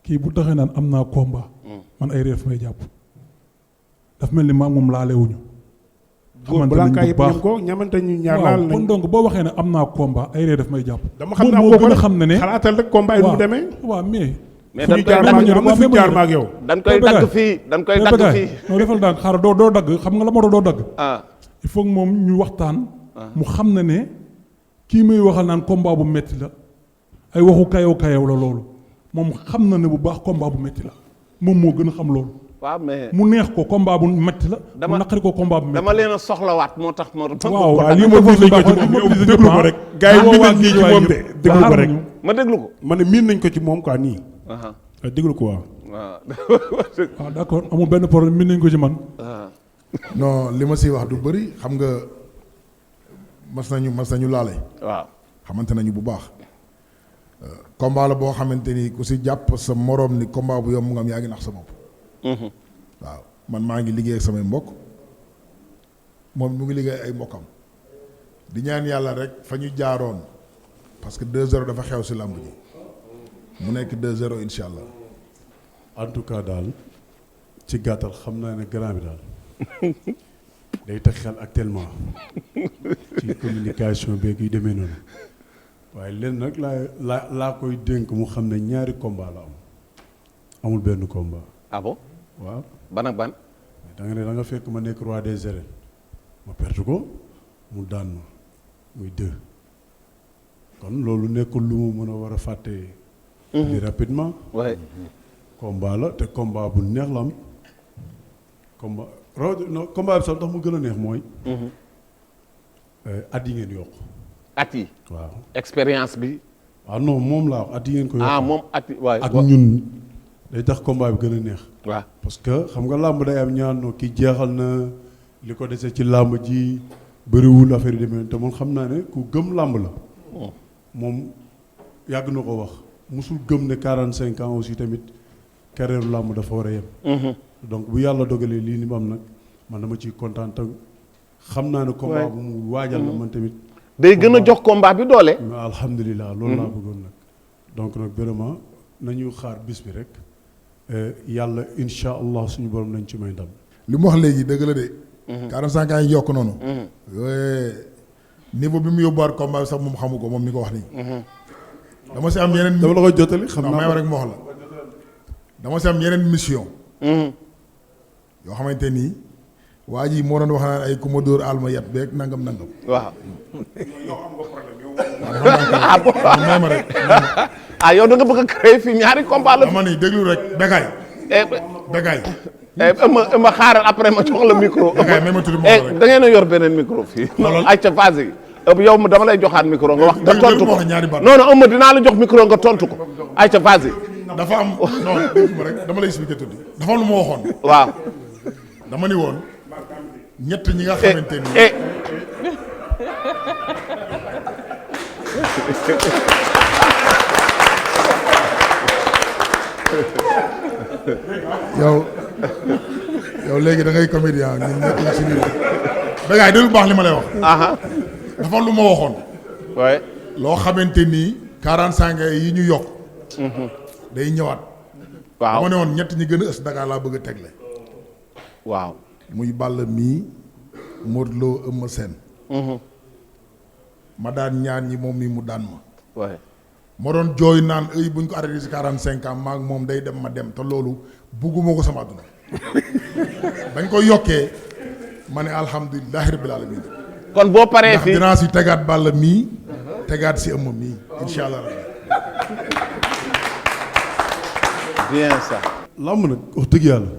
S17: kii bu taxee naan am naa combat. man ay réef may jàpp. daf mel ni maa moom laalewuñu.
S11: xamante nañu bu baax ko ñamante ñu ñaar laal nañ.
S17: kon donc boo waxee ne am naa combat ay réef daf may jàpp.
S11: dama xam ne
S17: moo gën a xam ne ne
S11: xalaatal rek combat yi nu mu demee.
S17: waaw mais.
S15: mais
S11: dañ koy jaar maag yow.
S15: dañ koy dagg fii dañ koy dagg fii.
S17: non defal daan xaaral doo dagg xam nga la moo doo dagg. il faut que moom ñu waxtaan. mu xam na ne kii muy waxal naan combat bu metti la ay waxu kayaw la loolu moom xam na ne bu baax combat bu metti la moom moo gën a xam loolu.
S15: waaw mais
S17: mu neex ko combat bu metti la. mu naqari ko combat bu metti
S15: dama leen a soxlawaat moo tax ma.
S17: waaw
S11: lii moom miin nañ ko ci moom déglu ko rek. gars yi miin nañ ko ci moom de déglu ko rek.
S15: ma déglu ko.
S11: ma ne miin nañ ko ci moom quoi nii. déglu ko waaw.
S17: waaw d'accord amul benn problème miin nañ ko ci man.
S12: non li ma siy wax du bëri xam nga mas nañu laale.
S15: waaw
S12: xamante nañu bu baax. combat la boo xamante ni ku si jàpp sa moroom ni combat bu yomb nga am yaa ngi nax sa bopp. waaw man maa ngi liggéey ak samay mbokk moom mu ngi liggéey ay mbokkam di ñaan yàlla rek fa ñu jaaroon parce que 2-0 dafa xew si làmb ji mu nekk 2-0 incha allah.
S11: en tout cas daal ci gàttal xam naa ne grand bi daal day tax xel actuellement ci communication beeg yu demee noonu waaye leen nag laa koy dénk mu xam ne ñaari combat la am amul benn combat.
S15: ah bon
S11: waaw
S15: ban ak ban.
S11: da nga ne da nga fekk ma nekk roi des arènes ma perte ko mu daan ma muy 2 kon loolu nekkul lu mu mën a war a fàtte. li rapidement.
S15: waaye.
S11: combat la te combat bu neex la am combat non combat bi sax tax mu gën a neex mooy. at yi ngeen yokk.
S15: at yi.
S11: waaw
S15: expérience bi.
S11: waaw non moom laa wax at yi ngeen ko yokk.
S15: moom at yi waaye.
S11: ak ñun day tax combat bi gën a neex.
S15: waaw
S11: parce que xam nga làmb day am ñaan no ki jeexal na li ko dese ci làmb ji bëriwul affaire yi demee te man xam naa ne ku gëm làmb la. moom yàgg na ko wax musul gëm ne 45 ans aussi tamit carrière làmb dafa war a yem. donc bu yàlla dogalee lii ni mu am nag man dama ciy kontaan te xam naa ne combat bu mu waajal na man tamit.
S15: day gën a jox combat bi doole.
S11: mais alhamdulilah loolu laa bëggoon nag. donc nag vraiment nañu xaar bis bi rek yàlla incha allah suñu borom nañ ci may ndam.
S12: li mu wax léegi dëgg la de. 45 ans yi yokk noonu. niveau bi mu yóbbuwaat combat bi sax moom xamu ko moom mi ko wax nii. dama si am yeneen.
S11: dama la koy jottali xam naa
S12: may rek ma wax la. dama si am yeneen mission. yoo xamante ni waa ji moo doon wax naan ay ku ma dóor alma yat beeg nangam.
S15: waaw.
S12: yow am nga problème yow. may ma rek.
S15: yow da nga bëgg a créer fii ñaari combat la.
S12: dama ni déglu rek Bécaye. Bécaye.
S15: ma xaaral après ma jox la micro.
S12: Bécaye may ma tudd ma rek.
S15: da ngeen a yor beneen micro fii. non ayca vas-y. yow dama lay joxaat micro nga wax. nga tontu ko non non Eumeu dinaa la jox micro nga tontu ko ayca vas-y.
S12: dafa am non dégg ma rek dama lay expliquer tuuti. dafa am lu ma waxoon.
S15: waaw.
S12: dama ni woon ñett ñi nga xamante ni. yow léegi da ngay comédien ñun nekkuñ si biir. Bécaye déglu baax li ma lay wax. dafa lu ma waxoon.
S15: waaye.
S12: loo xamante ni 45 yi ñu yokk. day ñëwaat.
S15: waaw
S12: dama ne woon ñett ñi gën a ës Dakar laa bëgg a tegle.
S15: waaw.
S12: muy Balla mii Modou Lo Eumeu Sène. ma daan ñaan ñi moom mii mu daan ma.
S15: waaye.
S12: ma doon jooy naan ay buñ ko arrêté si 45 ans maa moom day dem ma dem te loolu bugguma ko sama àdduna. bañ ko yokkee ma ne alhamdulilahi rabbil alamin.
S15: kon boo paree fii
S12: ndax dinaa si tegaat Balla mii. tegaat si Eumeu mii incha allah.
S15: bien ça.
S11: làmb nag wax dëgg yàlla.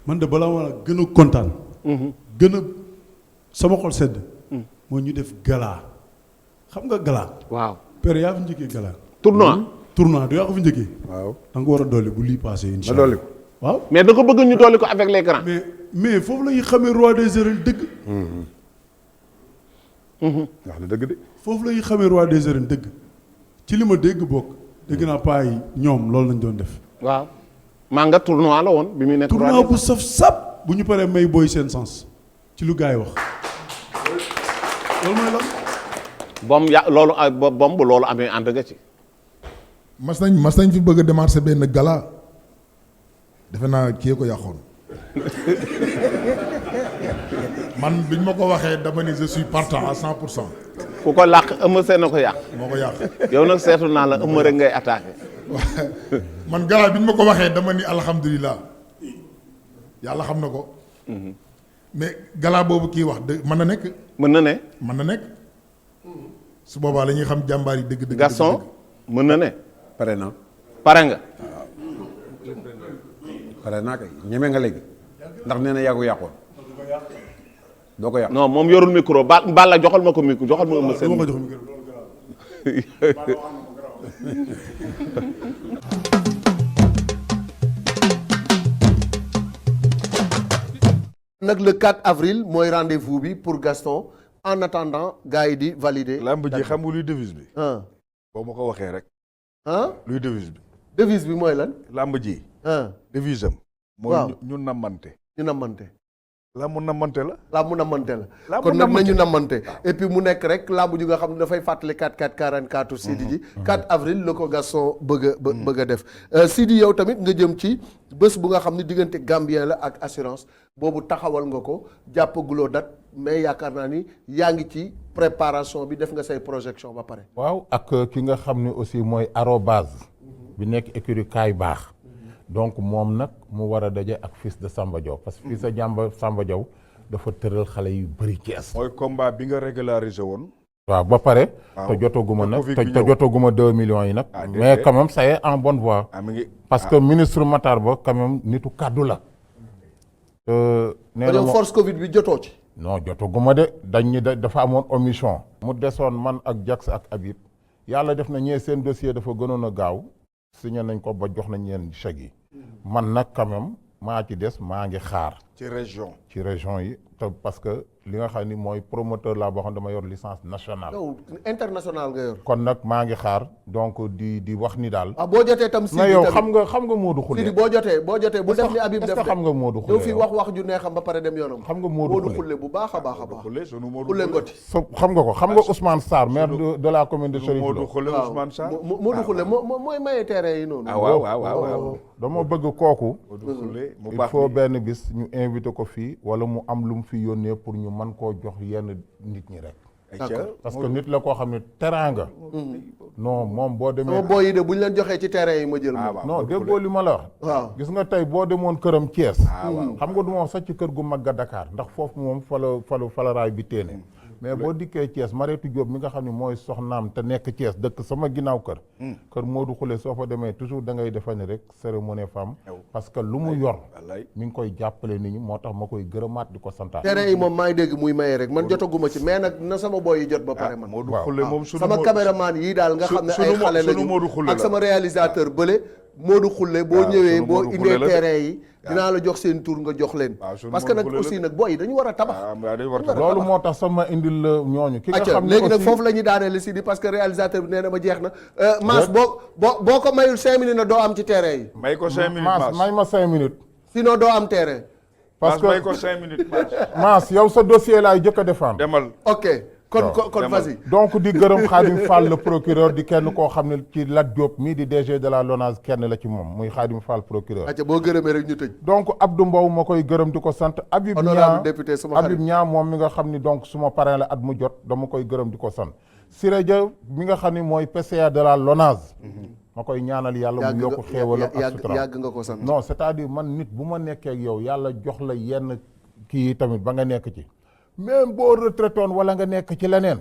S11: man de balaa ma gën a kontaan. gën a sama xol sedd. moo ñu def gala. xam nga gala.
S15: waaw.
S11: père yaa fi njëkkee gala.
S15: tournoi
S11: du yaa ko fi njëkkee.
S10: waaw
S11: da nga ko war a dolli bu lii passé incha allah.
S10: ma dolli ko.
S11: waaw
S15: mais da ko bëgg ñu dolli ko avec les grands.
S11: mais foofu la ñuy xamee roi des arènes dëgg.
S10: wax na dëgg de.
S11: foofu la ñuy xamee roi des arènes dëgg. ci li ma dégg bokk. dégg naa paa yi ñoom loolu lañ doon def.
S15: waaw. maa nga tournoi la woon bi muy nekk.
S11: tournoi bu saf sap. bu ñu paree may booy seen sens. ci lu gars yi wax. loolu mooy lan.
S15: bom loolu bom bu loolu amee ànd nga ci.
S12: mas nañ fi bëgg a démarrer benn gala. defe naa kii ko yàqoon. man biñ ma ko waxee dama ni je suis partant à 100%.
S15: ku ko làq Eumeu Sène na ko yàq.
S12: moo ko yàq.
S15: yow nag seetu naa la Eumeu rek ngay attaqué.
S12: man gala biñ ma ko waxee dama ni alhamdulilah. yàlla xam na ko. mais gala boobu kii wax dëgg mën na nekk.
S15: mën na ne.
S12: mën na nekk. su boobaa la ñuy xam jàmbaar yi dëgg.
S15: Gaston mën na ne.
S10: pare na.
S15: pare nga.
S10: pare naa kay ñeme nga léegi ndax nee na yaa ko yàqoon doo ko yàq.
S15: non moom yorul micro Balla joxal ma ko micro joxal ma Eumeu Sène.
S2: nag le 4 avril mooy rendez-vous bi pour Gaston en attendant gars yi di valider.
S3: lamb ji xam nga luy devise bi. boo ma ko waxee rek. luy devise bi.
S2: devise bi mooy lan.
S3: lamb ji. devise am. mooy ñu nammante.
S2: ñu nammante.
S3: làmb namante la.
S2: làmb namante la.
S3: làmb
S2: kon nag
S3: namante.
S2: nañu namante. et puis mu nekk rek làmb ju nga xam ne dafay fàttali 4-4-44 Sidi ji. 4 avril la ko Gaston bëgg a def. Sidi yow tamit nga jëm ci bés bu nga xam ne diggante Gambien la ak assurance boobu taxawal nga ko jàppaguloo date mais yaakaar naa ni yaa ngi ci préparation bi def nga say projection ba pare.
S4: waaw ak ki nga xam ne aussi mooy arobase bi nekk écurie kaay baax. donc moom nag mu war a daje ak fils de Samba Diaw parce que fils de Samba Diaw dafa tëral xale yu bëri Thiès.
S3: mooy combat bi nga régularisé woon.
S4: waaw ba pare.
S3: waaw
S4: te jotaguma nag
S3: Covid bi
S4: te
S3: ñëw.
S4: jotaguma 2 millions yi nag. mais quand même ça y est en bonne voie. parce que ministre Matar Ba quand même nitu kàddu la. nee na
S2: yow force Covid bi jotoo ci.
S4: non jotaguma de dañ ni dafa amoon omission. mu desoon man ak Jax ak Habib yàlla def na ñee seen dossier dafa gënoon a gaaw signé nañ ko ba jox nañ leen chèque yi. man nag quand même maa ci des maa ngi xaar.
S3: ci région
S4: yi te parce que li nga xam ni mooy promoteur laa boo xam dama yor licence nationale.
S2: yow international nga yor.
S4: kon nag maa ngi xaar donc di wax ni daal.
S2: ah boo jotee tam. Sidi
S4: na yow
S2: tamit
S4: xam nga Modou Khoule.
S2: Sidi boo jotee bu def ni Habib def
S4: est-ce que xam nga Modou Khoule
S2: yow fii wax ju neexam ba pare dem yoonam.
S4: xam nga Modou
S2: Khoule bu baax a baax a baax.
S3: Khoule
S2: Ngoti.
S4: xam nga ko xam nga Ousmane Sarr maire de la commune de Chérif Lo.
S3: Modou Khoule Ousmane Sarr.
S2: Modou Khoule mooy maye terrain yi noonu.
S3: waaw.
S4: dama bëgg kooku.
S3: mu
S4: il
S3: baax
S4: faut benn bis ñu invité ko fii wala mu am lu mu fi yónnee pour ñu mën koo jox yenn nit ñi rek. parce que nit la koo xam ne teraanga. non moom boo demee.
S2: sama boy yi de bu ñu leen joxee ci terrain yi ma jël.
S4: non déggoo li ma la wax.
S2: waaw
S4: gis nga tey boo demoon këram Thiès. xam nga du ma wax sax ci kër gu mag ga Dakar ndax foofu moom fa la raay bi téene. mais boo dikkee Thiès Mariétou Diop mi nga xam ne mooy soxnaam te nekk Thiès dëkk sama ginnaaw kër. kër Modou Khoule soo fa demee toujours da ngay defa ni rek cérémonie femme. parce que lu mu yor. mi ngi koy jàppale nit ñi moo tax ma koy gërëmaat di ko santaat.
S2: terrain yi moom maa ngi dégg muy maye rek man jotaguma ci mais nag na sama boy yi jot ba pare man.
S3: Modou Khoule moom sunu
S2: sama caméraman yii daal nga xam ne ay xale lañu ak sama réalisateur bële Modou Khoule boo ñëwee boo indee terrain yi dinaa la jox seen tour nga jox leen parce que nag aussi nag boy yi dañu war a tabax
S4: loolu moo tax sama indil la ñooñu ki nga xam ne
S2: léegi nag foofu la ñuy daaneel si di parce que réalisateur bi nee na ma jeex na Mass boo ko mayul 5 minutes na doo am ci terrain yi
S3: may ko 5 minutes Mass
S4: may ma 5 minutes
S2: sinon doo am terrain
S4: parce que
S3: may ko 5 minutes
S4: Mass yow sa dossier laay jëkk a défendre
S3: demal
S2: ok kon vas-y
S4: donc di gërëm Khadim Fall le procureur di kenn koo xam ne ci Lat Diop mii di DG de la LONASE kenn la ci moom muy Khadim Fall procureur
S2: acca boo gërëmee rek ñu tëj
S4: donc Abdou Mbow ma koy gërëm di ko sant Habib Niang moom mi nga xam ni donc suma parrain la at mu jot dama koy gërëm di ko sant Siré Dia mi nga xam ni mooy PCA de la LONASE ma koy ñaanal yàlla mu yokk xéewal ak sutura
S2: yàgg nga ko sant
S4: non c'est-à-dire man nit bu ma nekkee ak yow yàlla jox la yenn kii tamit ba nga nekk ci même boo retraité woon wala nga nekk ci leneen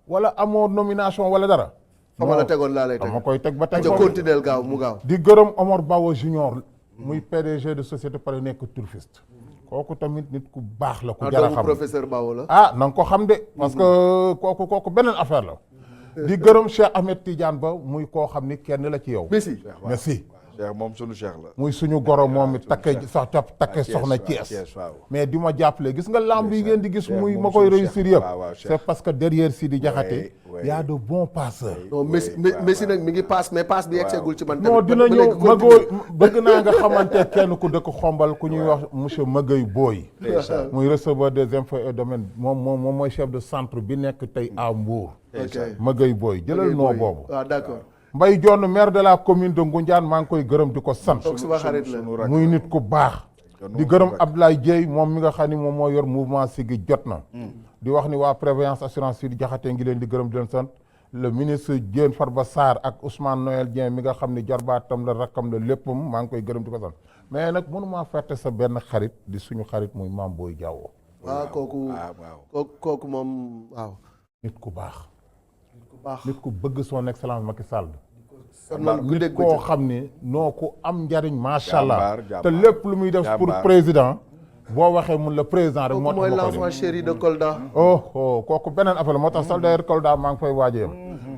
S4: wala amoo nomination wala dara.
S2: fa ma la tegoon laa lay teg
S4: ma koy teg ba teg
S2: ca continuer gaaw mu gaaw.
S4: di gërëm Omar Bawo Junior. muy PDG de société pare nekk turfiste. kooku tamit nit ku baax la ku jar a xam
S2: professeur Bawo la.
S4: ah na nga ko xam de. parce que kooku beneen affaire la. di gërëm Cheikh Ahmed Tidiane Ba muy koo xam ni kenn la ci yow.
S2: merci.
S3: Cheikh moom sunu Cheikh la.
S4: muy suñu goro moom it takke soxna Thiès mais di ma jàppale gis nga lamb yi ngeen di gis muy ma koy réussir yëpp c'est parce que derrière Sidi Diakhaté y a de bons passeurs.
S2: non Messi nag mi ngi passe mais passe bi yegseegul ci man.
S4: non dina ñëw Magooy bëgg naa nga xamante kenn ku dëkk xombal ku ñuy wax monsieur Magooy Boy muy receveur des impôts et domaines moom mooy chef de centre bi nekk tey à Mbour. Magooy Boy jëlal noo boobu.
S2: waaw d'accord.
S4: Mbaye Dione maire de la commune de Ngoundiane maa ngi koy gërëm di ko sant.
S2: suma xarit la
S4: muy nit ku baax. di gërëm Abdoulaye Dieye moom mi nga xam ni moom moo yor mouvement Siggi jot na. di wax ni waa prévoyance assurance Sidi Diakhaté ngi leen di gërëm di leen sant. le ministre Diène Farba Sarr ak Ousmane Noël Dieng mi nga xam ni jarbaatam la rakkam la léppam maa ngi koy gërëm di ko sant mais nag mënumaa fàtte sa benn xarit di suñu xarit muy Mame Boye Diao.
S2: waaw kooku moom waaw.
S4: nit ku baax. nit ku bëgg son excellence Macky Sall.
S2: nit
S4: nit koo xam ni noo ku am njariñ macha allah te lépp lu muy def pour président boo waxee mun la président rek moo tax
S2: mooy l'enfant chéri de Kolda.
S4: kooku beneen affaire la moo tax sax d'ailleurs Kolda maa ngi fay waajee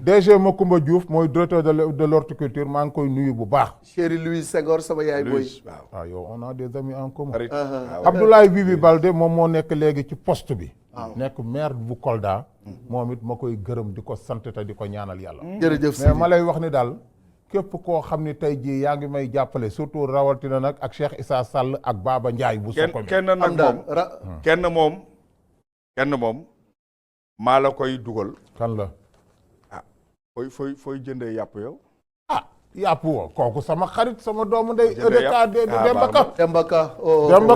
S4: DG Macoumba Diouf mooy directeur de l'horticulture maa ngi koy nuyu bu baax.
S2: chéri Louis Senghor sama yaay boy.
S4: waaw yow on a des amis en commun. Abdoulaye Bibi Baldé moom moo nekk léegi ci poste bi. nekk maire bu Kolda. moom it ma koy gërëm di ko sant te di ko ñaanal yàlla.
S2: jërëjëf
S4: mais ma lay wax ni daal képp koo xam ni tey jii yaa ngi may jàppale surtout rawatina nag ak Cheikh Issa Sall ak Baba Ndiaye bu Sokone.
S3: kenn moom maa la koy dugal.
S4: kan la.
S3: ah fooy jëndee yàpp yow.
S4: yàpp woo kooku sama xarit sama doomu ndey.
S2: Demba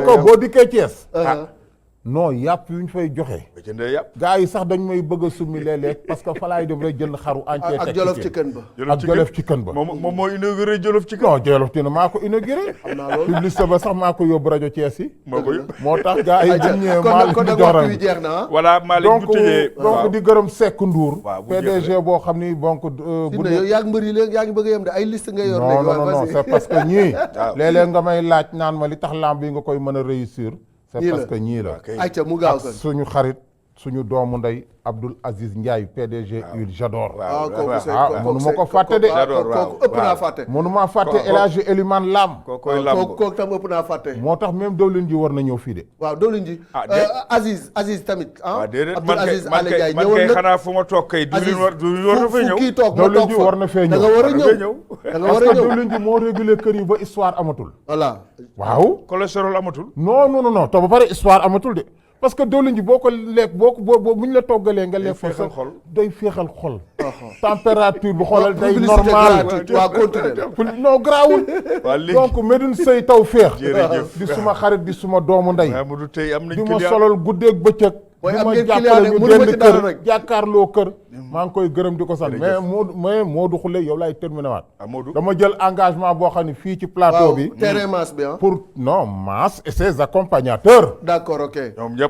S2: Ka
S4: boo dikkee Thiès. non yàpp yu ñu fay joxe.
S3: jëndee yàpp.
S4: gars yi sax dañ may bëgg a summi léeg-léeg parce que fa laay dem rek jënd xaru entier.
S2: ak Jolof Chicken ba.
S4: ak Jolof Chicken ba.
S3: moom moo inauguré Jolof Chicken.
S4: non Jolof Chicken maa ko inauguré.
S2: xam naa loolu
S4: publicité ba sax maa ko yóbbu rajo Thiès yi. moo tax gars yi bu ñëwee
S2: kon nag waxtu wi jeex na.
S3: voilà Malick bu tëjee
S4: donc di gërëm Seck Ndour. PDG boo xam ni donc.
S2: bu dee yow yaa ngi mbëri léegi yaa ngi bëgg a yem de ay liste nga yor.
S4: non c'est parce que ñii. léeg-léeg nga may laaj naan ma li tax lamb yi nga koy mën a réussir. c'est parce que ñii la.
S2: ayca mu gaaw
S4: suñu xarit suñu doomu ndey Abdoul Aziz Ndiaye PDG Huile J'adore. mënu ma ko fàtte de.
S2: kooku ëpp naa fàtte.
S4: mënu maa fàtte El Hadji Elimane Lam.
S2: kooku tam ëpp naa fàtte.
S4: moo tax même dawlin ji war na ñëw fii de.
S2: waaw dawlin ji. Aziz tamit.
S3: Abdoul Aziz Alé Ndiaye ñëwoon na man kay xanaa fu ma toog kay. dawlin war na fay ñëw
S2: kii toog
S4: dawlin ji war na fee ñëw.
S2: da nga war a ñëw da nga war a ñëw
S4: parce que dawlin ji moo régulé kër yi ba histoire amatul.
S2: voilà.
S4: waaw.
S3: cholestérol amatul.
S4: non te ba pare histoire amatul de. parce que diwlin ji boo ko lekk boo bu ñu la toggalee nga lekk fa sa day féexal xol. température bu xoolal day normal.
S2: waa continuer
S4: non garaawul. donc Medoune Seye taw féex.
S3: jërëjëf
S4: di suma xarit di suma doomu ndey.
S3: di
S4: ma solal guddeeg bëccëg.
S2: booy
S4: di
S2: am
S4: ma
S2: ngeen
S4: jàppale ñu
S2: client
S4: dend kër jàkkaarloo kër. maa ngi koy gërëm di ko sant mais Modou Khoule yow laay terminé waat. dama jël engagement boo xam ne fii ci plateau bi.
S2: terrain Mass bi
S4: pour non Mass et ses accompagnateurs.
S2: d'accord ok.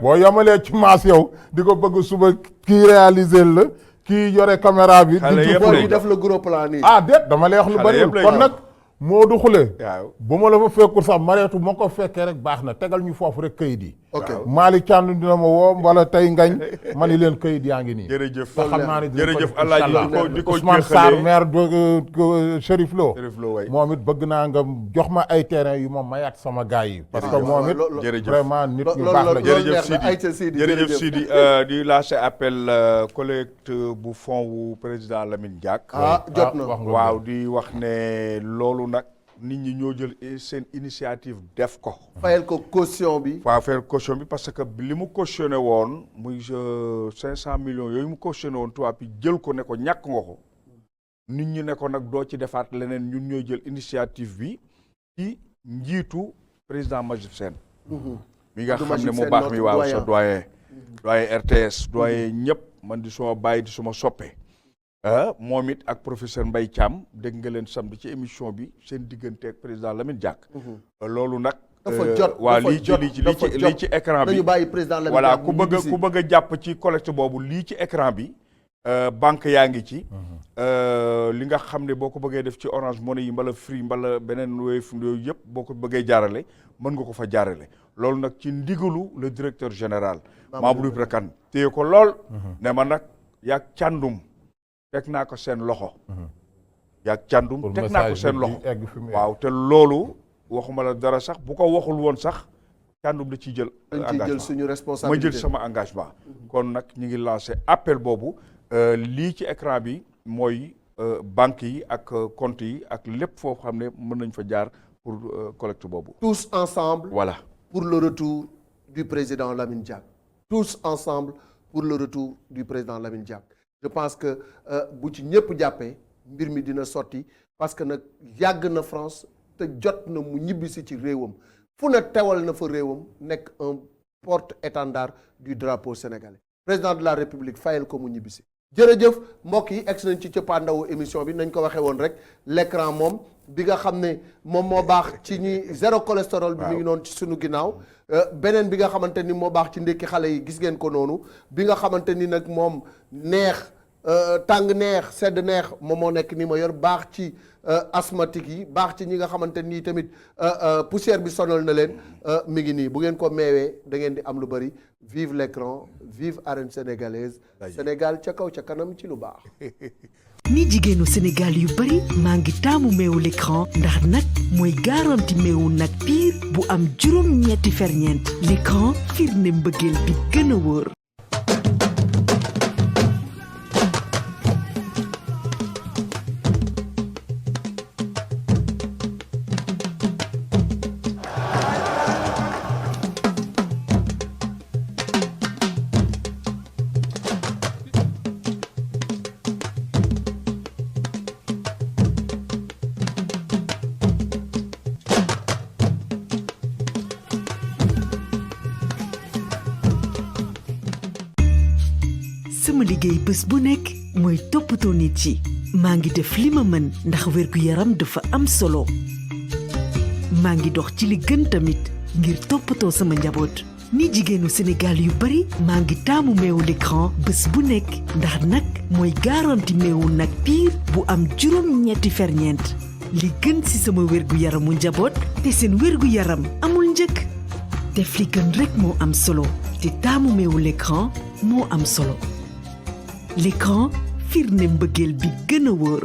S4: boo yamalee ci Mass yow di ko bëgg suba kii réaliser la kii yore caméra bi.
S2: di def le gros plan nii.
S4: déet dama lay wax lu bari kon nag Modou Khoule. bu ma la fa fekkul sax mareetu moo ko fekkee rek baax na tegal ñu foofu rek kayit yi.
S2: ok
S4: Malick Thiandou dina ma woo wala tey ngañ ma ni leen kayit yaa ngi nii.
S3: jërëjëf
S4: te xam naa ne
S3: jërëjëf Alaaji di ko
S4: Ousmane Sarr maire de Chérif Lo.
S3: waay
S4: moom it bëgg naa nga jox ma ay terrain yu ma mayaat sama gars yi. parce que moom it vraiment nit ñu baax la.
S3: jërëjëf Sidi di lancer appel collecte bu fond wu président Lamine Diack.
S2: jot na
S3: waaw di wax ne loolu nag nit ñi ñoo jël seen initiative def ko.
S2: fayal ko caution bi.
S3: waaw fayal caution bi parce que li mu cautionné woon muy 500 millions yooyu mu cautionné woon tubaab bi jël ko ne ko ñàkk nga ko nit ñi ne ko nag doo ci defaat leneen ñun ñooy jël initiative bi ci njiitu président Majib Sène mi nga xam ne mu baax mi waaw sa doyen RTS doyen ñëpp man di suma bàyyi di suma soppe moom it ak professeur Mbaye Thiam dégg nga leen samedi ci émission bi seen diggante ak président Lamine Diack loolu nag
S2: dafa jot
S3: waa lii ci écran bi
S2: dañu bàyyi président Lamine
S3: voilà
S2: Diack
S3: ku bëgg a jàpp ci collecte boobu lii ci écran bi banque yaa ngi ci li nga xam ne boo ko bëggee def ci Orange Money yi mbala Free mbala beneen Wave yooyu yëpp boo ko bëggee jaarale mën nga ko fa jaarale loolu nag ci ndigalu le directeur général Mamadou Ibra Kane téye ko lool ne ma nag yaag càndum teg naa ko seen loxo yaag càndum teg naa ko seen loxo waaw te loolu waxuma la dara sax bu ko waxul woon sax càndum da ciy jël engagement
S2: suñu responsabilité
S3: ma jël sama engagement kon nag ñu ngi lancé appel boobu lii ci écran bi mooy banques yi ak comptes yi ak lépp foo xam ne mën nañ fa jaar pour collecte boobu
S2: tous ensemble
S3: voilà
S2: pour le retour du président Lamine Diack tous ensemble pour le retour du président Lamine Diack je pense que bu ci ñëpp jàppee mbir mi dina sotti parce que nag yàgg na France te jot na mu ñibbisi ci réewam fu na tewal na fa réewam nekk un porte-étendard du drapeau sénégalais président de la République fayal ko mu ñibbisi jërëjëf mbokk yi egg nañ ci cëppaandawu émission bi nañ ko waxee woon rek l'écran moom bi nga xam ne moom moo baax ci ñi zéro cholestérol bi mi ngi noonu ci sunu ginnaaw beneen bi nga xamante ni moo baax ci ndékki xale yi gis ngeen ko noonu bi nga xamante ni nag moom neex tàng neex sedd neex moom moo nekk ni ma yor baax ci asthmatique yi baax ci ñi nga xamante nii tamit poussière bi sonal na leen mi ngi nii bu ngeen ko meewee da ngeen di am lu bëri vive l'écran vive arène sénégalaise Sénégal ca kaw ca kanam ci lu baax
S1: ni jigéenu Sénégal yu bari maa ngi taamu meewu l'écran ndax nag mooy garanti meewu nag piir bu am juróom-ñetti ferñeent l'écran firnde mbëggeel bi gën a wóor sama liggéey bés bu nekk mooy toppatoo nit yi maa ngi def li ma mën ndax wérgu yaram dafa am solo maa ngi dox ci li gën tamit ngir toppatoo sama njaboot ni jigéenu Sénégal yu bari maa ngi taamu meewu l'écran bés bu nekk ndax nag mooy garanti meewu nag piir bu am juróom-ñetti ferñeent li gën ci sama wérgu yaramu njaboot te seen wérgu yaram amul njëkk def li gën rekk moo am solo te taamu meewu l'écran moo am solo l'écran firnde mbëggeel bi gën a wóor